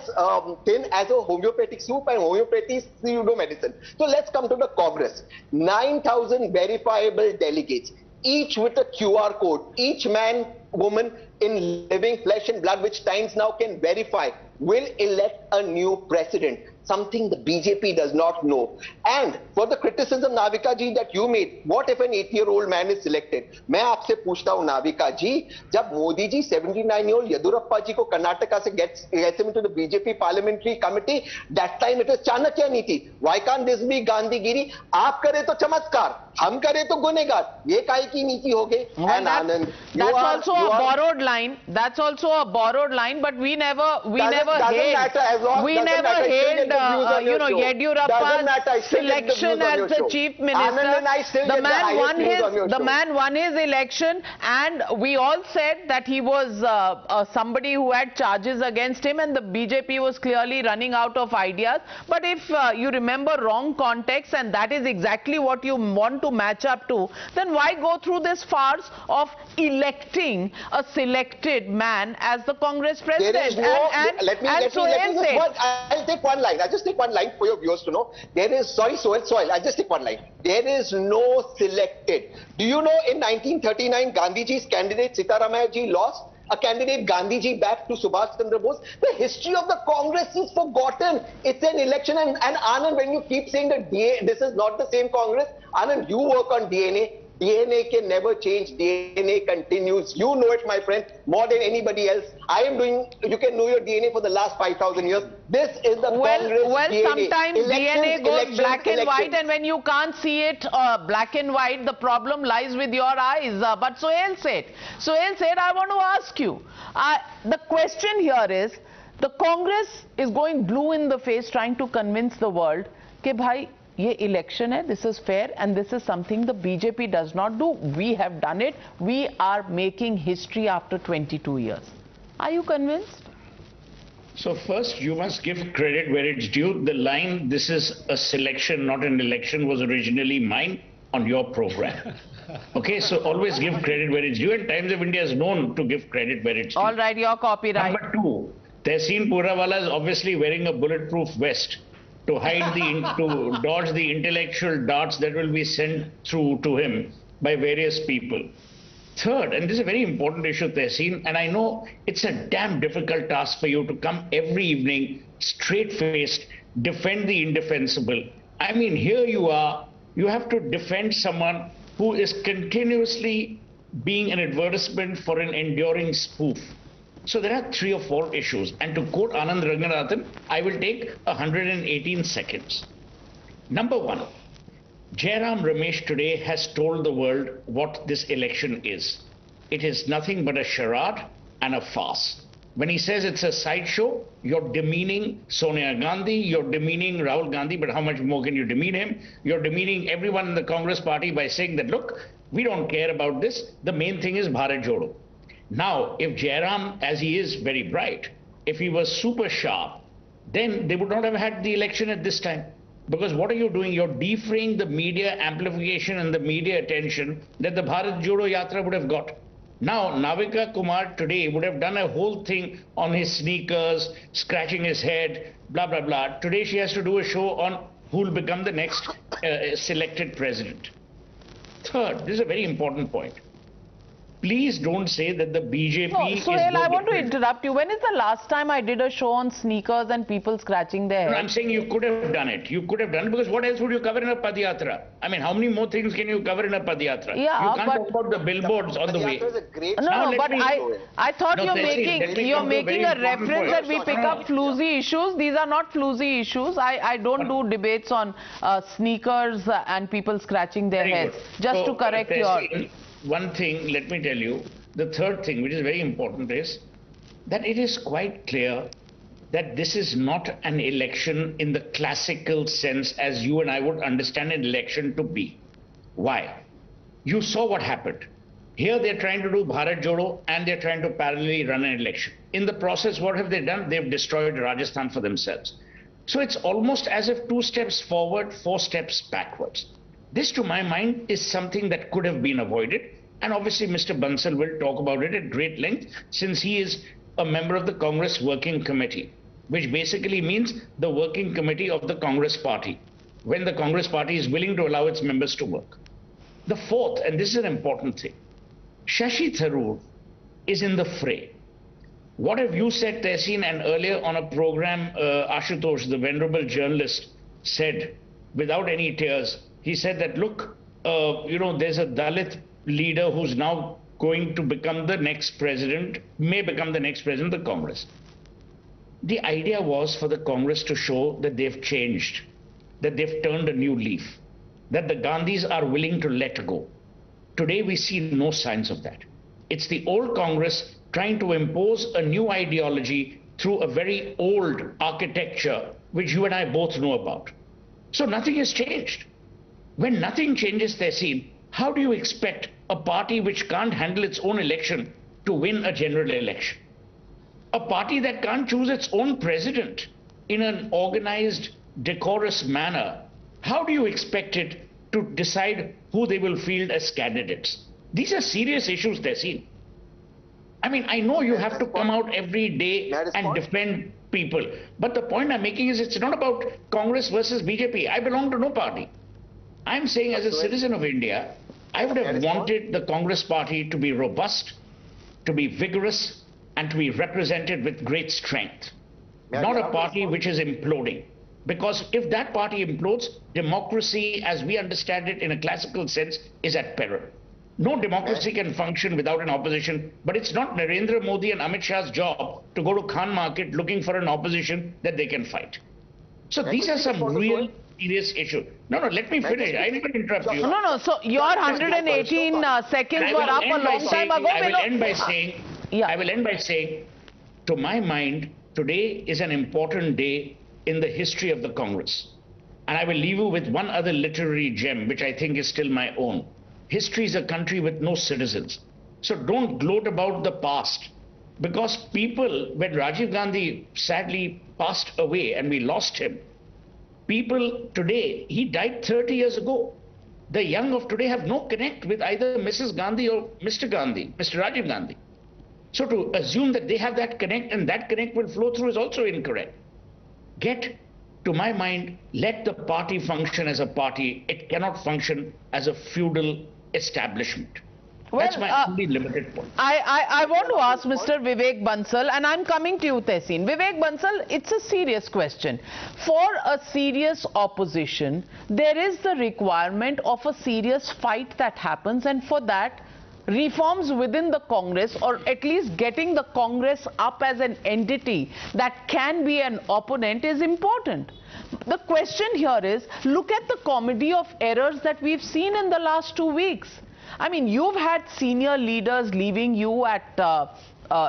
thin as a homeopathic soup, and homeopathy is pseudo medicine. So let's come to the Congress. 9,000 verifiable delegates, each with a QR code, each man, woman in living flesh and blood, which Times Now can verify, will elect a new president. Something the BJP does not know. And for the criticism, Navika ji, that you made, what if an 80-year-old man is selected? मैं आपसे पूछता हूँ Navika ji, जब Modi ji 79-year-old Yadurappa ji को कर्नाटका से gets him into the BJP parliamentary committee, that time it was Chanakya Niti. Why can't this be Gandhigiri? आप करे तो चमत्कार, हम करे तो गुनेगार. ये काहे की नीति हो गई? And Anand, that's also a borrowed line. That's also a borrowed line. But we never hailed Yediyurappa's selection as the chief minister. The man won his election, and we all said that he was somebody who had charges against him, and the BJP was clearly running out of ideas. But if you remember wrong context, and that is exactly what you want to match up to, then why go through this farce of electing a selected man as the Congress president? I'll take one line. I'll just take one line for your viewers to know. There is, sorry, Sohail, I'll just take one line. There is no selected. Do you know in 1939, Gandhiji's candidate Sitaramaya ji lost? A candidate Gandhiji back to Subhash Chandra Bose. The history of the Congress is forgotten. It's an election, and Anand, when you keep saying that this is not the same Congress, Anand, you work on DNA. DNA can never change. DNA continues. You know it, my friend, more than anybody else. I am doing, you can know your DNA for the last 5,000 years. This is the Congress DNA. Sometimes DNA goes black and white, and when you can't see it black and white, the problem lies with your eyes. But Sohail said, I want to ask you, the question here is, the Congress is going blue in the face trying to convince the world that, bhai, ये election है, this is fair, and this is something the BJP does not do. We have done it. We are making history after 22 years. Are you convinced? So first, you must give credit where it's due. The line, this is a selection, not an election, was originally mine on your program. Okay, so always give credit where it's due, and Times of India is known to give credit where it's due. All right, your copyright. Number 2, Tehseen Poorawala is obviously wearing a bulletproof vest to hide to dodge the intellectual darts that will be sent through to him by various people. Third, and this is a very important issue, Tehseen, and I know it's a damn difficult task for you to come every evening, straight-faced, defend the indefensible. I mean, here you are, you have to defend someone who is continuously being an advertisement for an enduring spoof. So there are 3 or 4 issues, and to quote Anand Ranganathan, I will take 118 seconds. Number 1, Jairam Ramesh today has told the world what this election is. It is nothing but a charade and a farce. When he says it's a sideshow, you're demeaning Sonia Gandhi, you're demeaning Rahul Gandhi, but how much more can you demean him? You're demeaning everyone in the Congress party by saying that, look, we don't care about this. The main thing is Bharat Jodo. Now, if Jairam, as he is very bright, if he was super sharp, then they would not have had the election at this time. Because what are you doing? You're defraying the media amplification and the media attention that the Bharat Jodo Yatra would have got. Now, Navika Kumar today would have done a whole thing on his sneakers, scratching his head, blah, blah, blah. Today she has to do a show on who will become the next selected president. Third, this is a very important point. Please don't say that the BJP is... Suhail, I want to interrupt you. When is the last time I did a show on sneakers and people scratching their heads? No, I'm saying you could have done it. You could have done it because what else would you cover in a Padayatra? I mean, how many more things can you cover in a Padayatra? Yeah, you can't talk about the billboards on the way. No, but I thought you're making a reference that we pick up floozy issues. These are not floozy issues. I don't do debates on sneakers and people scratching their heads. Just to correct your... One thing, let me tell you, the third thing, which is very important, is that it is quite clear that this is not an election in the classical sense as you and I would understand an election to be. Why? You saw what happened. Here they're trying to do Bharat Jodo and they're trying to parallelly run an election. In the process, what have they done? They've destroyed Rajasthan for themselves. So it's almost as if 2 steps forward, 4 steps backwards. This, to my mind, is something that could have been avoided. And obviously, Mr. Bansal will talk about it at great length since he is a member of the Congress Working Committee, which basically means the working committee of the Congress Party, when the Congress Party is willing to allow its members to work. The fourth, and this is an important thing, Shashi Tharoor is in the fray. What have you said, Tehseen, and earlier on a program, Ashutosh, the venerable journalist, said without any tears, he said that, look, there's a Dalit leader who's now going to become the next president, may become the next president of the Congress. The idea was for the Congress to show that they've changed, that they've turned a new leaf, that the Gandhis are willing to let go. Today we see no signs of that. It's the old Congress trying to impose a new ideology through a very old architecture, which you and I both know about. So nothing has changed. When nothing changes, Tehseen, how do you expect a party which can't handle its own election to win a general election? A party that can't choose its own president in an organized, decorous manner, how do you expect it to decide who they will field as candidates? These are serious issues, Tehseen. I mean, I know you have to come out every day and defend people, but the point I'm making is it's not about Congress versus BJP. I belong to no party. I'm saying as a citizen of India, I would have wanted the Congress party to be robust, to be vigorous, and to be represented with great strength. Not a party which is imploding. Because if that party implodes, democracy, as we understand it in a classical sense, is at peril. No democracy can function without an opposition, but it's not Narendra Modi and Amit Shah's job to go to Khan Market looking for an opposition that they can fight. So these are some real serious issues. No, let me finish. I didn't interrupt you. No. So your 118 seconds were up a long time ago. I will end by saying, to my mind, today is an important day in the history of the Congress. And I will leave you with one other literary gem, which I think is still my own. History is a country with no citizens. So don't gloat about the past. Because people, when Rajiv Gandhi sadly passed away and we lost him, people today, he died 30 years ago. The young of today have no connect with either Mrs. Gandhi or Mr. Gandhi, Mr. Rajiv Gandhi. So to assume that they have that connect and that connect will flow through is also incorrect. To my mind, let the party function as a party. It cannot function as a feudal establishment. Well, that's my only limited point. I want to ask Mr. Vivek Bansal, and I'm coming to you, Tehseen. Vivek Bansal, it's a serious question. For a serious opposition, there is the requirement of a serious fight that happens, and for that, reforms within the Congress, or at least getting the Congress up as an entity that can be an opponent, is important. The question here is, look at the comedy of errors that we've seen in the last 2 weeks. I mean, you've had senior leaders leaving you at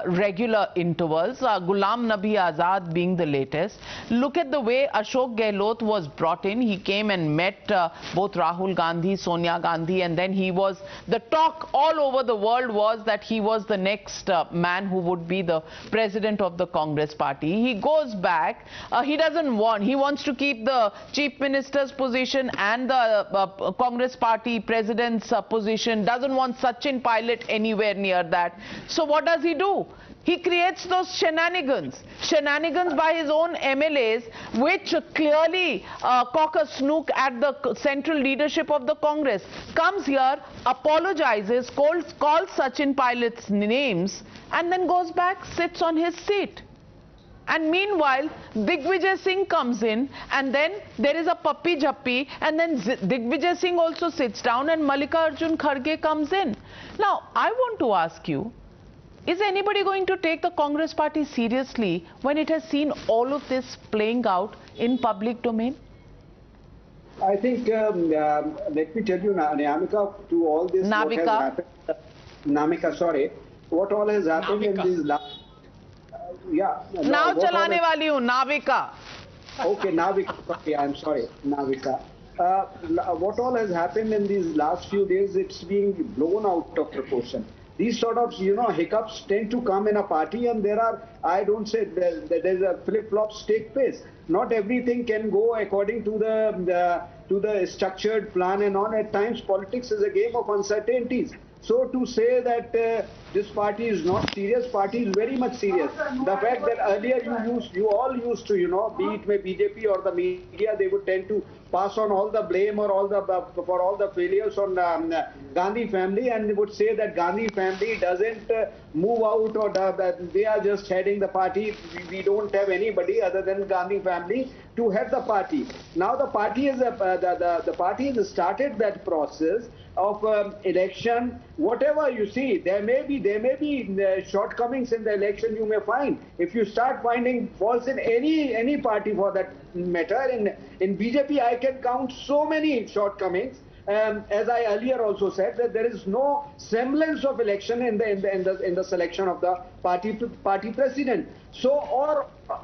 regular intervals, Ghulam Nabi Azad being the latest. Look at the way Ashok Gehlot was brought in. He came and met both Rahul Gandhi, Sonia Gandhi, and then he was, the talk all over the world was that he was the next man who would be the president of the Congress party. He goes back. He doesn't want, he wants to keep the chief minister's position and the Congress party president's position, doesn't want Sachin Pilot anywhere near that. So what does he do? He creates those shenanigans by his own MLAs, which clearly cock a snook at the central leadership of the Congress. Comes here, apologizes, calls Sachin Pilot's names, and then goes back, sits on his seat. And meanwhile, Digvijay Singh comes in, and then there is a puppy jappi, and then Digvijay Singh also sits down, and Mallikarjun Kharge comes in. Now, I want to ask you, is anybody going to take the Congress party seriously when it has seen all of this playing out in public domain? I think, let me tell you, Nayamika, to all this, what has happened, Namika, sorry, what all has happened in these last, Now chalane wali hu, Navika. Okay, Navika, okay, I'm sorry, Navika. What all has happened in these last few days, it's being blown out of proportion. These sort of, hiccups tend to come in a party, and there are, I don't say there's a flip-flops take place. Not everything can go according to the structured plan and on. At times, politics is a game of uncertainties. So to say that this party is not serious, party is very much serious. The fact that earlier you all used to, be it may BJP or the media, they would tend to pass on all the blame or for all the failures on Gandhi family, and they would say that Gandhi family doesn't move out, or they are just heading the party. We don't have anybody other than Gandhi family to head the party. Now the party is the party has started that process of election. Whatever you see, there may be shortcomings in the election. You may find, if you start finding faults in any party for that matter, in BJP I can count so many shortcomings. As I earlier also said, that there is no semblance of election in the selection of the party president. So,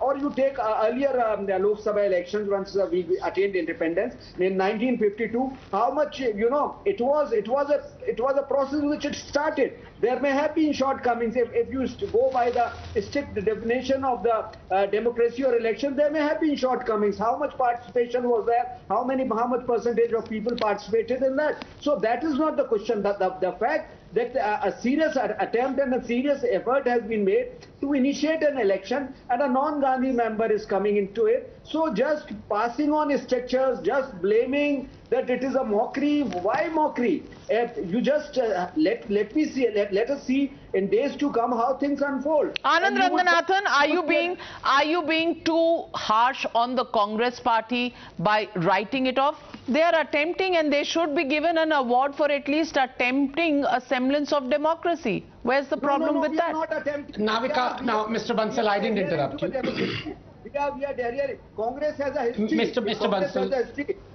or you take earlier the Lok Sabha elections, once we attained independence in 1952. How much it was a process which it started. There may have been shortcomings. If you go by the strict definition of the democracy or election, there may have been shortcomings. How much participation was there? How much percentage of people participated in that? So that is not the question. The fact that a serious attempt and a serious effort has been made to initiate an election, and a non-Gandhi member is coming into it. So just passing on structures, just blaming that it is a mockery. Why mockery? You just let us see in days to come how things unfold. Anand Ranganathan, are you being too harsh on the Congress party by writing it off? They are attempting, and they should be given an award for at least attempting a semblance of democracy. Where's the problem with that? Navika, now, Mr. Bansal, I didn't interrupt you. We are there. Congress has a history. Mr. Bansal.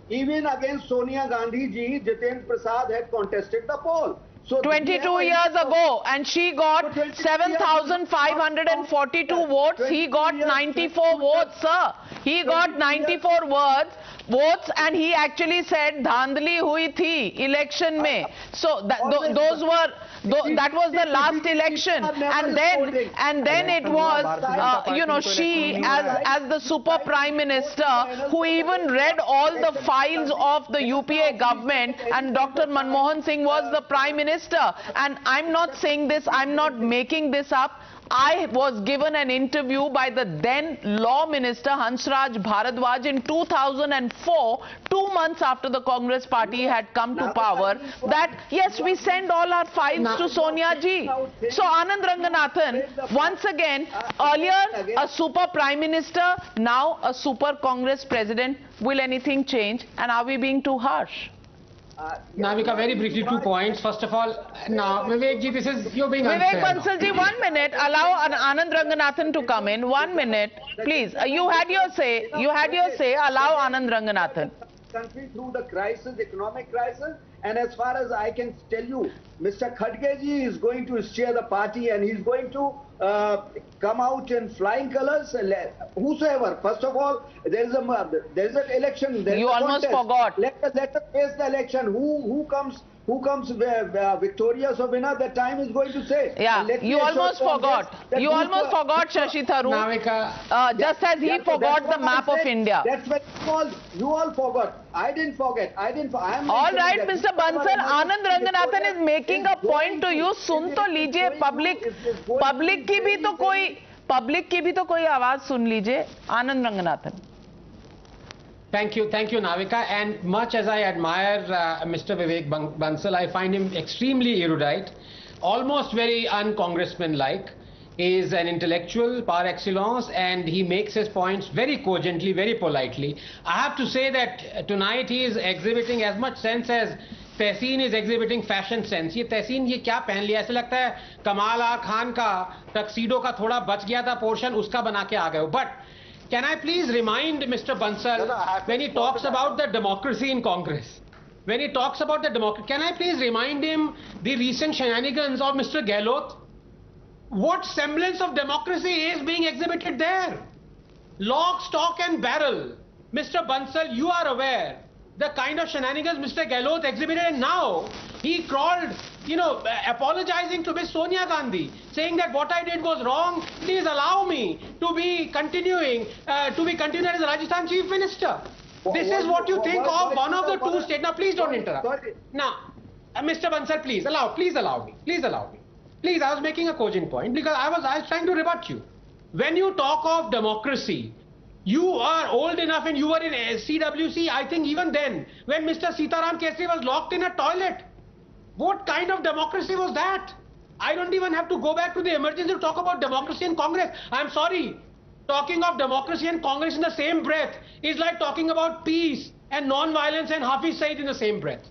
Even against Sonia Gandhi ji, Jitendra Prasad had contested the poll. So 22 years ago, and she got 7,542 votes. He got 94 votes, sir. He got 94 votes, and he actually said dhandli hui thi election mein. So that was the last election, and then it was she as the super prime minister who even read all the files of the UPA government, and Dr. Manmohan Singh was the prime minister. And I'm not saying this, I'm not making this up. I was given an interview by the then Law Minister Hansraj Bharadwaj in 2004, 2 months after the Congress party had come to power, that yes, we send all our files to Sonia ji. So Anand Ranganathan, once again, earlier a super Prime Minister, now a super Congress President. Will anything change? And are we being too harsh? Navika, very briefly, 2 points. First of all, now, Vivek ji, you're being unfair. Vivek Bansal ji, 1 minute. Allow Anand Ranganathan to come in. 1 minute, please. You had your say. Allow Anand Ranganathan. Country through the crisis, economic crisis, and as far as I can tell you, Mr. Khadge ji is going to steer the party, and he's going to come out in flying colors. Whosoever, first of all, there is an election. There is you a almost contest. forgot. Let us face the election. Who comes victorious or winner? The time is going to say. Yeah, you almost forgot. You almost forgot Shashi Tharoor. Just as he forgot the map of India. That's what you all forgot. I didn't forget. I am all right, Mr. Bansal. Anand Ranganathan is making a point to you. सुन तो लीजिए, public की भी तो कोई आवाज सुन लीजिए. Anand Ranganathan. Thank you, Navika. And much as I admire Mr. Vivek Bansal, I find him extremely erudite, almost very un-congressman-like. He is an intellectual par excellence, and he makes his points very cogently, very politely. I have to say that tonight he is exhibiting as much sense as Tehseen is exhibiting fashion sense. ये Tehseen ये क्या पहन लिया? ऐसा लगता है कमाल खान का टक्सीडो का थोड़ा बच गया था पोर्शन, उसका बना के आ गए हो. But can I please remind Mr. Bansal, when he talks about the democracy in Congress, can I please remind him the recent shenanigans of Mr. Gehlot? What semblance of democracy is being exhibited there? Lock, stock and barrel. Mr. Bansal, you are aware the kind of shenanigans Mr. Gehlot exhibited, and now he crawled, apologizing to Ms. Sonia Gandhi, saying that what I did was wrong. Please allow me to be continuing as the Rajasthan Chief Minister. This is what you think of one of the two states. Now, please don't interrupt. Now, Mr. Bansal, please allow me. Please, I was making a cogent point because I was trying to rebut you. When you talk of democracy, you are old enough and you were in CWC, I think even then, when Mr. Sitaram Kesri was locked in a toilet. What kind of democracy was that? I don't even have to go back to the emergency to talk about democracy in Congress. I'm sorry. Talking of democracy and Congress in the same breath is like talking about peace and non-violence and Hafiz Saeed in the same breath.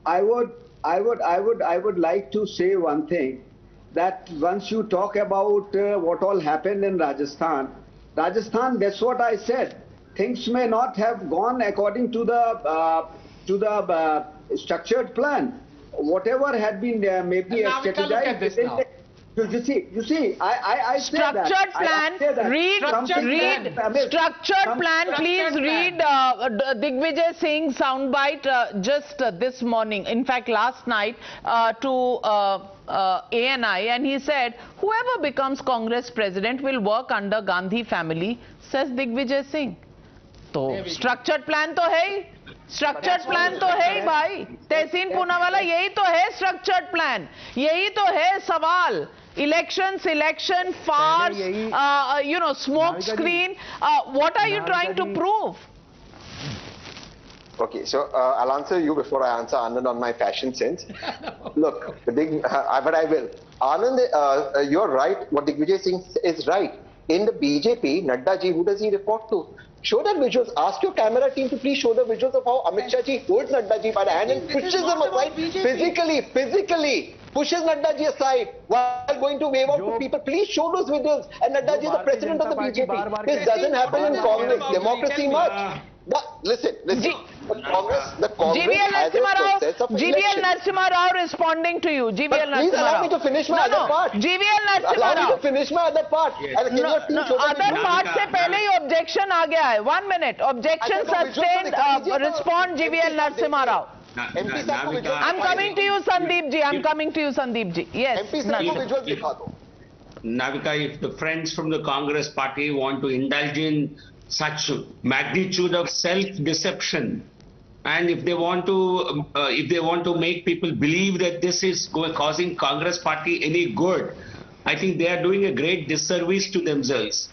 I would like to say one thing, that once you talk about what all happened in Rajasthan, that's what I said. Things may not have gone according to the structured plan. Whatever had been maybe strategized. You see, I say that. Structured plan, structured plan, please read Digvijay Singh's soundbite just this morning, in fact last night, to ANI, and he said, whoever becomes Congress president will work under Gandhi family, says Digvijay Singh. तो structured plan तो है ही, structured plan तो है ही भाई. तहसीन पूनावाला, यही तो है structured plan, यही तो है सवाल. Election, selection, farce, smoke screen. What are you trying to prove? Okay, so I'll answer you before I answer Anand on my fashion sense. Look, but I will. Anand, you're right. What Digvijay Singh is right. In the BJP, Nadda ji, who does he report to? Show that visuals. Ask your camera team to please show the visuals of how Amit Shah ji holds Nadda ji by the hand and pushes him aside physically. Pushes Nadda ji aside while going to wave out to people. Please show those videos. And Nadda ji is the president of the BJP. This doesn't happen in Congress. Democracy much. Listen. The Congress has a process of election. GVL Narasimha Rao responding to you. GVL Narasimha Rao. Please allow me to finish my other part. GVL Narasimha Rao. Allow me to finish my other part. Other part से पहले ही objection आ गया है. 1 minute. Objection sustained. Respond GVL Narasimha Rao. I'm coming to you, Sandeep ji. Yes. Navika, if the friends from the Congress party want to indulge in such magnitude of self-deception, and if they want to make people believe that this is causing Congress party any good, I think they are doing a great disservice to themselves.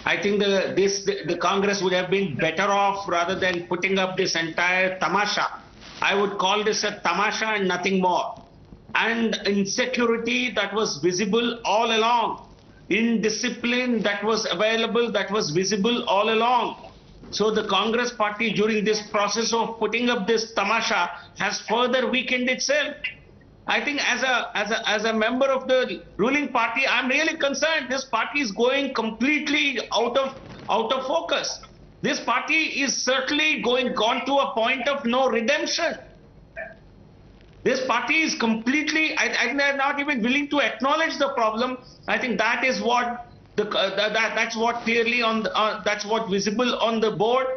I think the Congress would have been better off rather than putting up this entire tamasha. I would call this a tamasha and nothing more. And insecurity that was visible all along. Indiscipline that was available, that was visible all along. So the Congress party during this process of putting up this tamasha has further weakened itself. I think as a member of the ruling party, I'm really concerned. This party is going completely out of focus. This party is certainly gone to a point of no redemption. This party is completely, and they're not even willing to acknowledge the problem. I think that is what that's what clearly that's what visible on the board.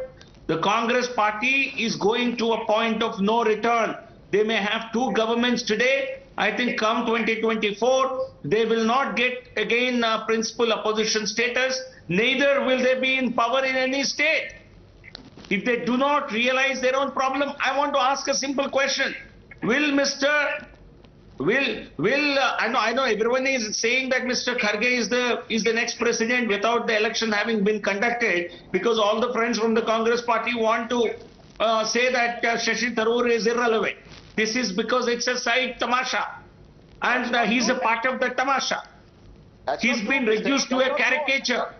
The Congress party is going to a point of no return. They may have two governments today. I think come 2024, they will not get again principal opposition status. Neither will they be in power in any state. If they do not realize their own problem, I want to ask a simple question. I know everyone is saying that Mr. Kharge is the next president without the election having been conducted, because all the friends from the Congress party want to say that Shashi Tharoor is irrelevant. This is because it's a side tamasha, and he's a part of the tamasha. He's been reduced to a caricature.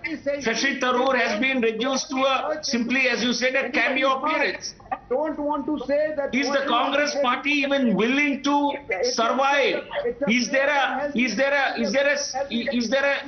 Shashi Tharoor has been reduced to a, simply as you said, a cameo appearance. I don't want to say that. Is the Congress party even willing to survive? Is there a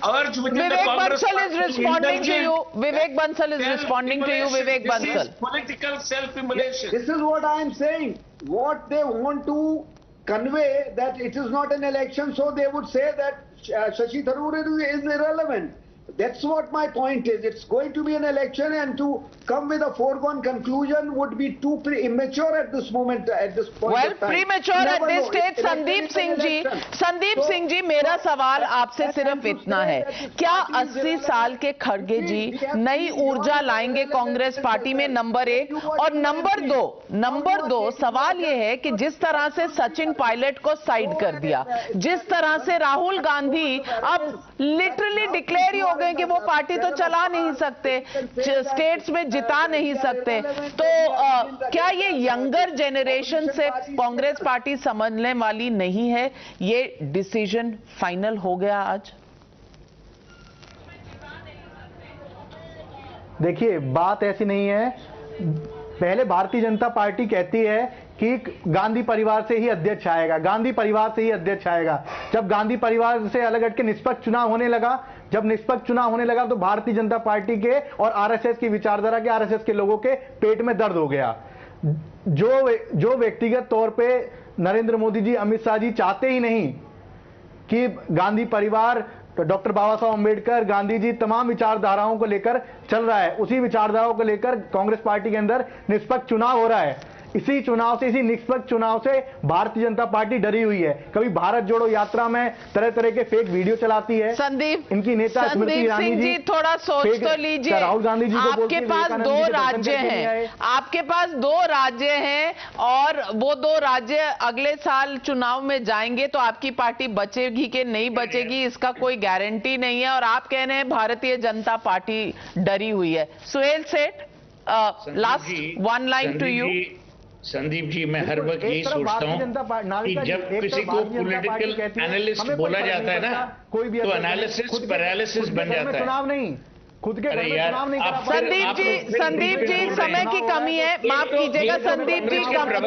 urge within the Congress party? Vivek Bansal is responding to you. Vivek Bansal is responding to you. Vivek Bansal. This is political self-immolation. This is what I am saying. What they want to convey, that it is not an election, so they would say that Shashi Tharoor is irrelevant. That's what my point is. It's going to be an election, and to come with a foregone conclusion would be too immature at this moment, at this point well, of time. Premature at this stage. Sandeep Singh ji, मेरा सवाल आपसे सिर्फ इतना है, क्या 80 साल के खड़गे जी नई ऊर्जा लाएंगे कांग्रेस पार्टी में? नंबर 1। और नंबर दो सवाल ये है कि जिस तरह से सचिन पायलट को साइड कर दिया, जिस तरह से राहुल गांधी अब लिटरली डिक्लेयर ही हो गए कि वो पार्टी तो चला नहीं सकते, स्टेट्स में जिता नहीं सकते, तो क्या ये यंगर जनरेशन से कांग्रेस पार्टी समझने वाली नहीं है? ये डिसीजन फाइनल हो गया आज? देखिए, बात ऐसी नहीं है। पहले भारतीय जनता पार्टी कहती है कि गांधी परिवार से ही अध्यक्ष आएगा, गांधी परिवार से ही अध्यक्ष आएगा। जब गांधी परिवार से अलग हटके निष्पक्ष चुनाव होने लगा, तो भारतीय जनता पार्टी के और आरएसएस की विचारधारा के, आरएसएस के लोगों के पेट में दर्द हो गया। जो व्यक्तिगत तौर पे नरेंद्र मोदी जी, अमित शाह जी चाहते ही नहीं कि गांधी परिवार, तो डॉक्टर बाबा साहब अम्बेडकर, गांधी जी तमाम विचारधाराओं को लेकर चल रहा है, उसी विचारधाराओं को लेकर कांग्रेस पार्टी के अंदर निष्पक्ष चुनाव हो रहा है। इसी निष्पक्ष चुनाव से भारतीय जनता पार्टी डरी हुई है। कभी भारत जोड़ो यात्रा में तरह तरह के फेक वीडियो चलाती है। संदीप, इनकी नेता स्मृति ईरानी जी, थोड़ा सोच तो लीजिए। राहुल गांधी जी को आपके पास दो राज्य हैं, और वो 2 राज्य अगले साल चुनाव में जाएंगे, तो आपकी पार्टी बचेगी कि नहीं बचेगी इसका कोई गारंटी नहीं है, और आप कह रहे हैं भारतीय जनता पार्टी डरी हुई है। Suhel Seth, last one line to you. Sandeep ji, मैं हर वक्त यही सोचता हूँ कि जब किसी को पॉलिटिकल एनालिस्ट बोला जाता है ना, तो एनालिसिस पैरालिसिस बन जाता है। चुनाव नहीं, खुद के चुनाव नहीं। संदीप जी, समय की कमी है, माफ कीजिएगा संदीप जी,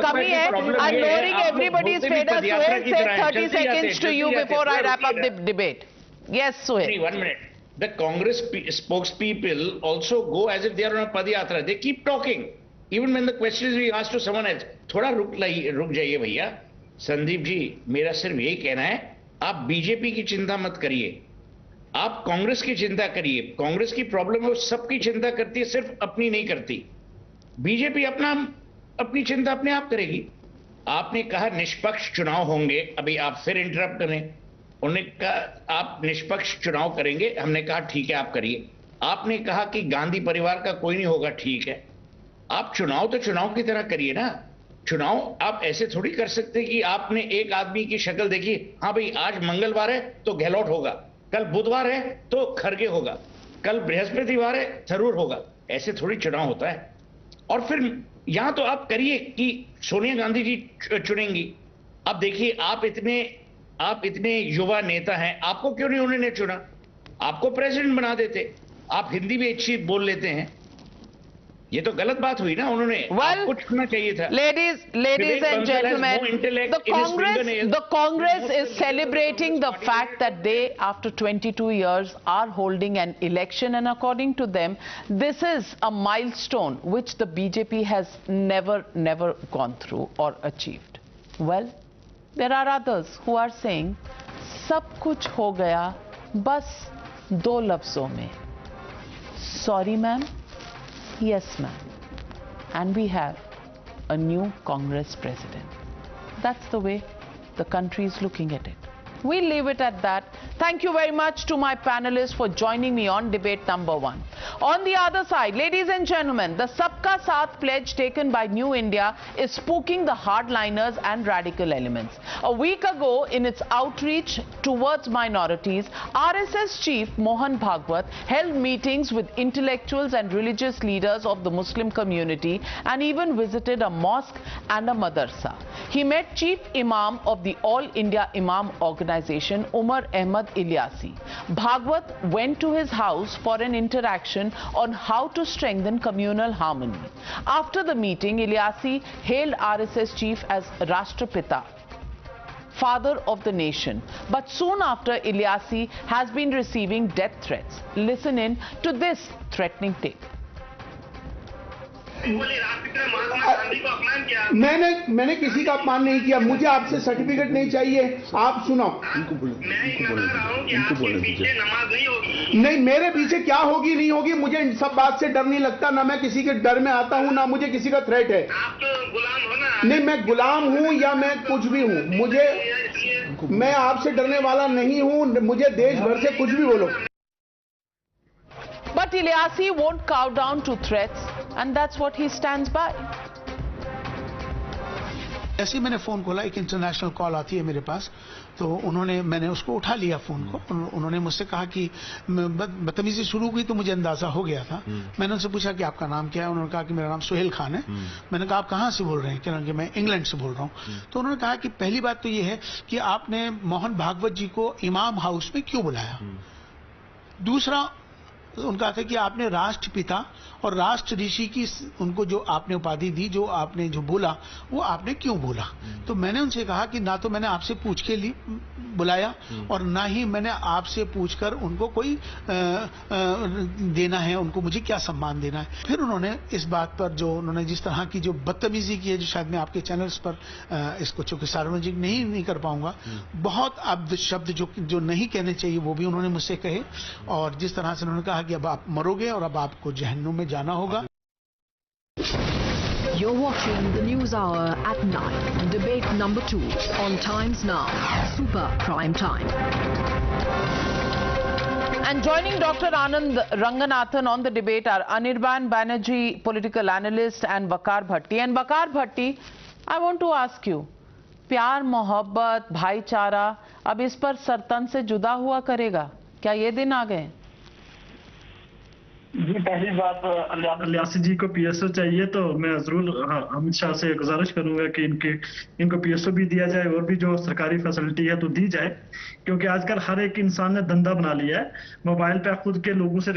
कमी है। Ignoring everybody's status. Suhail said 30 seconds to you before I wrap up the debate. Yes, Suhail. 1 minute. The Congress spokespeople also go as if they are on a padiyatra. They keep talking. Even when the question is being asked to someone else. थोड़ा रुक जाइए भैया। संदीप जी, मेरा सिर्फ यही कहना है, आप बीजेपी की चिंता मत करिए, आप कांग्रेस की चिंता करिए। कांग्रेस की प्रॉब्लम है, वो सबकी चिंता करती है, सिर्फ अपनी नहीं करती। बीजेपी अपनी चिंता अपने आप करेगी। आपने कहा निष्पक्ष चुनाव होंगे, अभी आप फिर इंटरप्ट करें। उन्होंने कहा आप निष्पक्ष चुनाव करेंगे, हमने कहा ठीक है आप करिए। आपने कहा कि गांधी परिवार का कोई नहीं होगा, ठीक है। आप चुनाव तो चुनाव की तरह करिए ना। चुनाव आप ऐसे थोड़ी कर सकते कि आपने एक आदमी की शक्ल देखी, हाँ भाई आज मंगलवार है तो गहलोत होगा, कल बुधवार है तो खड़गे होगा, कल बृहस्पतिवार है थरूर होगा। ऐसे थोड़ी चुनाव होता है। और फिर यहां तो आप करिए कि सोनिया गांधी जी चुनेंगी। अब देखिए, आप इतने युवा नेता हैं, आपको क्यों नहीं उन्होंने चुना? आपको प्रेसिडेंट बना देते। आप हिंदी भी अच्छी बोल लेते हैं। ये तो गलत बात हुई ना, उन्होंने आपको चुनना चाहिए था। Ladies and gentlemen, the Congress is celebrating the fact that they, after 22 years, are holding an election, and according to them, this is a milestone which the BJP has never gone through or achieved. Well, there are others who are saying सब कुछ हो गया बस 2 लफ्जों में. Sorry ma'am, yes ma'am. And we have a new Congress president. That's the way the country is looking at it. We'll leave it at that. Thank you very much to my panelists for joining me on debate number 1. On the other side, ladies and gentlemen, the Sabka Saath pledge taken by New India is spooking the hardliners and radical elements. A week ago, in its outreach towards minorities, RSS chief Mohan Bhagwat held meetings with intellectuals and religious leaders of the Muslim community and even visited a mosque and a madrasa. He met Chief Imam of the All India Imam Organization, Umar Ahmad Ilyasi. Bhagwat went to his house for an interaction on how to strengthen communal harmony. After the meeting, Ilyasi hailed RSS chief as Rashtrapita, father of the nation. But soon after, Ilyasi has been receiving death threats. Listen in to this threatening tape. मैंने किसी का अपमान नहीं किया. मुझे आपसे certificate नहीं चाहिए. आप सुनो. नहीं, मेरे पीछे क्या होगी नहीं होगी, मुझे इन सब बात से डर नहीं लगता. ना मैं किसी के डर में आता हूँ, ना मुझे किसी का थ्रेट है. आप तो गुलाम हो ना. नहीं, मैं गुलाम हूँ या मैं कुछ भी हूँ. मैं आपसे डरने वाला नहीं हूँ. मुझे देश भर से कुछ भी बोलो. But Ilyasi won't cow down to threats, and that's what he stands by. ऐसे ही मैंने फोन खोला, एक इंटरनेशनल कॉल आती है मेरे पास, तो मैंने उसको उठा लिया फोन को. उन्होंने मुझसे कहा कि बदतमीजी शुरू हुई तो मुझे अंदाजा हो गया था. मैंने उनसे पूछा कि आपका नाम क्या है. उन्होंने कहा कि मेरा नाम सुहेल खान है. मैंने कहा आप कहाँ से बोल रहे हैं. कि मैं इंग्लैंड से बोल रहा हूँ. तो उन्होंने कहा कि पहली बात तो ये है कि आपने मोहन भागवत जी को इमाम हाउस में क्यों बुलाया. दूसरा, उनका था कि आपने राष्ट्रपिता और राष्ट्र ऋषि की उनको जो आपने उपाधि दी, जो आपने जो बोला, वो आपने क्यों बोला. तो मैंने उनसे कहा कि ना तो मैंने आपसे पूछ के बुलाया और ना ही मैंने आपसे पूछकर उनको कोई देना है, उनको मुझे क्या सम्मान देना है. फिर उन्होंने इस बात पर जो उन्होंने जिस तरह की जो बदतमीजी की है, जो शायद मैं आपके चैनल्स पर इसको चूंकि सार्वजनिक नहीं कर पाऊंगा, बहुत अब्ध शब्द जो नहीं कहने चाहिए वो भी उन्होंने मुझसे कहे. और जिस तरह से उन्होंने कहा कि अब आप मरोगे और अब आपको जहन्नुम में जाना होगा. You're watching the News Hour at 9, debate number 2 on Times Now, Super Prime Time. And joining Dr. Anand Ranganathan on the debate are Anirban Banerjee, political analyst, and Vakar Bhatti. And Vakar Bhatti, I want to ask you, प्यार, मोहब्बत, भाईचारा अब इस पर सरतन से जुदा हुआ करेगा क्या? ये दिन आ गए. जी, पहली बात, इलियासी जी को पीएसओ चाहिए तो मैं जरूर अमित शाह से गुजारिश करूंगा कि इनको पीएसओ भी दिया जाए और भी जो सरकारी फैसिलिटी है तो दी जाए, क्योंकि आजकल हर एक इंसान ने धंधा बना लिया है. मोबाइल पे खुद के लोगों से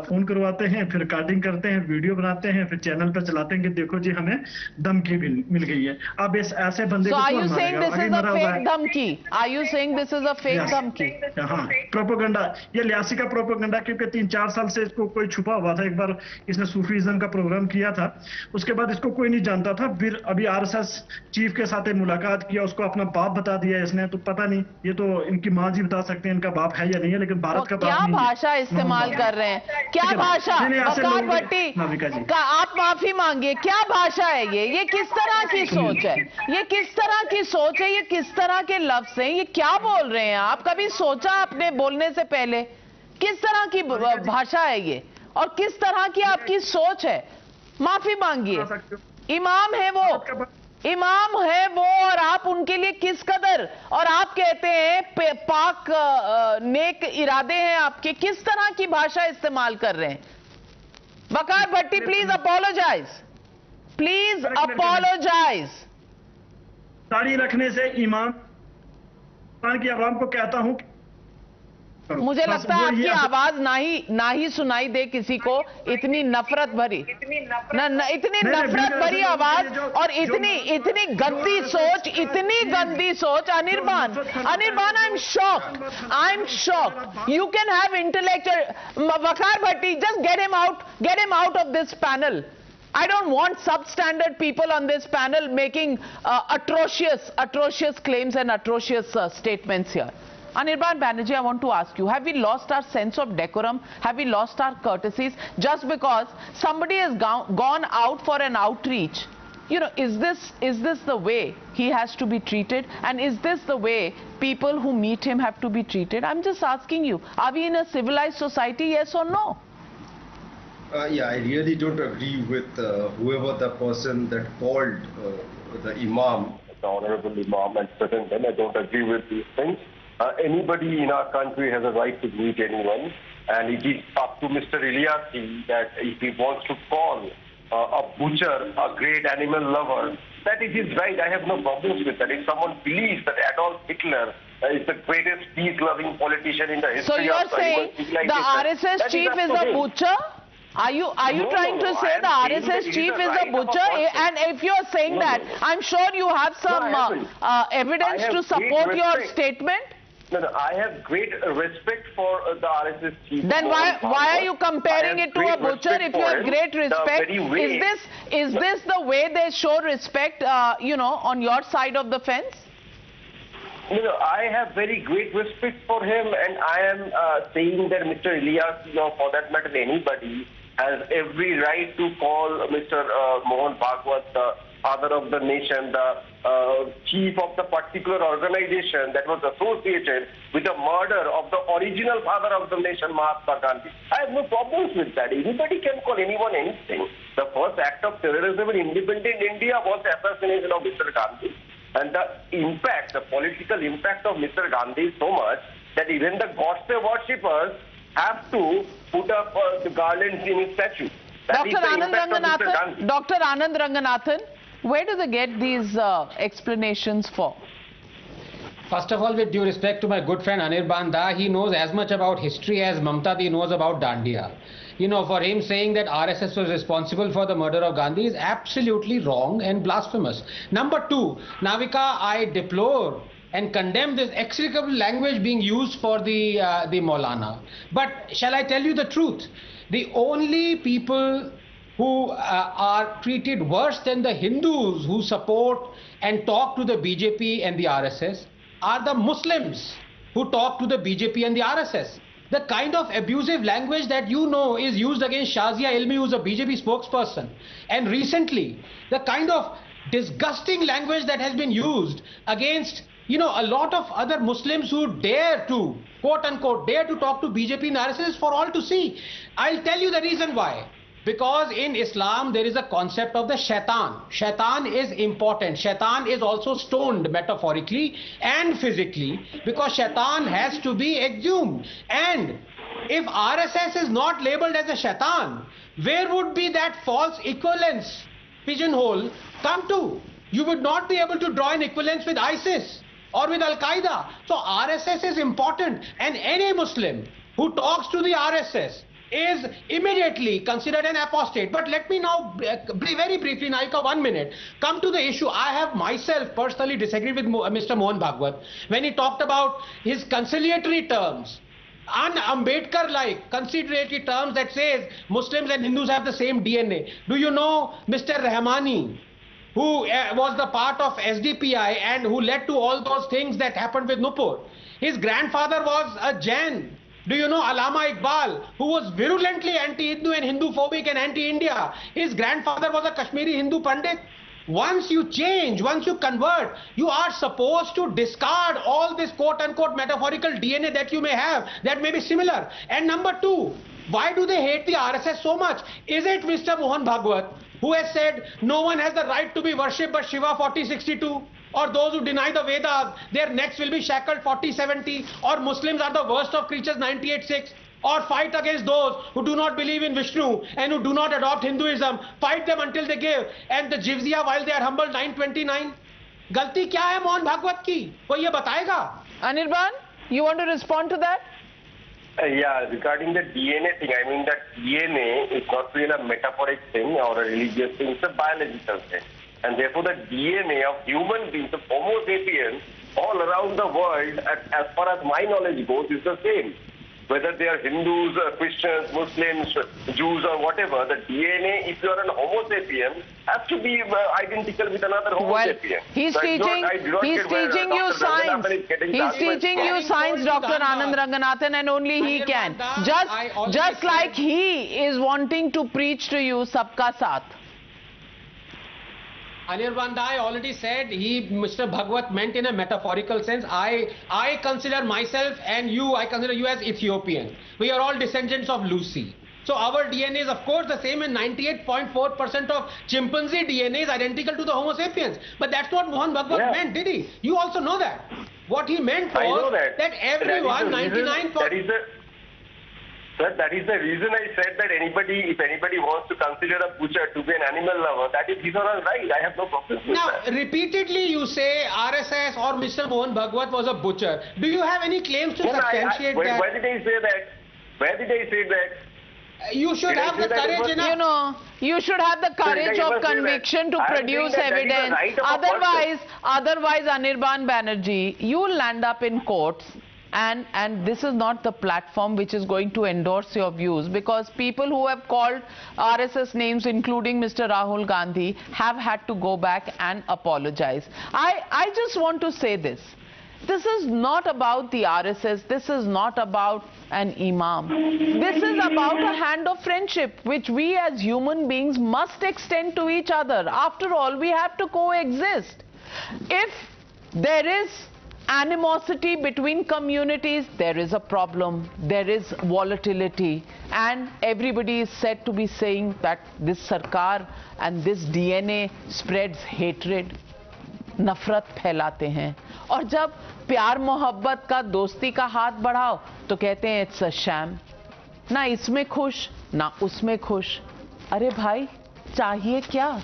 फोन करवाते हैं, फिर रिकॉर्डिंग करते हैं, वीडियो बनाते हैं, फिर चैनल पे चलाते हैं कि देखो जी हमें धमकी मिल गई है. अब ऐसे बंदे को कौन मारेगा? हाँ, प्रोपोगंडा. ये इलियासी का प्रोपोगंडा, क्योंकि 3-4 साल से इसको कोई छुपा हुआ था. एक बार इसने सूफीज्म का प्रोग्राम किया था, उसके बाद इसको कोई नहीं जानता था. फिर अभी आरएसएस चीफ के साथ मुलाकात किया, उसको अपना बाप बता दिया इसने. तो पता नहीं, ये तो इनकी माँ जी बता सकते हैं इनका बाप है या नहीं है, लेकिन भारत का बाप क्या भाषा इस्तेमाल कर रहे हैं, क्या भाषा? वकार भट्टी का आप माफी मांगिए, क्या भाषा है ये किस तरह की सोच है, ये किस तरह की सोच है, ये किस तरह के लफ्ज हैं, ये क्या बोल रहे हैं आप? कभी सोचा आपने बोलने से पहले किस तरह की भाषा है ये और किस तरह की आपकी सोच है? माफी मांगिए. इमाम है वो और आप उनके लिए किस कदर, और आप कहते हैं पाक नेक इरादे हैं आपके, किस तरह की भाषा इस्तेमाल कर रहे हैं? वकार भट्टी, प्लीज अपोलोजाइज, प्लीज अपोलोजाइज. दाढ़ी रखने से इमाम की आवाम को कहता हूं, मुझे लगता है आपकी आवाज ना ही सुनाई दे किसी को. इतनी नफरत भरी इतनी नफरत भरी आवाज और इतनी गंदी सोच. Anirban, I am shocked. You can have intellectual. Waqar Bhatti, just get him out of this panel. I don't want substandard people on this panel making atrocious claims and atrocious statements here. Anirban Banerjee, I want to ask you, have we lost our sense of decorum? Have we lost our courtesies just because somebody has gone out for an outreach? You know, is this the way he has to be treated? And is this the way people who meet him have to be treated? I'm just asking you, are we in a civilized society, yes or no? Yeah, I really don't agree with whoever the person that called the Imam, the Honorable Imam, and certain them. I don't agree with these things. Anybody in our country has a right to meet anyone, and it is up to Mr. Ilyasi that if he wants to call a butcher a great animal lover, that is his right. I have no problems with that. If someone believes that Adolf Hitler is the greatest peace-loving politician in the history so you're saying the RSS chief is a butcher? Are you trying to say the RSS chief is a butcher? And if you're saying that, I'm sure you have some evidence to support your statement. No, I have great respect for the RSS chief. Then why are you comparing it to a butcher if you have great respect? Is this the way they show respect, you know, on your side of the fence? No, I have very great respect for him, and I am saying that Mr. Ilyas, or for that matter anybody, has every right to call Mr. Mohan Bhagwat the father of the nation, the chief of the particular organization that was associated with the murder of the original father of the nation, Mahatma Gandhi. I have no problems with that. Anybody can call anyone anything. The first act of terrorism in independent India was the assassination of Mr. Gandhi. And the impact, the political impact of Mr. Gandhi is so much that even the Govt worshippers have to put up the garlands in his statue. Dr. Anand Ranganathan, where do they get these explanations for? First of all, with due respect to my good friend Anirban Da, he knows as much about history as Mamta Di knows about Dandiya. You know, for him saying that RSS was responsible for the murder of Gandhi is absolutely wrong and blasphemous. Number two, Navika, I deplore and condemn this execrable language being used for the Maulana. But shall I tell you the truth? The only people who are treated worse than the Hindus who support and talk to the BJP and the RSS are the Muslims who talk to the BJP and the RSS. The kind of abusive language that you know is used against Shazia Ilmi, who's a BJP spokesperson. And recently, the kind of disgusting language that has been used against, you know, a lot of other Muslims who dare to, quote unquote, dare to talk to BJP and RSS is for all to see. I'll tell you the reason why. Because in Islam, there is a concept of the shaitan. Shaitan is important. Shaitan is also stoned metaphorically and physically because shaitan has to be exhumed. And if RSS is not labeled as a shaitan, where would be that false equivalence pigeonhole come to? You would not be able to draw an equivalence with ISIS or with Al-Qaeda. So RSS is important, and any Muslim who talks to the RSS is immediately considered an apostate. But let me now very briefly, Naika, 1 minute, come to the issue. I have myself personally disagreed with Mr. Mohan Bhagwat when he talked about his conciliatory terms, un-Ambedkar-like conciliatory terms that says Muslims and Hindus have the same DNA. Do you know Mr. Rahmani, who was the part of SDPI and who led to all those things that happened with Nupur? His grandfather was a Jain. Do you know Allama Iqbal, who was virulently anti-Hindu and Hindu-phobic and anti-India? His grandfather was a Kashmiri Hindu Pandit. Once you change, once you convert, you are supposed to discard all this quote-unquote metaphorical DNA that you may have that may be similar. And number two, why do they hate the RSS so much? Is it Mr. Mohan Bhagwat who has said no one has the right to be worshipped but Shiva 4062? Or those who deny the Vedas, their necks will be shackled 4070, or Muslims are the worst of creatures 98-6, or fight against those who do not believe in Vishnu and who do not adopt Hinduism, fight them until they give, and the jizya while they are humbled 929. Galti kya hai Mohan Bhagwat ki? Koi ye batayega? Anirban, you want to respond to that? Yeah, regarding the DNA thing, I mean that DNA is not really a metaphoric thing or a religious thing, it's a biological thing. And therefore the DNA of human beings, of Homo sapiens, all around the world, as far as my knowledge goes, is the same. whether they are Hindus, Christians, Muslims, Jews or whatever, the DNA, if you are an Homo sapien, has to be identical with another Homo sapien. He's teaching you science. He's teaching you science, Dr. Anand Ranganathan, and only he can. Just like he is wanting to preach to you Sabka Saath. Anirban, I already said Mr. Bhagwat meant in a metaphorical sense. I consider myself and you, I consider you as Ethiopian. We are all descendants of Lucy. So our DNA is of course the same, and 98.4% of chimpanzee DNA is identical to the Homo sapiens. But that's what Mohan Bhagwat meant, did he? You also know that. What he meant was that everyone, 99%... Sir, that is the reason I said that if anybody wants to consider a butcher to be an animal lover, that is his or her right. I have no problem with that. Now, repeatedly you say RSS or Mr. Mohan Bhagwat was a butcher. Do you have any claims to substantiate that? Why did I say that? Where did I say that? You should have the courage enough. You know, you should have the courage of conviction to produce evidence. Otherwise, Anirban Banerjee, you will land up in courts. And this is not the platform which is going to endorse your views, because people who have called RSS names, including Mr. Rahul Gandhi, have had to go back and apologize. I just want to say this. This is not about the RSS. This is not about an imam. This is about a hand of friendship, which we as human beings must extend to each other. After all, we have to coexist. If there is animosity between communities, there is a problem, there is volatility, and everybody is said to be saying that this Sarkar and this DNA spreads hatred, नफरत फैलाते हैं. और जब प्यार मोहब्बत का, दोस्ती का हाथ बढ़ाओ तो कहते हैं इट्स अ शैम. ना इसमें खुश ना उसमें खुश. अरे भाई, चाहिए क्या?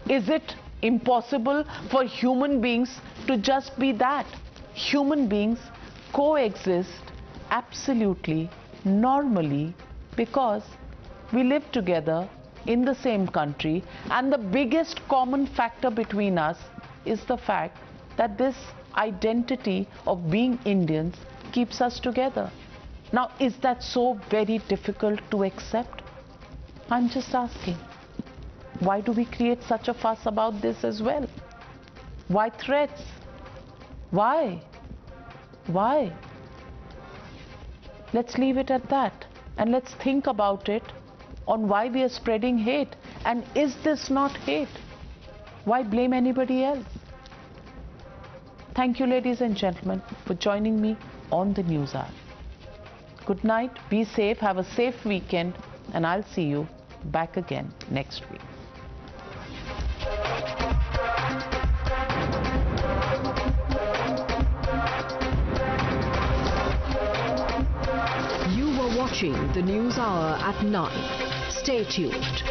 Is it impossible for human beings to just be that? Human beings coexist absolutely normally because we live together in the same country, and the biggest common factor between us is the fact that this identity of being Indians keeps us together. Now, is that so very difficult to accept? I'm just asking. Why do we create such a fuss about this as well? Why threats? Why? Why? Let's leave it at that, and let's think about it on why we are spreading hate. And is this not hate? Why blame anybody else? Thank you, ladies and gentlemen, for joining me on the News Hour. Good night, be safe, have a safe weekend, and I'll see you back again next week. You were watching the News Hour at 9. Stay tuned.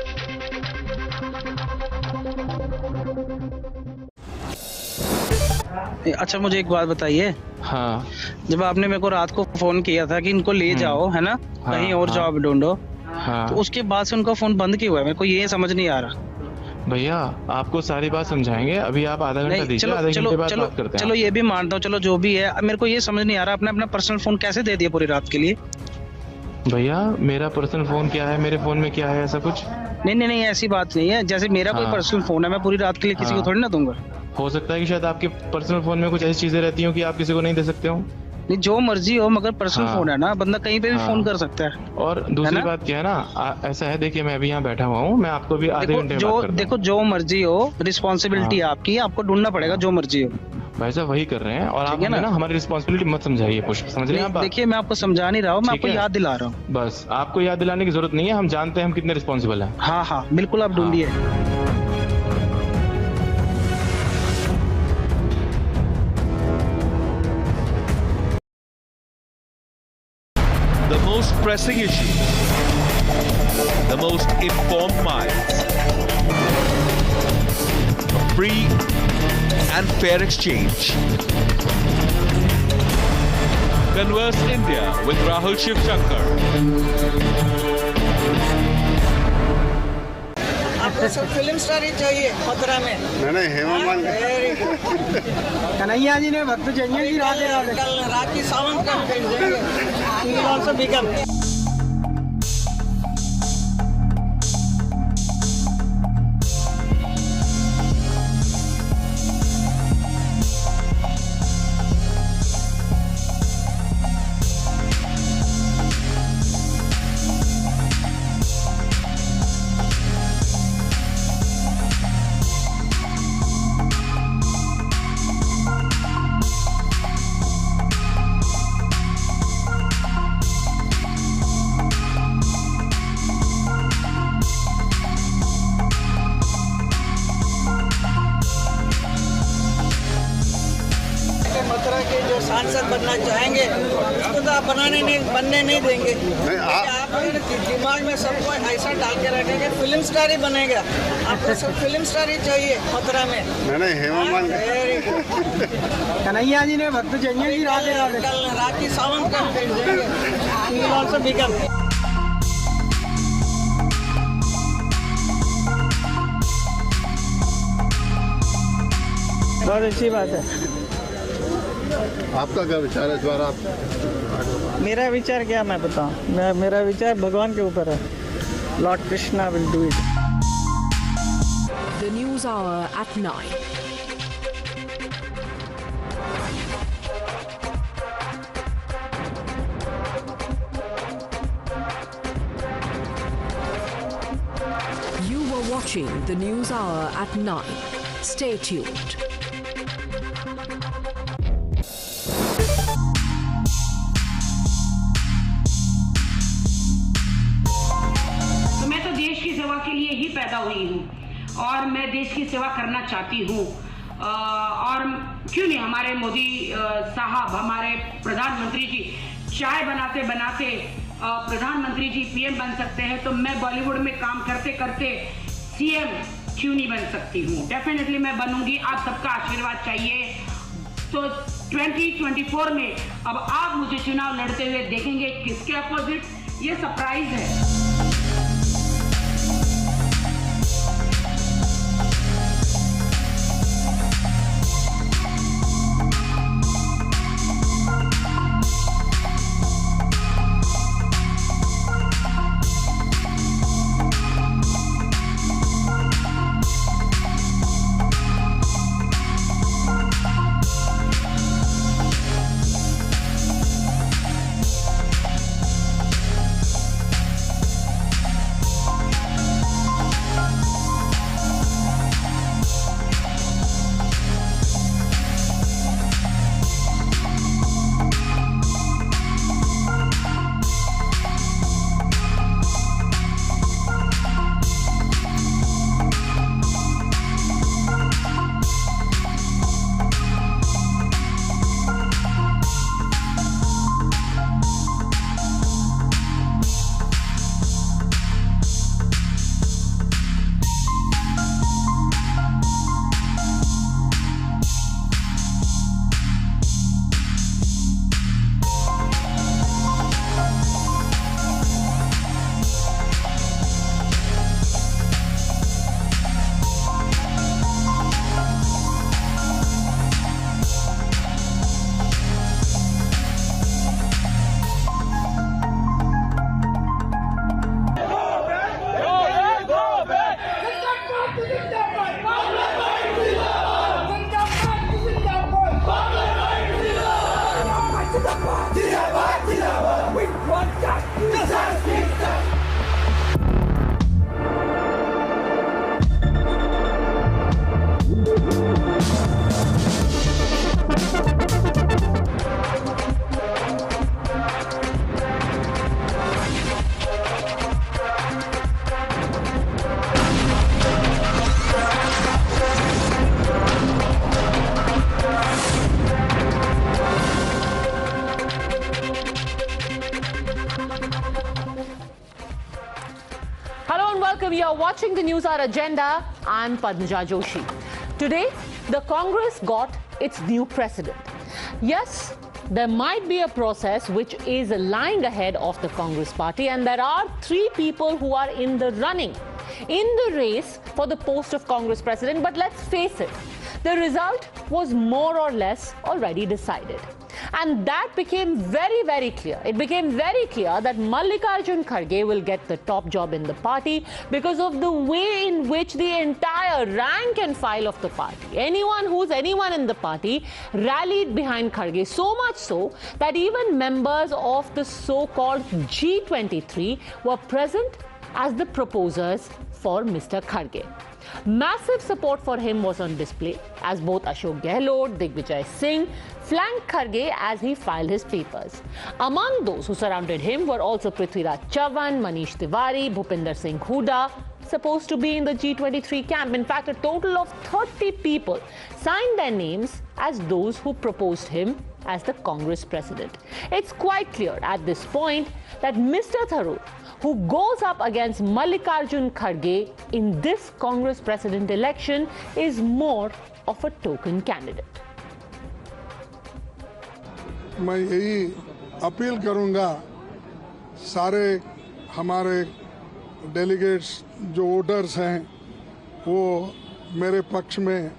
अच्छा, मुझे एक बात बताइए. हाँ. जब आपने मेरे को रात को फोन किया था कि इनको ले जाओ, है ना, कहीं और जॉब ढूंढो, तो उसके बाद से उनका फोन बंद क्यों हुआ है? मेरे को ये समझ नहीं आ रहा. भैया, आपको सारी बात समझाएंगे. अभी आप आधा घंटा दीजिए, आधे घंटे बाद बात करते हैं. चलो ये भी मानता हूँ, चलो जो भी है. मेरे को ये समझ नहीं आ रहा, आपने अपना पर्सनल फोन कैसे दे दिया पूरी रात के लिए? भैया, मेरा पर्सनल फोन क्या है, मेरे फोन में क्या है, ऐसा कुछ नहीं, ऐसी बात नहीं है. जैसे मेरा कोई पर्सनल फोन है, मैं पूरी रात के लिए किसी को थोड़ी ना दूंगा. हो सकता है कि शायद आपके पर्सनल फोन में कुछ ऐसी चीजें रहती हो कि आप किसी को नहीं दे सकते हो. नहीं, जो मर्जी हो, मगर पर्सनल फोन है ना, बंदा कहीं पे भी फोन कर सकता है. और दूसरी बात क्या है ना, ऐसा है, देखिए मैं अभी यहाँ बैठा हुआ हूँ, मैं आपको भी आधे घंटे में बात करता हूँ. देखो, जो मर्जी हो, रिस्पॉन्सिबिलिटी आपकी, आपको ढूंढना पड़ेगा, जो मर्जी हो. भाई साहब वही कर रहे हैं, और आप ना हमारी रिस्पॉन्सिबिलिटी मत समझाइए पुष्प, समझ रहे हैं आप? देखिए, मैं आपको समझा नहीं रहा हूँ, मैं आपको याद दिला रहा हूँ. बस आपको याद दिलाने की जरूरत नहीं है, हम जानते हैं हम कितने रिस्पॉन्सिबल हैं. हाँ, बिल्कुल, आप ढूंढिए. The most pressing issue, the most informed minds, a free and fair exchange. Converse India with Rahul Shivshankar. आपको सब फिल्म स्टार ही चाहिए खतरा में? नहीं, हेमा कन्हैया जी ने भक्त चाहिए जी. राधे राधे. कल रात की सावन का He will also become. Mathura के जो सांसद बनना चाहेंगे उसको तो आप बनने नहीं देंगे। आप दिमाग में सबको ऐसा डाल के रखेंगे फिल्म स्टार ही बनेगा। आपको सब फिल्म स्टार ही चाहिए मथुरा में। नहीं हेमा मालिनी कन्हैया जी ने भक्त जंगल जी कल राखी सावंत का देंगे। He will also become. बहुत अच्छी बात है। आपका क्या विचार है इस बार? आप मेरा विचार क्या मैं बताऊं? मेरा विचार भगवान के ऊपर है। Lord Krishna will do it. The News Hour at 9. You were watching the News Hour at 9. Stay tuned. के लिए ही पैदा हुई हूँ और मैं देश की सेवा करना चाहती हूँ और क्यों नहीं हमारे मोदी साहब हमारे प्रधानमंत्री जी चाय बनाते बनाते प्रधानमंत्री जी पीएम बन सकते हैं तो मैं बॉलीवुड में काम करते करते सीएम क्यों नहीं बन सकती हूँ? डेफिनेटली मैं बनूंगी। आप सबका आशीर्वाद चाहिए। तो 2024 में अब आप मुझे चुनाव लड़ते हुए देखेंगे। किसके अपोजिट ये सरप्राइज है। welcome. You are watching the News Hour Agenda. I'm Padmaja Joshi. Today, the Congress got its new president. Yes, there might be a process which is lying ahead of the Congress party, and there are 3 people who are in the running, in the race for the post of Congress president. But let's face it, the result was more or less already decided. And that became very, very clear. It became very clear that Mallikarjun Kharge will get the top job in the party because of the way in which the entire rank and file of the party, anyone in the party, rallied behind Kharge, so much so that even members of the so-called G23 were present as the proposers for Mr. Kharge. Massive support for him was on display as both Ashok Gehlot, Digvijay Singh flanked Kharge as he filed his papers. Among those who surrounded him were also Prithviraj Chavan, Manish Tiwari, Bhupinder Singh Hooda, supposed to be in the G23 camp. In fact, a total of 30 people signed their names as those who proposed him as the Congress president. It's quite clear at this point that Mr. Tharoor, who goes up against Mallikarjun Kharge in this Congress president election, is more of a token candidate. मैं यही appeal करूंगा सारे हमारे delegates जो voters हैं वो मेरे पक्ष में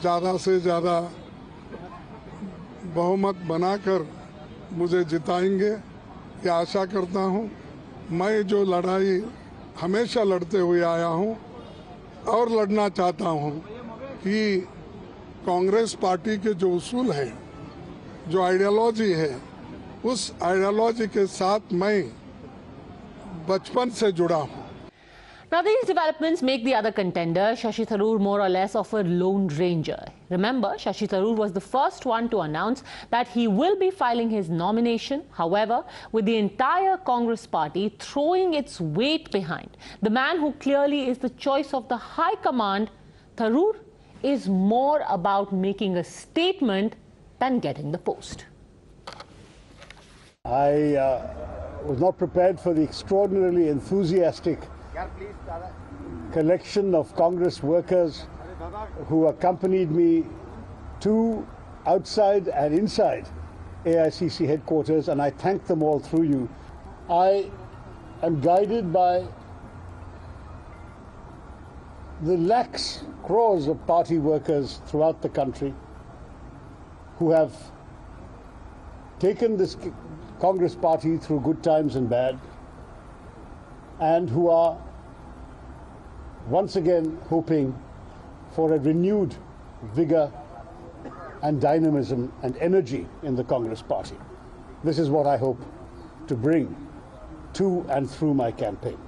ज़्यादा से ज़्यादा बहुमत बनाकर मुझे जिताएंगे ये आशा करता हूं। मैं जो लड़ाई हमेशा लड़ते हुए आया हूं और लड़ना चाहता हूं कि कांग्रेस पार्टी के जो उसूल हैं, जो आइडियोलॉजी है, उस आइडियोलॉजी के साथ मैं बचपन से जुड़ा हूं। Now, these developments make the other contender, Shashi Tharoor, more or less of a lone ranger. Remember, Shashi Tharoor was the first one to announce that he will be filing his nomination. However, with the entire Congress party throwing its weight behind the man who clearly is the choice of the High Command, Tharoor is more about making a statement than getting the post. I was not prepared for the extraordinarily enthusiastic collection of Congress workers who accompanied me to outside and inside AICC headquarters, and I thank them all through you. I am guided by the lakhs, crores of party workers throughout the country who have taken this Congress party through good times and bad, and who are once again hoping for a renewed vigor and dynamism and energy in the Congress party. This is what I hope to bring to and through my campaign.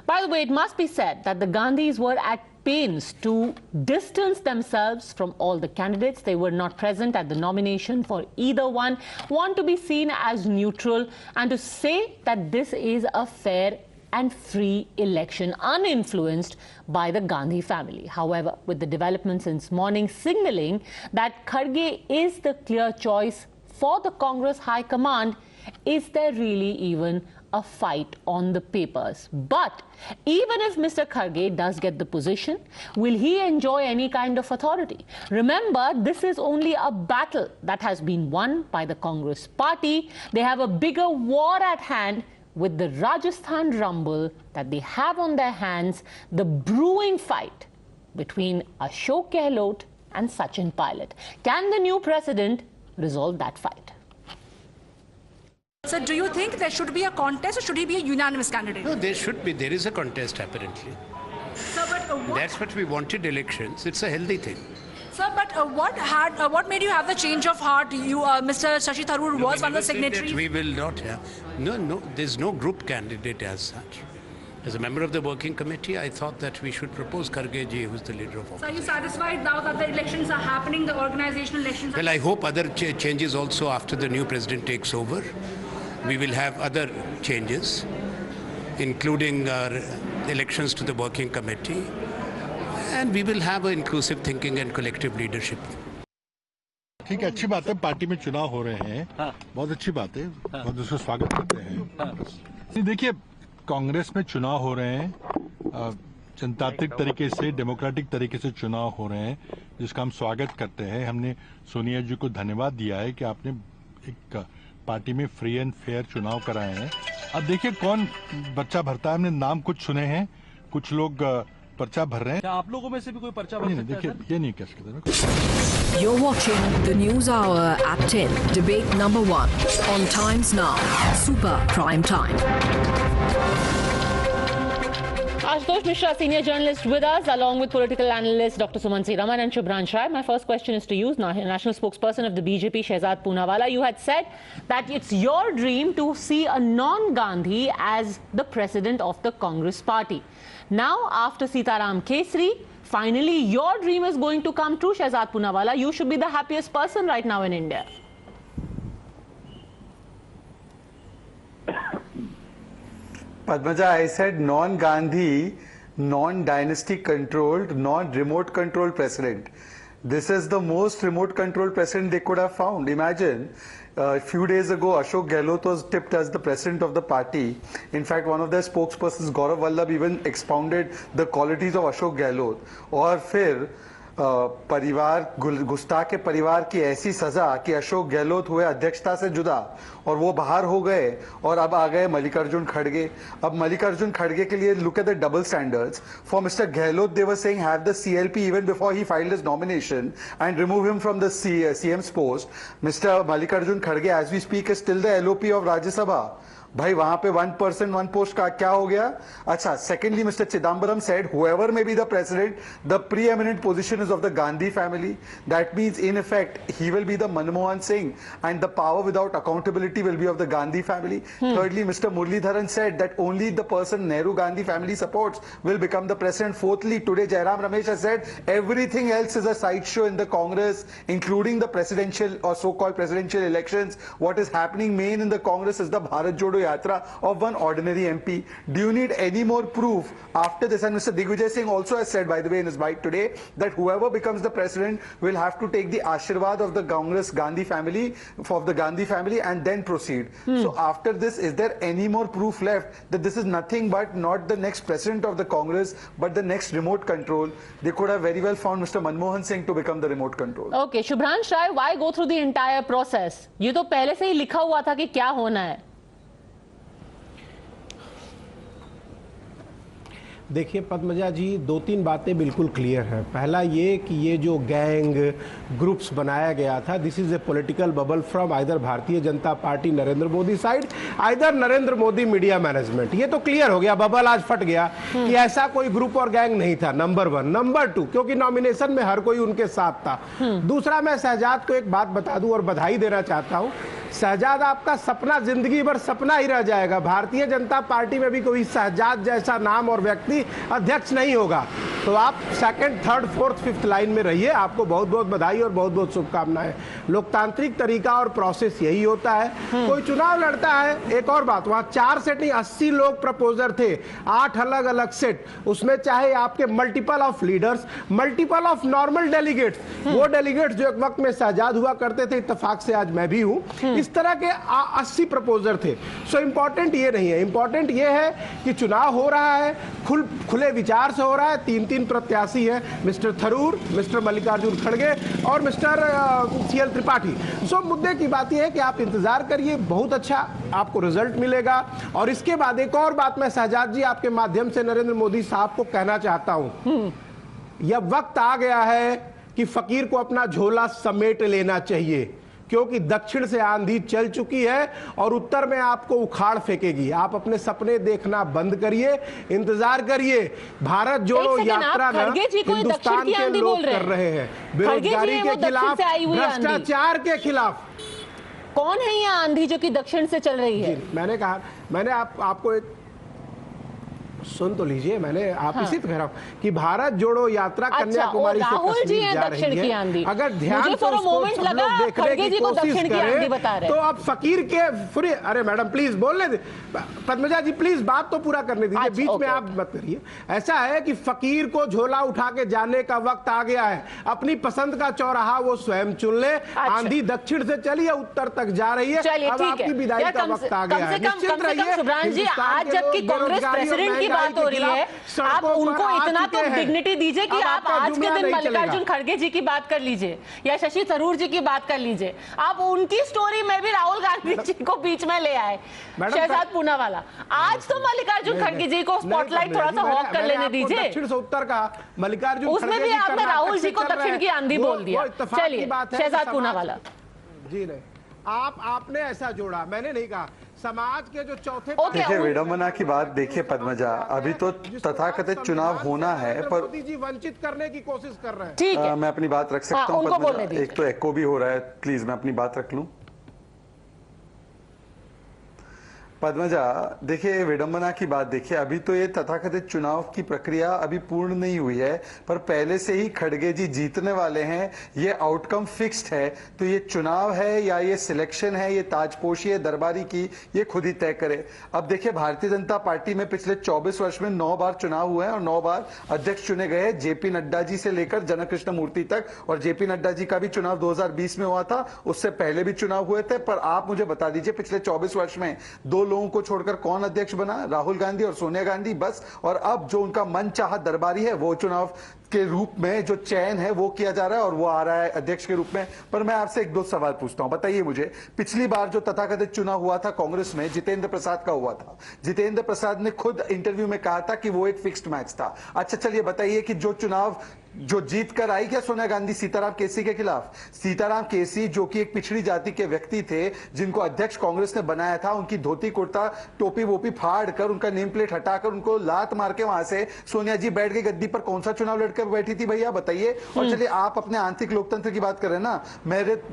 By the way, it must be said that the Gandhis were at pains to distance themselves from all the candidates. They were not present at the nomination for either one, want to be seen as neutral and to say that this is a fair and free election uninfluenced by the Gandhi family. However, with the developments since morning signaling that Kharge is the clear choice for the Congress High Command, is there really even a fight on the papers? But even if Mr. Kharge does get the position, will he enjoy any kind of authority? Remember, this is only a battle that has been won by the Congress party. They have a bigger war at hand with the Rajasthan rumble that they have on their hands, the brewing fight between Ashok Gehlot and Sachin Pilot. Can the new president resolve that fight? So do you think there should be a contest or should he be a unanimous candidate? No, there should be. There is a contest apparently. Sir, but that's what we wanted elections. It's a healthy thing. Sir, but what made you have the change of heart? Mr. Shashi Tharoor was one of the signatories. We will not have. No, there's no group candidate as such. As a member of the working committee, I thought that we should propose Kharge ji, who's the leader of opposition. So are you satisfied now that the elections are happening, the organizational elections? Well, I hope other changes also after the new president takes over. We will have other changes, including elections to the working committee. And we will have an inclusive thinking and collective leadership. ठीक है, अच्छी बात है, party में चुनाव हो रहे हैं, बहुत अच्छी बात है, बहुत उसका स्वागत करते हैं। देखिए, कांग्रेस में चुनाव हो रहे हैं, जनतांत्रिक तरीके से, डेमोक्रेटिक तरीके से चुनाव हो रहे हैं, जिसका हम स्वागत करते हैं। हमने सोनिया जी को धन्यवाद दिया है कि आपने एक पार्टी में फ्री एंड फेयर चुनाव कराए हैं। अब देखिए कौन पर्चा भरता है। हमने नाम कुछ सुने हैं, कुछ लोग पर्चा भर रहे हैं। क्या आप लोगों में से भी कोई पर्चा भर सकता है? देखिए, ये नहीं कह सकते। You're watching the News Hour at 10. Debate number 1 on Times Now. Super Prime Time. Ashutosh Mishra, senior journalist with us, along with political analyst Dr. Suman Raman and Shubhran Rai. My first question is to you, national spokesperson of the BJP, Shehzad Poonawalla. You had said that it's your dream to see a non-Gandhi as the president of the Congress party. Now, after Sitaram Kesri, finally your dream is going to come true, Shehzad Poonawalla. You should be the happiest person right now in India. Padmaja, I said non-Gandhi, non-dynasty controlled, non-remote controlled president. This is the most remote controlled president they could have found. Imagine, a few days ago, Ashok Gehlot was tipped as the president of the party. In fact, one of their spokespersons, Gaurav Vallabh, even expounded the qualities of Ashok Gehlot. और फिर परिवार गुस्ताख के परिवार की ऐसी सजा कि अशोक गहलोत हुए अध्यक्षता से जुदा और वो बाहर हो गए और अब आ गए मल्लिकार्जुन खड़गे. अब मल्लिकार्जुन खड़गे के लिए look at the double standards. For Mr. Gehlot, they were saying have the CLP even before he filed his nomination and remove him from the CM's post. Mr. Mallikarjun Kharge, as we speak, is still the LOP of Rajya Sabha. भाई वहां पे 1% 1 post का क्या हो गया? अच्छा, secondly, Mr. Chidambaram said whoever may be the president, the preeminent position is of the Gandhi family. That means in effect he will be the Manmohan Singh and the power without accountability will be of the Gandhi family. Thirdly, Mr. Muralidharan said that only the person Nehru Gandhi family supports will become the president. Fourthly, today Jairam Ramesh has said everything else is a sideshow in the Congress, including the presidential or so-called presidential elections. What is happening main in the Congress is the Bharat Jodo Yatra of one ordinary MP. Do you need any more proof after this? And Mr. Digvijay Singh also has said, by the way, in his bite today, that whoever becomes the president will have to take the Ashirwad of the Congress Gandhi family, of the Gandhi family, and then proceed. So after this, is there any more proof left that this is nothing but not the next president of the Congress, but the next remote control? They could have very well found Mr. Manmohan Singh to become the remote control. Okay, Shubhran Rai, why go through the entire process? ये तो पहले से ही लिखा हुआ था कि क्या होना है. देखिए पद्मजा जी, 2-3 बातें बिल्कुल क्लियर हैं. पहला ये कि ये जो गैंग ग्रुप्स बनाया गया था, this is a political bubble from either भारतीय Janata party Narendra Modi side, either Narendra Modi media management. ये तो क्लियर हो गया, बबल आज फट गया कि ऐसा कोई ग्रुप और गैंग नहीं था. नंबर 1. नंबर 2, क्योंकि नॉमिनेशन में हर कोई उनके साथ था. दूसरा, मैं शहजाद को एक बात बता दूं और बधाई देना चाहता हूं. शहजाद, आपका सपना जिंदगी भर सपना ही रह जाएगा. भारतीय जनता पार्टी में भी कोई शहजाद जैसा नाम और व्यक्ति अध्यक्ष नहीं होगा. तो आप 2nd, 3rd, 4th, 5th line में रहिए. आपको बहुत बहुत बधाई और बहुत बहुत शुभकामनाएं. लोकतांत्रिक तरीका और प्रोसेस यही होता है. कोई चुनाव लड़ता है. एक और बात, वहां 4 सेट नहीं 80 लोग प्रपोजर थे, 8 अलग अलग सेट. उसमें चाहे आपके multiple of leaders, multiple of normal delegates, वो डेलीगेट्स जो एक वक्त में शहजाद हुआ करते थे, इत्तेफाक से आज मैं भी हूं, इस तरह के 80 प्रपोजर थे. सो इंपॉर्टेंट ये नहीं है. इंपॉर्टेंट ये है कि चुनाव हो रहा है, खुले विचार से हो रहा है. 3 प्रत्याशी हैं, मिस्टर थरूर, मिस्टर मल्लिकार्जुन खड़गे और मिस्टर CL त्रिपाठी. सो मुद्दे की बात यह है कि आप इंतजार करिए, बहुत अच्छा आपको रिजल्ट मिलेगा. और इसके बाद एक और बात मैं शहजाद जी आपके माध्यम से नरेंद्र मोदी साहब को कहना चाहता हूं. यह वक्त आ गया है कि फकीर को अपना झोला समेट लेना चाहिए, क्योंकि दक्षिण से आंधी चल चुकी है और उत्तर में आपको उखाड़ फेंकेगी. आप अपने सपने देखना बंद करिए, इंतजार करिए. भारत जोड़ो यात्रा ना हिंदुस्तान के लोग कर रहे हैं, बेरोजगारी के खिलाफ, भ्रष्टाचार के खिलाफ. कौन है ये आंधी जो कि दक्षिण से चल रही है? मैंने कहा, मैंने आपको एक सुन तो लीजिए. मैंने आप इसी कह रहा हूं कि भारत जोड़ो यात्रा कन्याकुमारी से कश्मीर जा रही है. अगर ध्यान से उसको सब लोग देखने की कोशिश करें तो अब फकीर के अरे मैडम प्लीज बोलने दे. पद्मजा जी प्लीज बात तो पूरा करने दीजिए, बीच में आप मत करिए. ऐसा है कि फकीर को झोला उठा के जाने का वक्त आ गया है. अपनी पसंद का चौराहा वो स्वयं चुन ले. आंधी दक्षिण से चली है, उत्तर तक जा रही है. अब आपकी विदाई का वक्त आ गया है. निश्चित रहिए, आज जबकि कांग्रेस प्रेसिडेंट की बात हो रही है, आप उनको इतना तो डिग्निटी दीजिए कि आप आज के दिन मल्लिकार्जुन खड़गे जी की बात कर लीजिए या शशि थरूर जी की बात कर लीजिए। आप उनकी स्टोरी में भी राहुल गांधी जी को बीच में ले आए, शहजाद पूनावाला। आज तो मल्लिकार्जुन खड़गे जी को स्पॉटलाइट थोड़ा सा हॉक कर लेने दीजिए। दक्षिण से उत्तर का मल्लिकार्जुन, उसमें भी आपने राहुल जी को दक्षिण की आंधी बोल दिया। चलिए शहजाद पूनावाला जी, नहीं आपने ऐसा जोड़ा, मैंने नहीं कहा। समाज के जो चौथे देखिए विडंबना की बात देखिए पद्मजा, अभी तो तथाकथित चुनाव होना है पर मोदी जी वंचित करने की कोशिश कर रहे हैं। ठीक है, मैं अपनी बात रख सकता हूँ पद्मजा? एक तो एको भी हो रहा है, प्लीज मैं अपनी बात रख लूं। पद्मजा देखिए विडंबना की बात देखिए, अभी तो ये तथाकथित चुनाव की प्रक्रिया अभी पूर्ण नहीं हुई है, पर पहले से ही खड़गे जी जीतने वाले हैं, ये आउटकम फिक्स्ड है। तो ये चुनाव है या ये सिलेक्शन है, ये ताजपोशी है दरबारी की, ये खुद ही तय करे। अब देखिए भारतीय जनता पार्टी में पिछले 24 वर्ष में 9 बार चुनाव हुए हैं और 9 बार अध्यक्ष चुने गए, जेपी नड्डा जी से लेकर जनकृष्ण मूर्ति तक। और जेपी नड्डा जी का भी चुनाव 2020 में हुआ था, उससे पहले भी चुनाव हुए थे। पर आप मुझे बता दीजिए पिछले 24 वर्ष में 2 लोगों को छोड़कर कौन अध्यक्ष बना? राहुल गांधी और सोनिया गांधी बस। और अब जो उनका मनचाहा दरबारी है वो चुनाव के रूप में जो चयन है वो किया जा रहा है और वो आ रहा है अध्यक्ष के रूप में। पर मैं आपसे 1-2 सवाल पूछता हूं, बताइए मुझे, पिछली बार जो तथाकथित चुनाव हुआ था कांग्रेस में, जितेंद्र प्रसाद का हुआ था। जितेंद्र प्रसाद ने खुद इंटरव्यू में कहा था कि वो एक फिक्स्ड मैच था। अच्छा चलिए बताइए कि जो चुनाव जो जीत कर आई क्या सोनिया गांधी सीताराम केसी के खिलाफ? सीताराम केसी जो कि एक पिछड़ी जाति के व्यक्ति थे, जिनको अध्यक्ष कांग्रेस ने बनाया था, उनकी धोती कुर्ता टोपी वोपी फाड़ कर, उनका नेम प्लेट हटाकर, उनको लात मार के वहां से सोनिया जी बैठ गई गद्दी पर। कौन सा चुनाव लड़कर बैठी थी भैया बताइए? और चलिए आप अपने आंतरिक लोकतंत्र की बात कर रहे हैं ना,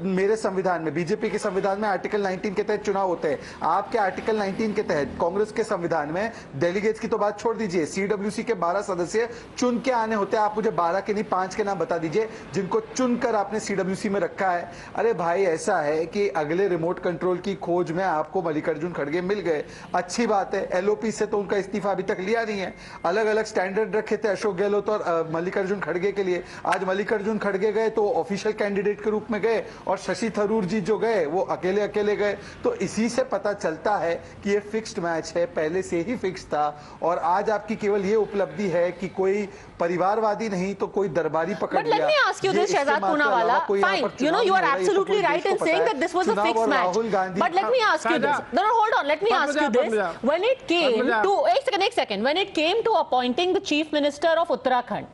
मेरे संविधान में, बीजेपी के संविधान में आर्टिकल 19 के तहत चुनाव होते हैं। आपके आर्टिकल 19 के तहत कांग्रेस के संविधान में डेलीगेट्स की तो बात छोड़ दीजिए, सीडब्ल्यूसी के 12 सदस्य चुन के आने होते हैं। आप मुझे 12 के नहीं 5 के नाम बता दीजिए जिनको चुनकर आपने सीडब्ल्यूसी में रखा है। अरे भाई ऐसा है कि अगले रिमोट कंट्रोल की खोज में आपको मल्लिकार्जुन खड़गे मिल गए, अच्छी बात है। एलओपी से तो उनका इस्तीफा अभी तक लिया नहीं है। अलग अलग स्टैंडर्ड रखे थे अशोक गहलोत और मल्लिकार्जुन खड़गे के लिए। आज मल्लिकार्जुन खड़गे गए तो ऑफिशियल कैंडिडेट के रूप में गए और शशि थरूर जी जो गए वो अकेले अकेले गए। तो इसी से पता चलता है कि ये फिक्स्ड मैच है, पहले से ही फिक्स था। और आज आपकी केवल ये उपलब्धि है कि कोई परिवारवादी नहीं तो कोई दरबारी पकड़ लिया। But let me ask you this, Shehzad Poonawalla. Fine, you know you are absolutely right in saying that this was a fixed match. But let me ask you this. No, hold on. Let me ask you this. When it came to एक second. When it came to appointing the Chief Minister of Uttarakhand,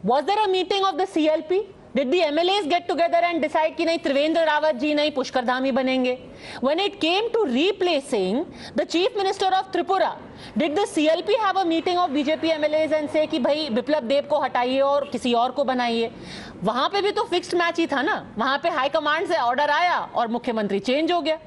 was there a meeting of the CLP? Did the MLAs get together and decide कि नहीं त्रिवेंद्र रावत जी नहीं पुष्कर धामी बनेंगे? When it came to replacing the Chief Minister of Tripura, did the CLP have a meeting of BJP MLAs and say कि भाई बिप्लब देब को हटाइए और किसी और को बनाइए? वहां पे भी तो फिक्स्ड मैच ही था ना, वहां पे हाई कमांड से ऑर्डर आया और मुख्यमंत्री चेंज हो गया।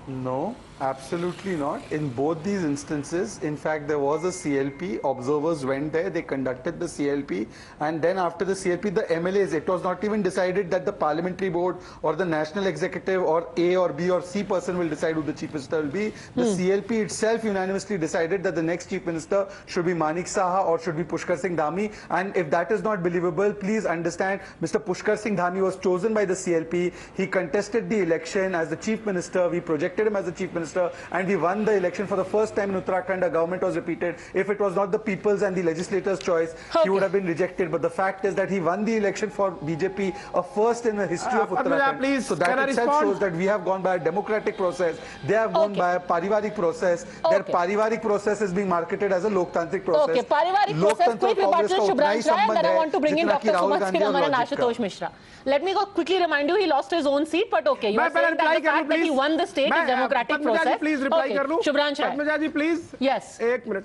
No, absolutely not. In both these instances, in fact, there was a CLP. Observers went there, they conducted the CLP, and then after the CLP, the MLAs, it was not even decided that the parliamentary board or the national executive or A or B or C person will decide who the chief minister will be. The CLP itself unanimously decided that the next chief minister should be Manik Saha or should be Pushkar Singh Dhami. And if that is not believable, please understand, Mr. Pushkar Singh Dhami was chosen by the CLP. He contested the election as the chief minister. We projected him as the chief minister and we won the election for the first time in Uttarakhand. A government was repeated. If it was not the people's and the legislators' choice, he would have been rejected. But the fact is that he won the election for BJP, a first in the history of Uttarakhand. Please, so that itself shows that we have gone by a democratic process. They have gone by a parivarik process. Their parivarik process is being marketed as a loktantric process. Okay, parivarik process. Quick rebuttal, Shubhranshu Rai, and then I want to bring in Dr. Subhash Kiramaran and Ashutosh Mishra. Let me go quickly remind you, he lost his own seat, but okay, you are saying that the fact that he won the state is democratic process. Please reply कर लूं? शुभ्रांशु राय, पद्मजा जी please. Yes, एक minute,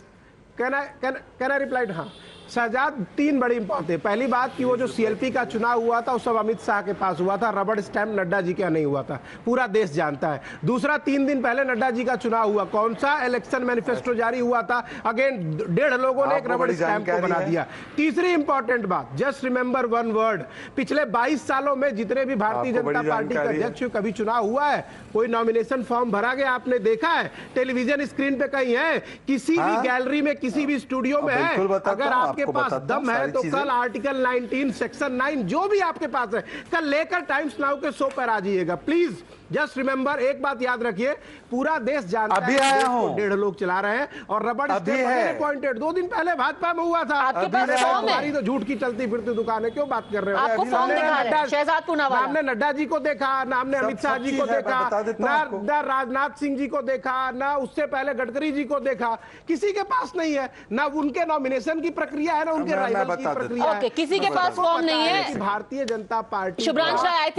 can I reply? हाँ शहजाद, 3 बड़ी बातें। पहली बात कि वो जो सीएलपी का चुनाव हुआ था वो सब अमित शाह के पास हुआ था, रबड़ स्टैम्प नड्डा जी का नहीं हुआ था, पूरा देश जानता है। दूसरा, 3 दिन पहले नड्डा जी का चुनाव हुआ, कौन सा इलेक्शन मैनिफेस्टो जारी हुआ था, अगेन 1.5 लोगों ने एक रबड़ स्टैम्प को बना दिया। तीसरी इंपॉर्टेंट बात, जस्ट रिमेंबर वन वर्ड, पिछले 22 सालों में जितने भी भारतीय जनता पार्टी का अध्यक्ष कभी चुनाव हुआ है, कोई नॉमिनेशन फॉर्म भरा गया आपने देखा है? टेलीविजन स्क्रीन पे कहीं है? किसी भी गैलरी में, किसी भी स्टूडियो में है? अगर आप आपके पास दम है तो कल आर्टिकल 19 सेक्शन 9 जो भी आपके पास है कल लेकर टाइम्स नाउ के शो पर आ जाइएगा प्लीज। जस्ट रिमेंबर, एक बात याद रखिए, पूरा देश जानता है देश को 1.5 लोग चला रहे हैं और रबड़ स्टैंप अपॉइंटेड 2 दिन पहले भाजपा में हुआ था। आपके पास फॉर्म है तो झूठ की चलती फिरती दुकान है, क्यों बात कर रहे हो? आपको फॉर्म दिखा रहे हैं शहजाद पूनावाला। हमने नड्डा जी को देखा, ना हमने अमित शाह जी को देखा, ना राजनाथ सिंह जी को देखा, ना उससे पहले गडकरी जी को देखा। किसी के पास नहीं है, ना उनके नॉमिनेशन की प्रक्रिया है, ना उनके राइवल की प्रक्रिया है। किसी के पास फॉर्म नहीं है। Bharatiya Janata Party Shubhransh Rai, I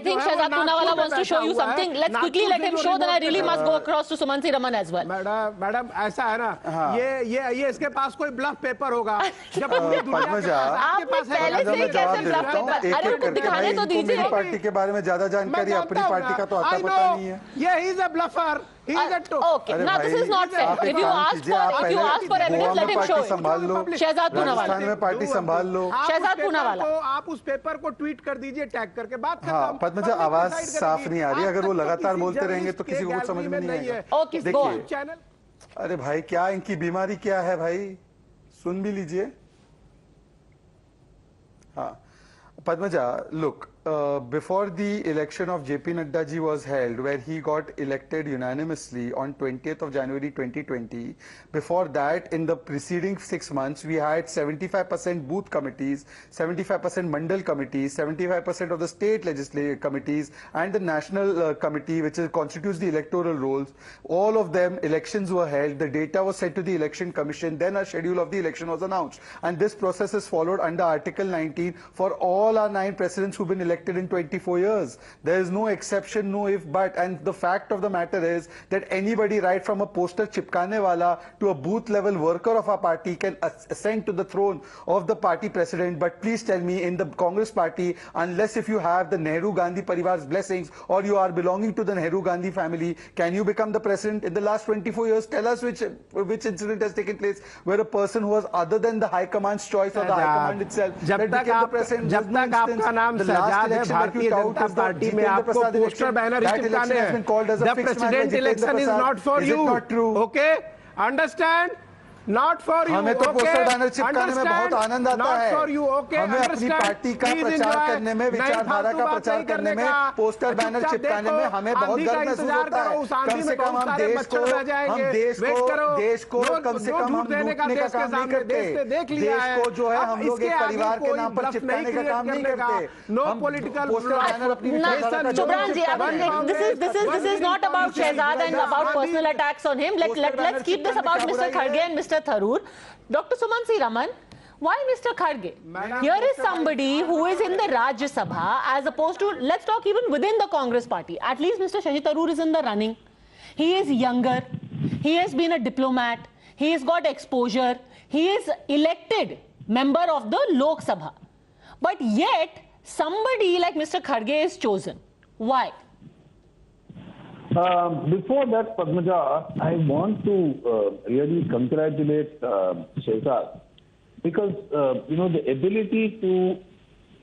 think Shehzad Poonawalla wants to show you something. Let's quickly let him show. Then I really must go across to Sumansi Raman as well. Madam ऐसा है ना, ये इसके पास कोई ब्लफ पेपर होगा जब पूरी दुनिया आपके पास पहले से कैसे ब्लफ पेपर? अरे उनको दिखाने तो दीजिए। पार्टी के बारे में ज्यादा जानकारी अपनी पार्टी का तो आता पता नहीं है। ये ही is a bluffer. Okay, now this is not fair. If you ask for evidence, let him show it. Shehzad Poonawalla, Rajasthan में पार्टी संभाल लो। शहजाद पूनावाला, आप उस पेपर को ट्वीट कर दीजिए, टैग करके बात खत्म। हाँ, पद्मजा आवाज साफ नहीं आ रही, अगर वो लगातार बोलते रहेंगे तो किसी को कुछ समझ में नहीं आएगा। देखिए, अरे भाई क्या इनकी बीमारी क्या है भाई, सुन भी लीजिए। हाँ Padmaja, look, before the election of JP Nadda ji was held, where he got elected unanimously on 20th of January 2020, before that, in the preceding 6 months, we had 75% booth committees, 75% mandal committees, 75% of the state legislative committees, and the national committee, which constitutes the electoral rolls. All of them, elections were held, the data was sent to the election commission, then a schedule of the election was announced. And this process is followed under Article 19 for all our 9 presidents who've been elected in 24 years. There is no exception, no if but, and the fact of the matter is that anybody, right from a poster chipkane wala to a booth level worker of our party, can ascend to the throne of the party president. But please tell me, in the Congress party, unless if you have the Nehru Gandhi Parivar's blessings or you are belonging to the Nehru Gandhi family, can you become the president? In the last 24 years, tell us which incident has taken place where a person who was other than the High Command's choice or the High Command itself that became the president. आपका नाम शहजाद है, Bharatiya Janata party में आपको poster banner चिपकाने हैं। The president election is not for you. Okay? Understand? Not for you. हमें तो poster banner चिपकाने में बहुत आनंद आता है। हमें अपनी पार्टी का प्रचार करने में, विचारधारा का प्रचार करने में, पोस्टर बैनर चिपकाने में हमें बहुत गर्व महसूस होता है। कम से कम हम देश को कम से कम हम लूटने का काम नहीं करते। देश को जो है हम लोग एक परिवार के नाम पर चिपकाने का काम नहीं करते। नो पॉलिटिकल पोस्टर बैनर अपनी Shubhran ji, this is not about Shehzad and about personal attacks on him. Let's keep this about Mr. Kharge and Mr. Tharoor. Dr. Sumansi Raman, why Mr. Kharge? Here is somebody who is in the Rajya Sabha as opposed to, let's talk even within the Congress party. At least Mr. Shashi Tharoor is in the running. He is younger. He has been a diplomat. He has got exposure. He is elected member of the Lok Sabha. But yet, somebody like Mr. Kharge is chosen. Why? Before that, Padmaja, I want to really congratulate Shehzad because, the ability to,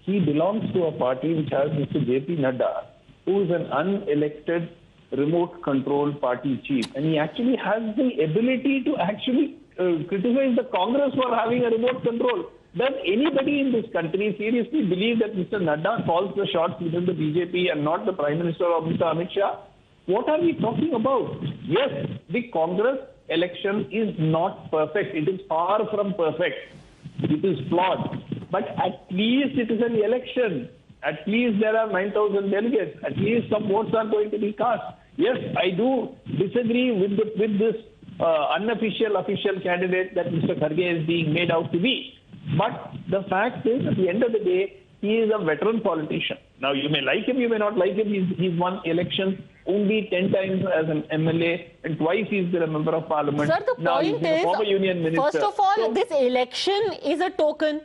he belongs to a party which has Mr. JP Nadda, who is an unelected remote control party chief. And he actually has the ability to actually criticize the Congress for having a remote control. Does anybody in this country seriously believe that Mr. Nadda calls the shots within the BJP and not the Prime Minister or Mr. Amit Shah? What are we talking about? Yes, the Congress election is not perfect. It is far from perfect. It is flawed. But at least it is an election. At least there are 9,000 delegates. At least some votes are going to be cast. Yes, I do disagree with this unofficial official candidate that Mr. Kharge is being made out to be. But the fact is, at the end of the day, he is a veteran politician. Now, you may like him, you may not like him. He's won elections only 10 times as an MLA, and twice he's been a member of parliament. Sir, the now point is, former union minister. First of all, this election is a token.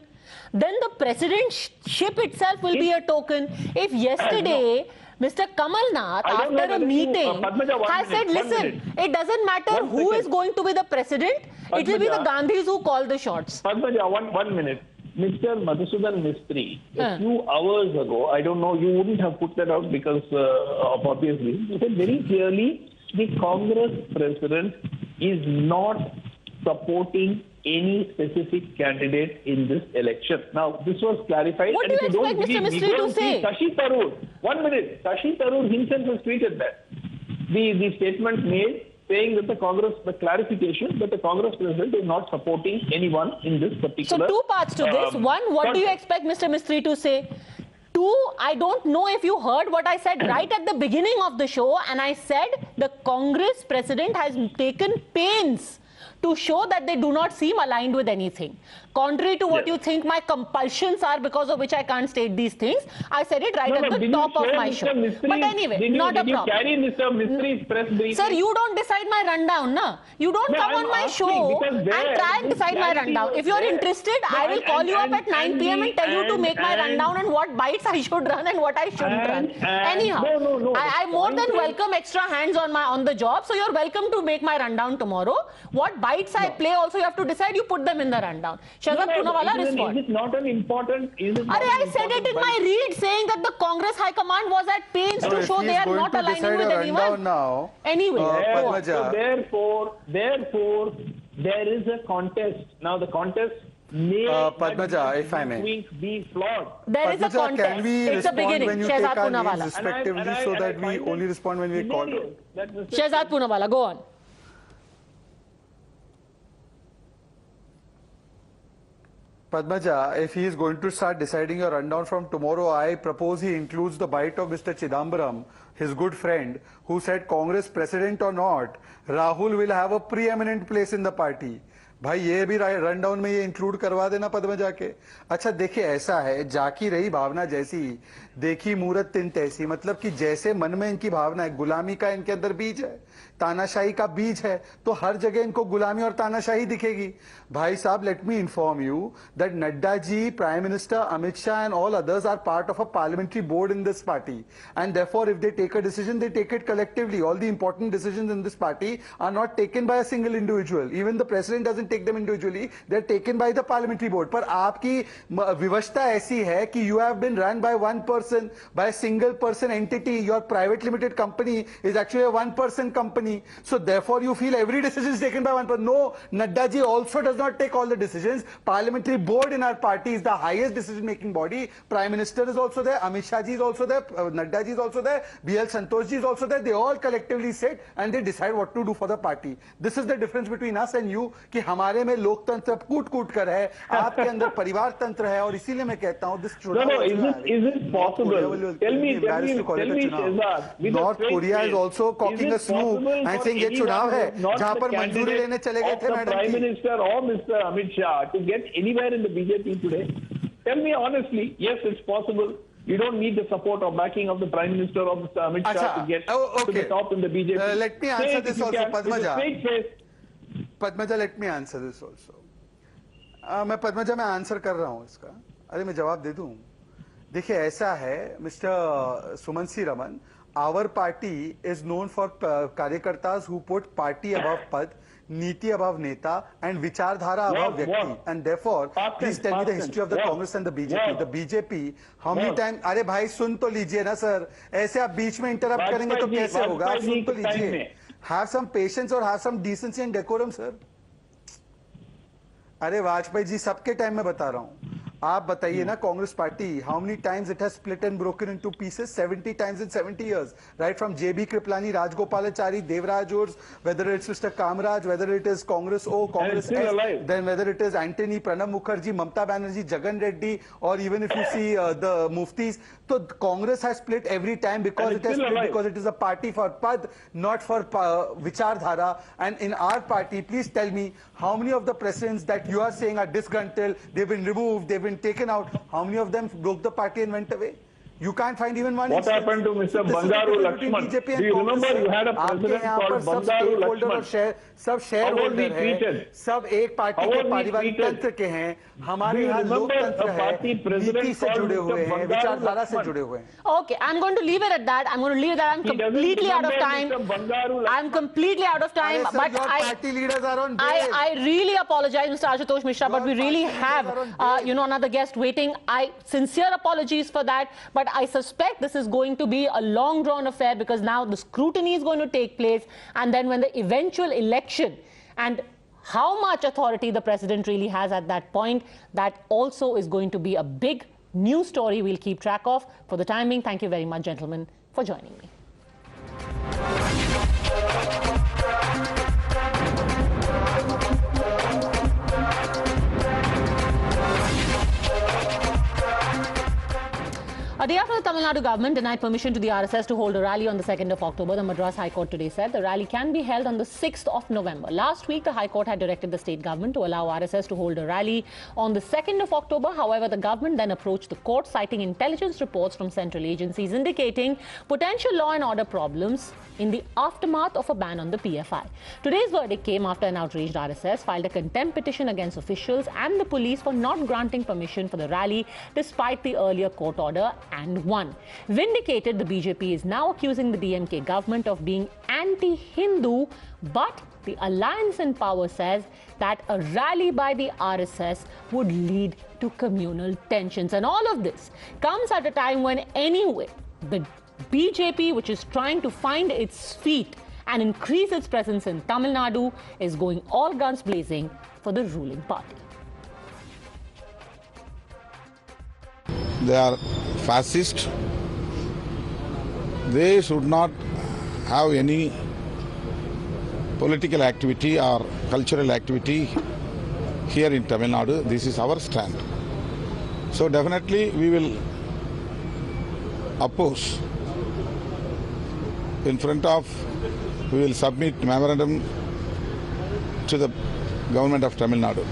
Then the presidentship itself will be a token. If yesterday, Mr. Kamal Nath, after a meeting, has said, listen, it doesn't matter who is going to be the president, it will be the Gandhis who call the shots. Padmaja, one minute. Mr. Madhusudan Mistry, a few hours ago, I don't know, you wouldn't have put that out because of obvious reasons. He said very clearly, the Congress president is not supporting any specific candidate in this election. Now, this was clarified. What do you expect Mr. Mistry to say? Shashi Tharoor, 1 minute. Shashi Tharoor himself has tweeted that. The statement made saying that the clarification that the Congress president is not supporting anyone in this particular... So, two parts to this. One, what do you expect Mr. Mistry to say? Two, I don't know if you heard what I said right at the beginning of the show, and I said the Congress president has taken pains to show that they do not seem aligned with anything. Contrary to what you think my compulsions are, because of which I can't state these things, I said it right at the top of my show. But anyway, not a problem. Did you carry Mr. Mistry's press briefing? Sir, you don't decide my rundown, na? You don't come on my show and try and decide my rundown. If you're interested, I will call you up at 9 p.m. and tell you to make my rundown and what bites I should run and what I shouldn't run. Anyhow, I more than welcome extra hands on the job, so you're welcome to make my rundown tomorrow. What bites I play also you have to decide, you put them in the rundown. Shahzad Poonawala, respond. Is it not an important... I said it in my read saying that the Congress High Command was at pains to show they are not aligning with anyone. Now, anyway. Therefore, there is a contest. Now the contest may... Padmaja, if I may. ...be flawed. There is a contest. Can we respond when you take our names Poonawala. respectively so that we only respond when we call you? Shahzad Poonawala, go on. Padmaja, if he is going to start deciding your rundown from tomorrow, I propose he includes the bite of Mr. Chidambaram, his good friend, who said Congress president or not, Rahul will have a preeminent place in the party. भाई ये भी run down में ये include करवा देना पद्मजा के। अच्छा देखिए ऐसा है, जाकी रही भावना जैसी देखी मूरत तिन तैसी, मतलब कि जैसे मन में इनकी भावना है, गुलामी का इनके अंदर बीज है, तानाशाही का बीज है, तो हर जगह इनको गुलामी और तानाशाही दिखेगी। भाई साहब, let me inform you that Nadda ji, prime minister Amit Shah and all others are part of a parliamentary board in this party, and therefore if they take a decision they take it collectively. All the important decisions in this party are not taken by a single individual, even the president doesn't take them individually, they are taken by the parliamentary board. पर आपकी विवशता ऐसी है कि you have been run by one person, by a single person entity. Your private limited company is actually a one person company, so therefore you feel every decision is taken by one person. No, Nadda ji also does not take all the decisions. Parliamentary board in our party is the highest decision making body. Prime Minister is also there, Amit Shah ji is also there, Nadda ji is also there, BL Santosh ji is also there. They all collectively sit and they decide what to do for the party. This is the difference between us and you, कि हमारे में लोकतंत्र कूट कूट कर है, आपके अंदर परिवार तंत्र है, और इसीलिए मैं कहता हूँ this is it possible? Tell me, Shehzad. North Korea is also cocking a snoop and saying ये चुनाव है, जहाँ पर मंजूरी लेने चले गए थे madam Prime Minister or Mr. Amit Shah to get anywhere in the BJP today. Tell me honestly, yes, it's possible. You don't need the support or backing of the Prime Minister or Mr. Amit Shah to get to the top in the BJP. Let me answer this also, Padmaja. Padmaja, let me answer this also. मैं Padmaja में answer कर रहा हूँ इसका, अरे मैं जवाब दे दूँ। देखिए ऐसा है mister Suman C Raman, our party is known for कार्यकर्तास हु पुट पार्टी अबव पद, नीति अबव नेता एंड विचारधारा अबव व्यक्ति, and therefore please tell me the history of the Congress and the BJP. The BJP how many time, अरे भाई सुन तो लीजिए ना सर, ऐसे आप बीच में इंटरप्ट करेंगे तो कैसे होगा, आप सुन तो लीजिए। हैव सम पेशेंस और have some decency and decorum sir. अरे वाजपेयी जी सबके टाइम में बता रहा हूं, आप बताइए ना Congress party, how many times it has split and broken into pieces? 70 times in 70 years, right from JB Kripalani, Rajagopalachari, Devaraj Urs, whether it's mister Kamaraj, whether it is Congress O, Congress S, then whether it is Antony, Pranab Mukherjee, Mamata Banerjee, Jagan Reddy, और even if you see the Muftis, तो Congress has split every time because it has split because it is a party for पद, not for विचारधारा। And in our party, please tell me how many of the presidents that you are saying are disgruntled, they've been removed, they've been taken out, how many of them broke the party and went away? You can't find even one. What happened to Mr. Bangaru Lakshman? Do you remember you had a president called Bangaru Lakshman? सब share holder हैं, सब एक party के पारिवारिक तंत्र के हैं, हमारे यहाँ लोकतंत्र है, नीति से जुड़े हुए हैं, विचारधारा से जुड़े हुए हैं। Okay, I'm going to leave it at that. I'm going to leave it at that. I'm completely out of time. I'm completely out of time. But party leaders are on bail. I really apologize, Mr. Ashutosh Mishra, but we really have, another guest waiting. Sincere apologies for that. But I suspect this is going to be a long drawn affair because now the scrutiny is going to take place, and then when the eventual election and how much authority the president really has at that point, that also is going to be a big news story we'll keep track of. For the time being, thank you very much, gentlemen, for joining me. A day after the Tamil Nadu government denied permission to the RSS to hold a rally on the 2nd of October, the Madras High Court today said the rally can be held on the 6th of November. Last week, the High Court had directed the state government to allow RSS to hold a rally on the 2nd of October. However, the government then approached the court, citing intelligence reports from central agencies indicating potential law and order problems in the aftermath of a ban on the PFI. Today's verdict came after an outraged RSS filed a contempt petition against officials and the police for not granting permission for the rally despite the earlier court order, and won. Vindicated, the BJP is now accusing the DMK government of being anti-Hindu, but the alliance in power says that a rally by the RSS would lead to communal tensions. And all of this comes at a time when, anyway, the BJP, which is trying to find its feet and increase its presence in Tamil Nadu, is going all guns blazing for the ruling party. They are fascist. They should not have any political activity or cultural activity here in Tamil Nadu. This is our stand. So definitely we will oppose. In front of, we will submit memorandum to the government of Tamil Nadu.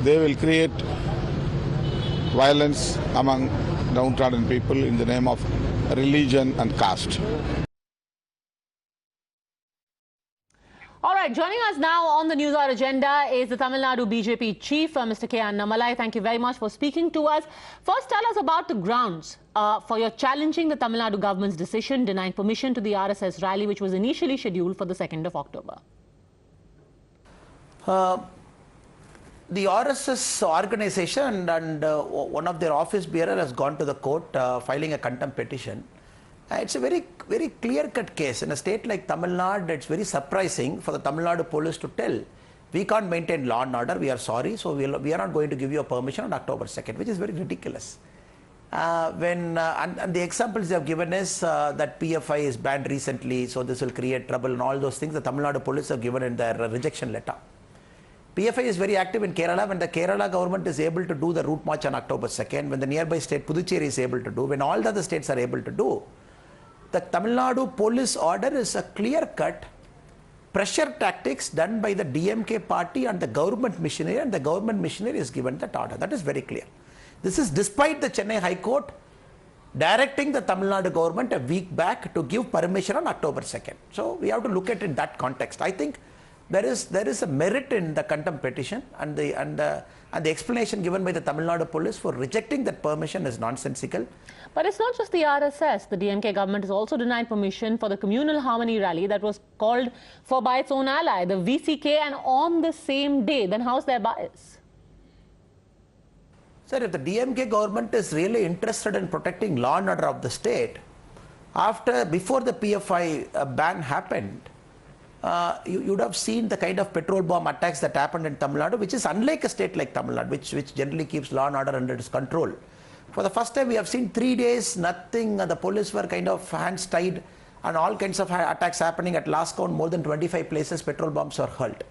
They will create violence among downtrodden people in the name of religion and caste. All right, joining us now on the Newshour agenda is the Tamil Nadu BJP chief, Mr. K. Annamalai. Thank you very much for speaking to us. First, tell us about the grounds for your challenging the Tamil Nadu government's decision denying permission to the RSS rally, which was initially scheduled for the 2nd of October. The RSS organization and one of their office bearer has gone to the court filing a contempt petition. It's a very clear-cut case. In a state like Tamil Nadu, it's very surprising for the Tamil Nadu police to tell, we can't maintain law and order, we are sorry, so we are not going to give you a permission on October 2nd, which is very ridiculous. And the examples they have given is that PFI is banned recently, so this will create trouble, and all those things the Tamil Nadu police have given in their rejection letter. PFI is very active in Kerala. When the Kerala government is able to do the route march on October 2nd, when the nearby state Puducherry is able to do, when all the other states are able to do, the Tamil Nadu police order is a clear-cut pressure tactics done by the DMK party and the government machinery, and the government machinery is given that order. That is very clear. This is despite the Chennai High Court directing the Tamil Nadu government a week back to give permission on October 2nd. So we have to look at it in that context. I think there is a merit in the contempt petition, and the explanation given by the Tamil Nadu police for rejecting that permission is nonsensical. But it's not just the RSS. The DMK government has also denied permission for the communal harmony rally that was called for by its own ally, the VCK, and on the same day. Then how's their bias? Sir, if the DMK government is really interested in protecting law and order of the state, before the PFI ban happened, you would have seen the kind of petrol bomb attacks that happened in Tamil Nadu, which is unlike a state like Tamil Nadu, which generally keeps law and order under its control. For the first time, we have seen 3 days, nothing, the police were kind of hands tied, and all kinds of attacks happening. At last count, more than 25 places petrol bombs were hurled.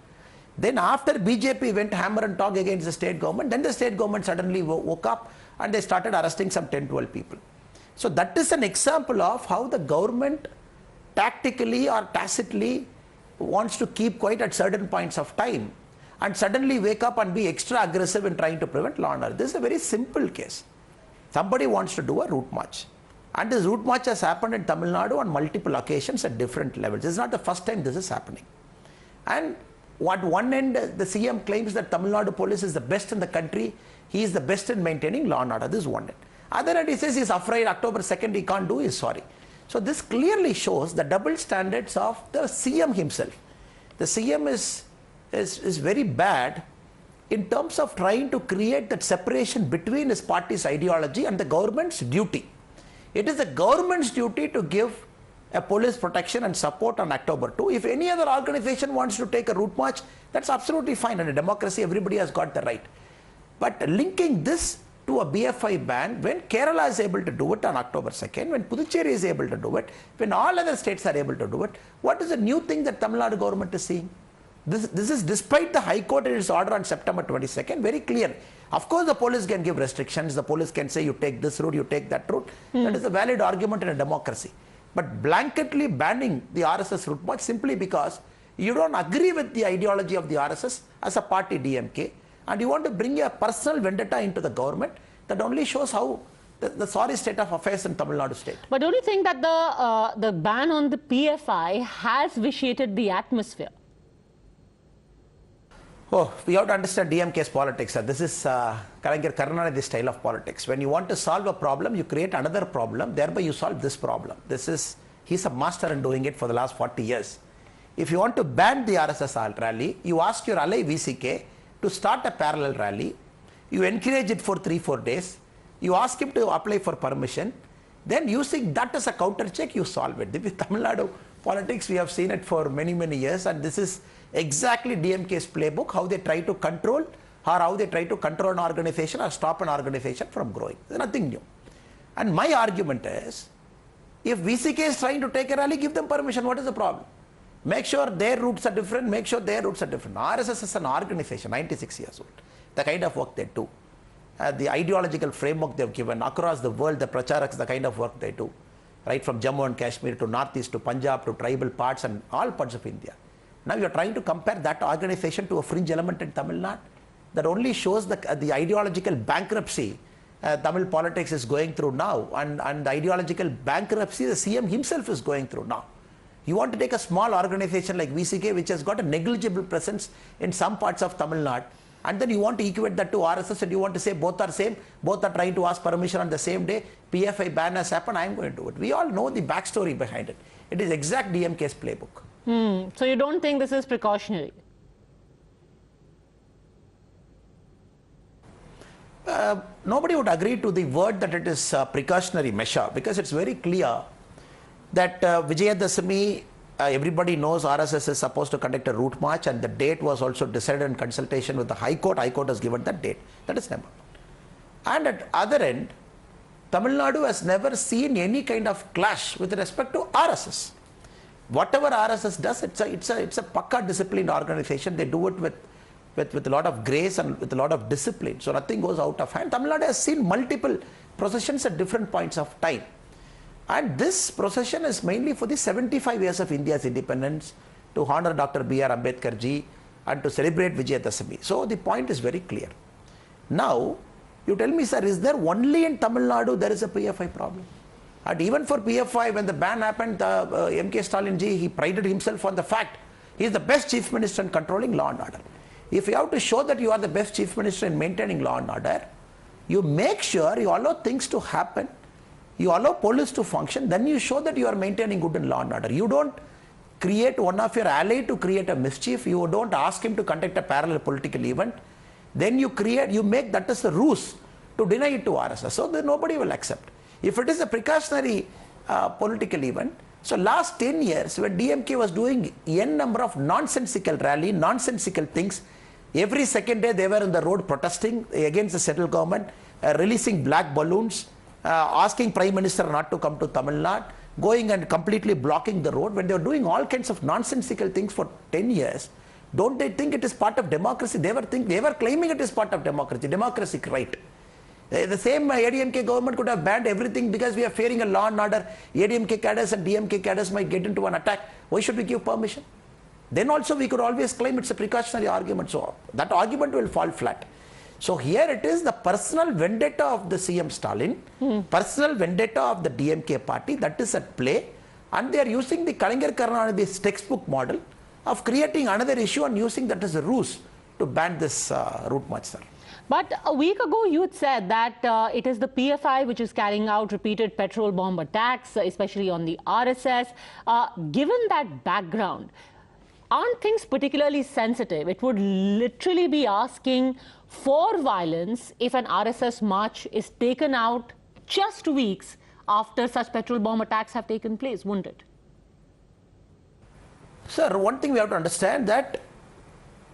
Then after BJP went hammer and tongue against the state government, then the state government suddenly woke up and they started arresting some 10-12 people. So that is an example of how the government tactically or tacitly wants to keep quiet at certain points of time and suddenly wake up and be extra aggressive in trying to prevent law and order. This is a very simple case. Somebody wants to do a route march, and this route march has happened in Tamil Nadu on multiple occasions at different levels. This is not the first time this is happening. And at one end, the CM claims that Tamil Nadu police is the best in the country. He is the best in maintaining law and order. This is one end. Other end, he says he is afraid October 2nd he can't do, he is sorry. So this clearly shows the double standards of the CM himself. The CM is very bad in terms of trying to create that separation between his party's ideology and the government's duty. It is the government's duty to give a police protection and support on October 2. If any other organization wants to take a route march, that's absolutely fine. In a democracy, everybody has got the right. But linking this to a BFI ban, when Kerala is able to do it on October 2nd, when Puducherry is able to do it, when all other states are able to do it, what is the new thing that Tamil Nadu government is seeing? This is despite the High Court in its order on September 22nd, very clear. Of course, the police can give restrictions. The police can say, you take this route, you take that route. That is a valid argument in a democracy. But blanketly banning the RSS route march simply because you don't agree with the ideology of the RSS as a party DMK, and you want to bring a personal vendetta into the government, that only shows how the sorry state of affairs in Tamil Nadu state. But don't you think that the ban on the PFI has vitiated the atmosphere? Oh, we have to understand DMK's politics. This is Karunanidhi style of politics. When you want to solve a problem, you create another problem, thereby you solve this problem. He's a master in doing it for the last 40 years. If you want to ban the RSS rally, you ask your ally VCK to start a parallel rally, you encourage it for 3-4 days, you ask him to apply for permission, then using that as a counter check, you solve it. With Tamil Nadu politics, we have seen it for many, many years, and this is exactly DMK's playbook, how they try to control an organization or stop an organization from growing. There's nothing new. And my argument is, if VCK is trying to take a rally, give them permission. What is the problem? Make sure their routes are different, RSS is an organization, 96 years old. The kind of work they do, the ideological framework they've given across the world, the pracharaks, the kind of work they do, right from Jammu and Kashmir to Northeast to Punjab to tribal parts and all parts of India. Now you're trying to compare that organization to a fringe element in Tamil Nadu. That only shows the ideological bankruptcy Tamil politics is going through now, and the ideological bankruptcy the CM himself is going through now. You want to take a small organization like VCK, which has got a negligible presence in some parts of Tamil Nadu, and then you want to equate that to RSS, and you want to say both are same, both are trying to ask permission on the same day, PFI ban has happened, I am going to do it. We all know the backstory behind it. It is exact DMK's playbook. So you don't think this is precautionary? Nobody would agree to the word that it is a precautionary measure, because it's very clear that Vijayadashami, everybody knows RSS is supposed to conduct a route march, and the date was also decided in consultation with the High Court. High Court has given that date. That is number one. And at other end, Tamil Nadu has never seen any kind of clash with respect to RSS. Whatever RSS does, it's a pakka disciplined organization. They do it with a lot of grace and with a lot of discipline. So nothing goes out of hand. Tamil Nadu has seen multiple processions at different points of time. And this procession is mainly for the 75 years of India's independence, to honor Dr. B.R. Ambedkar ji and to celebrate Vijayadashami. So the point is very clear. Now, you tell me, sir, is there only in Tamil Nadu there is a PFI problem? And even for PFI, when the ban happened, M.K. Stalin ji, he prided himself on the fact he is the best chief minister in controlling law and order. If you have to show that you are the best chief minister in maintaining law and order, you make sure you allow things to happen, you allow police to function, then you show that you are maintaining good in law and order. You don't create one of your ally to create a mischief, you don't ask him to conduct a parallel political event, then you make that as a ruse to deny it to RSS. So then nobody will accept. If it is a precautionary political event, so last 10 years when DMK was doing n number of nonsensical rally, nonsensical things, every second day they were on the road protesting against the central government, releasing black balloons, asking Prime Minister not to come to Tamil Nadu, going and completely blocking the road. When they were doing all kinds of nonsensical things for 10 years, don't they think it is part of democracy? They were claiming it is part of democracy right. The same ADMK government could have banned everything because we are fearing a law and order. ADMK cadres and DMK cadres might get into an attack. Why should we give permission? Then also we could always claim it's a precautionary argument. So that argument will fall flat. So here it is the personal vendetta of the CM Stalin, personal vendetta of the DMK party that is at play, and they are using the Karunanidhi's textbook model of creating another issue and using that as a ruse to ban this route march, sir. But a week ago, you had said that it is the PFI which is carrying out repeated petrol bomb attacks, especially on the RSS. Given that background, aren't things particularly sensitive? It would literally be asking for violence if an RSS march is taken out just weeks after such petrol bomb attacks have taken place, wouldn't it? Sir, one thing we have to understand that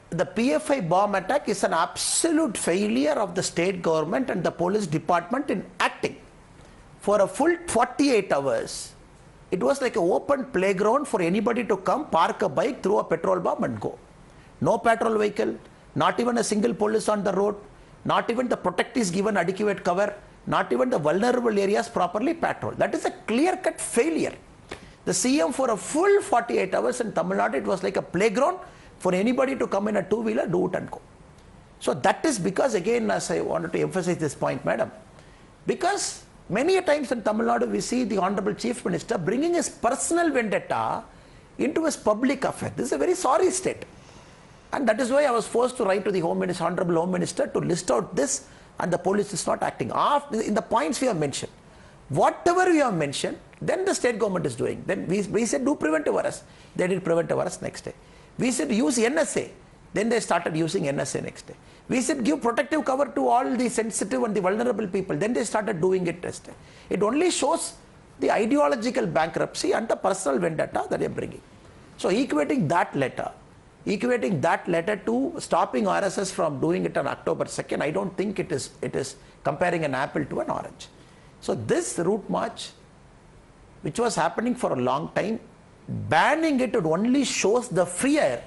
the PFI bomb attack is an absolute failure of the state government and the police department in acting. For a full 48 hours, it was like an open playground for anybody to come, park a bike, throw a petrol bomb and go. No patrol vehicle, not even a single police on the road, not even the protectees given adequate cover, not even the vulnerable areas properly patrolled. That is a clear-cut failure. The CM for a full 48 hours in Tamil Nadu, it was like a playground for anybody to come in a two-wheeler, do it and go. So that is because, again, as I wanted to emphasize this point, madam, because many a times in Tamil Nadu we see the Honorable Chief Minister bringing his personal vendetta into his public affair. This is a very sorry state. And that is why I was forced to write to the Home Minister, Honorable Home Minister, to list out this, and the police is not acting. In the points we have mentioned, whatever we have mentioned, then the state government is doing. Then we said do preventive arrest. They did preventive arrest next day. We said use NSA. Then they started using NSA next day. We said give protective cover to all the sensitive and the vulnerable people. Then they started doing it next day. It only shows the ideological bankruptcy and the personal vendetta that they are bringing. So equating that letter to stopping RSS from doing it on October 2nd, I don't think it is comparing an apple to an orange. So this route march, which was happening for a long time, banning it only shows the fear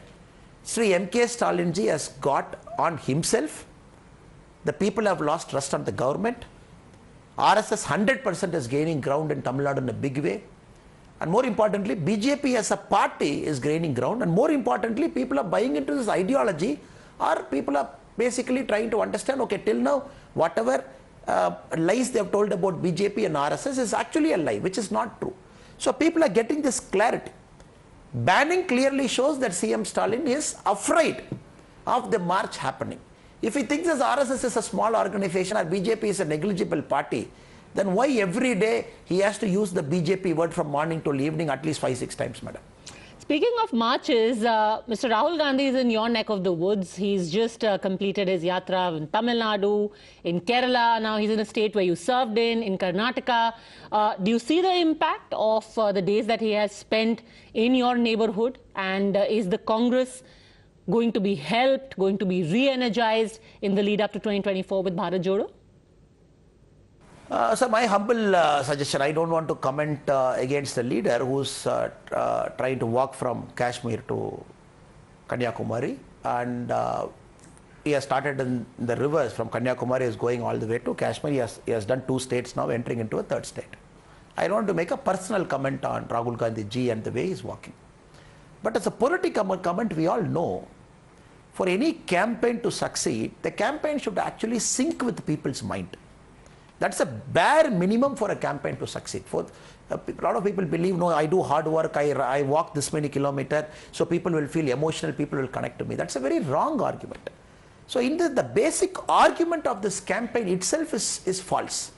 Sri M.K. Stalinji has got on himself. The people have lost trust on the government. RSS 100% is gaining ground in Tamil Nadu in a big way. And more importantly, BJP as a party is gaining ground. And more importantly, people are buying into this ideology, or people are basically trying to understand, okay, till now, whatever lies they have told about BJP and RSS is actually a lie, which is not true. So people are getting this clarity. Banning clearly shows that CM Stalin is afraid of the march happening. If he thinks that RSS is a small organization or BJP is a negligible party, then why every day he has to use the BJP word from morning till evening at least 5-6 times, madam? Speaking of marches, Mr. Rahul Gandhi is in your neck of the woods. He's just completed his yatra in Tamil Nadu, in Kerala. Now he's in a state where you served in Karnataka. Do you see the impact of the days that he has spent in your neighborhood? And is the Congress going to be helped, going to be re-energized in the lead up to 2024 with Bharat Jodo? So my humble suggestion, I don't want to comment against the leader who's trying to walk from Kashmir to Kanyakumari, and he has started in the rivers from Kanyakumari, is going all the way to Kashmir. He has done 2 states now, entering into a 3rd state. I don't want to make a personal comment on Rahul Gandhi ji and the way he's walking. But as a political comment, we all know, for any campaign to succeed, the campaign should actually sync with people's mind. That's a bare minimum for a campaign to succeed. For a lot of people believe, no, I do hard work, I walk this many kilometers, so people will feel emotional, people will connect to me. That's a very wrong argument. So in the basic argument of this campaign itself is false.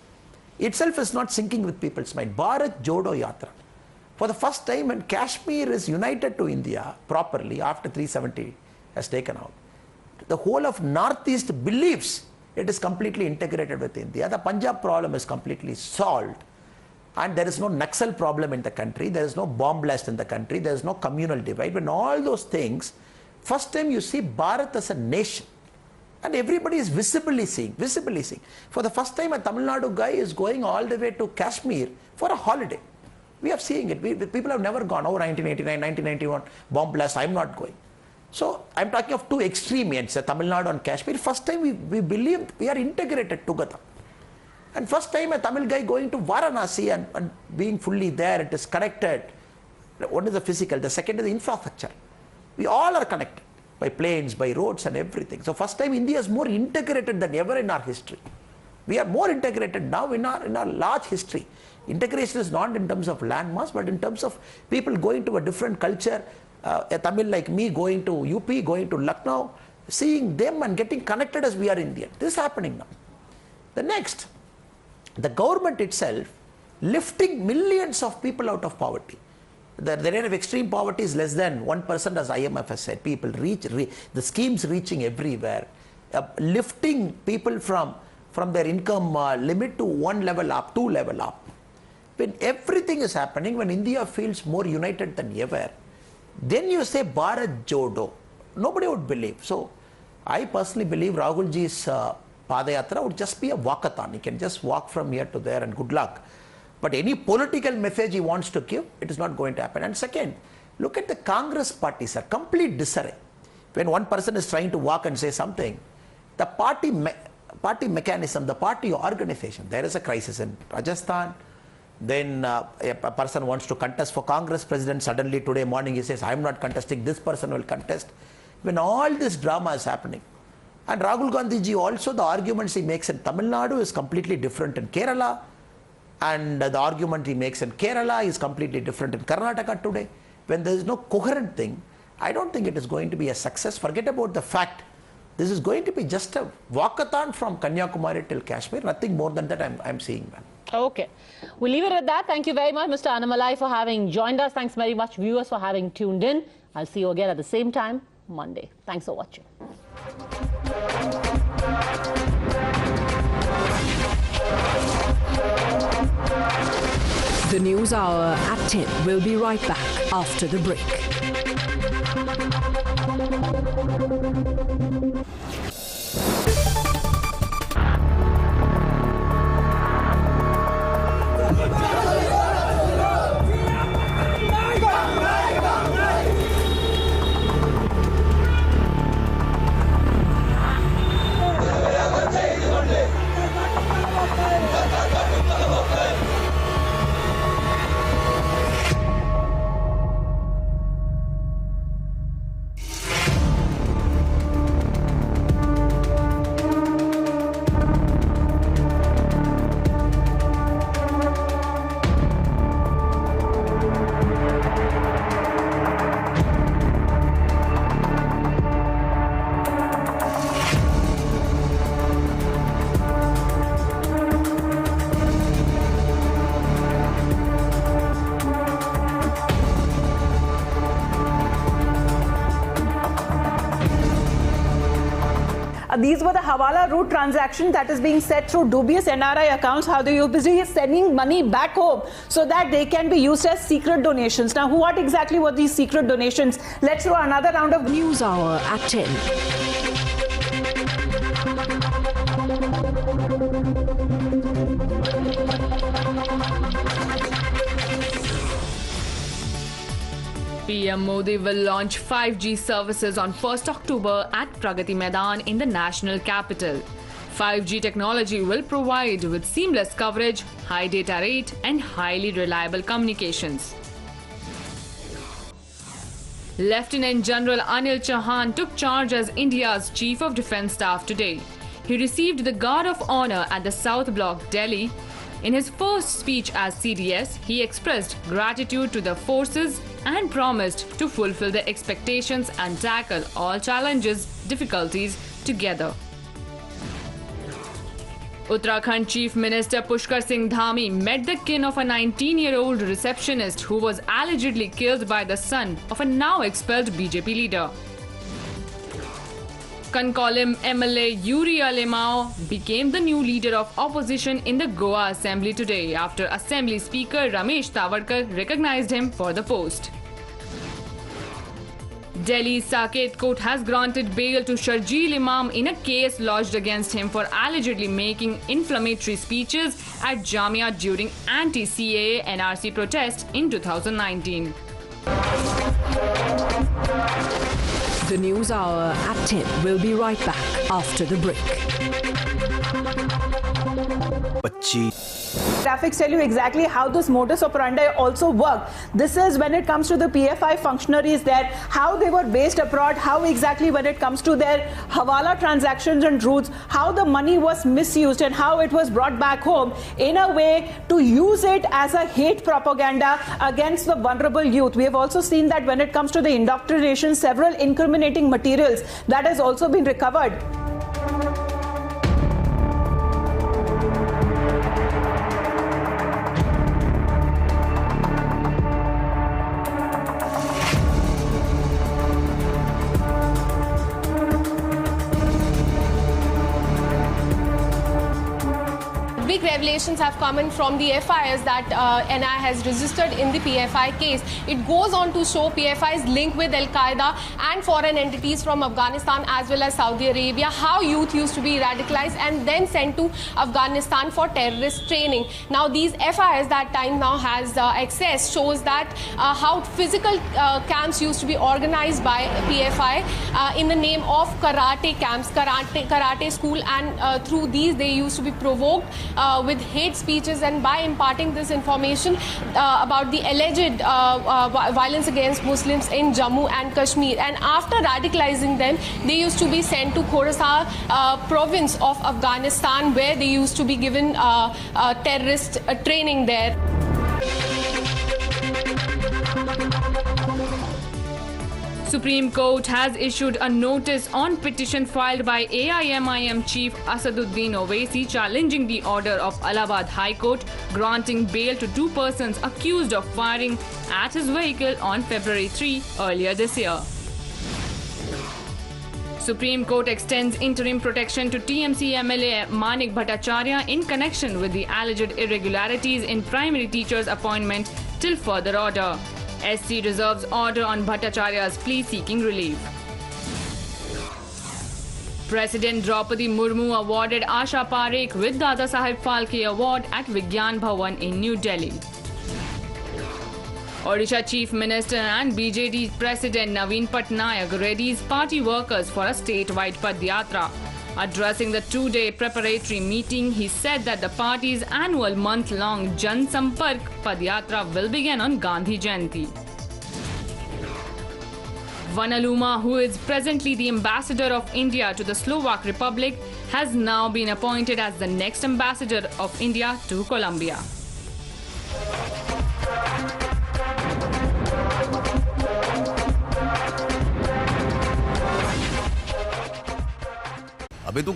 Itself is not syncing with people's mind. Bharat Jodo Yatra. For the first time, when Kashmir is united to India properly after 370 has taken out, the whole of Northeast believes it is completely integrated with India. The Punjab problem is completely solved. And there is no Naxal problem in the country. There is no bomb blast in the country. There is no communal divide. When all those things, first time you see Bharat as a nation. And everybody is visibly seeing. For the first time, a Tamil Nadu guy is going all the way to Kashmir for a holiday. We are seeing it. People have never gone. 1989, 1991, bomb blast, I'm not going. So I'm talking of 2 extreme ends, Tamil Nadu and Kashmir. First time we believe we are integrated together. And first time a Tamil guy going to Varanasi and being fully there, it is connected. One is the physical, the second is the infrastructure. We all are connected by planes, by roads and everything. So first time India is more integrated than ever in our history. We are more integrated now in our large history. Integration is not in terms of landmass, but in terms of people going to a different culture. A Tamil like me going to UP, going to Lucknow, seeing them and getting connected as we are Indian. This is happening now. The next, the government itself lifting millions of people out of poverty. The rate of extreme poverty is less than 1%, as IMF has said. People the schemes reaching everywhere, lifting people from their income limit to 1 level up, 2 level up. When everything is happening, when India feels more united than ever, Then you say Bharat Jodo. Nobody would believe. So I personally believe Rahulji's Padayatra would just be a walkathon. He can just walk from here to there and good luck. But any political message he wants to give, it is not going to happen. And second, look at the Congress party, sir. Complete disarray. When one person is trying to walk and say something, the party mechanism, the party organization, there is a crisis in Rajasthan. Then a person wants to contest for Congress president. Suddenly today morning he says, I am not contesting, this person will contest. When all this drama is happening. And Rahul Gandhi ji also, the arguments he makes in Tamil Nadu is completely different in Kerala. And the argument he makes in Kerala is completely different in Karnataka today. When there is no coherent thing, I don't think it is going to be a success. Forget about the fact. This is going to be just a walkathon from Kanyakumari till Kashmir. Nothing more than that I'm seeing, ma'am. Okay. We'll leave it at that. Thank you very much, Mr. Annamalai, for having joined us. Thanks very much, viewers, for having tuned in. I'll see you again at the same time Monday. Thanks for watching. The News Hour at 10 will be right back after the break. These were the Hawala route transactions that is being set through dubious NRI accounts, how they are busy sending money back home so that they can be used as secret donations. Now, what exactly were these secret donations? Let's do another round of News Hour at 10. PM Modi will launch 5G services on 1st October at Pragati Maidan in the national capital. 5G technology will provide with seamless coverage, high data rate and highly reliable communications. Lieutenant General Anil Chauhan took charge as India's Chief of Defence Staff today. He received the Guard of Honour at the South Block, Delhi. In his first speech as CDS, he expressed gratitude to the forces and promised to fulfill the expectations and tackle all challenges, difficulties together. Uttarakhand Chief Minister Pushkar Singh Dhami met the kin of a 19-year-old receptionist who was allegedly killed by the son of a now expelled BJP leader. Kankolim MLA Yuri Alemao became the new leader of opposition in the Goa Assembly today after Assembly Speaker Ramesh Tawadkar recognized him for the post. Delhi's Saket Court has granted bail to Sharjeel Imam in a case lodged against him for allegedly making inflammatory speeches at Jamia during anti-CAA NRC protest in 2019. The News Hour at 10 will be right back after the break. Graphics tell you exactly how this modus operandi also worked. This is when it comes to the PFI functionaries there, how they were based abroad, how exactly when it comes to their Hawala transactions and routes, how the money was misused and how it was brought back home in a way to use it as a hate propaganda against the vulnerable youth. We have also seen that when it comes to the indoctrination, several incriminating materials that has also been recovered. public revelations have come in from the FIRs that NI has registered in the PFI case. It goes on to show PFI's link with Al-Qaeda and foreign entities from Afghanistan as well as Saudi Arabia, how youth used to be radicalized and then sent to Afghanistan for terrorist training. Now these FIRs that Time Now has accessed shows that how physical camps used to be organized by PFI in the name of karate camps, karate school, and through these they used to be provoked with hate speeches, and by imparting this information about the alleged violence against Muslims in Jammu and Kashmir, and after radicalizing them they used to be sent to Khorasan province of Afghanistan, where they used to be given terrorist training there. Supreme Court has issued a notice on petition filed by AIMIM Chief Asaduddin Owaisi challenging the order of Allahabad High Court granting bail to 2 persons accused of firing at his vehicle on February 3 earlier this year. Supreme Court extends interim protection to TMC MLA Manik Bhattacharya in connection with the alleged irregularities in primary teachers' appointment till further order. SC reserves order on Bhattacharya's plea seeking relief. President Draupadi Murmu awarded Asha Parekh with Dada Saheb Phalke Award at Vigyan Bhavan in New Delhi. Odisha Chief Minister and BJP President Naveen Patnaik readies party workers for a statewide Padyatra. Addressing the 2-day preparatory meeting, he said that the party's annual month-long Jan Sampark Padyatra will begin on Gandhi Jayanti. Vanaluma, who is presently the ambassador of India to the Slovak Republic, has now been appointed as the next ambassador of India to Colombia. अबे तू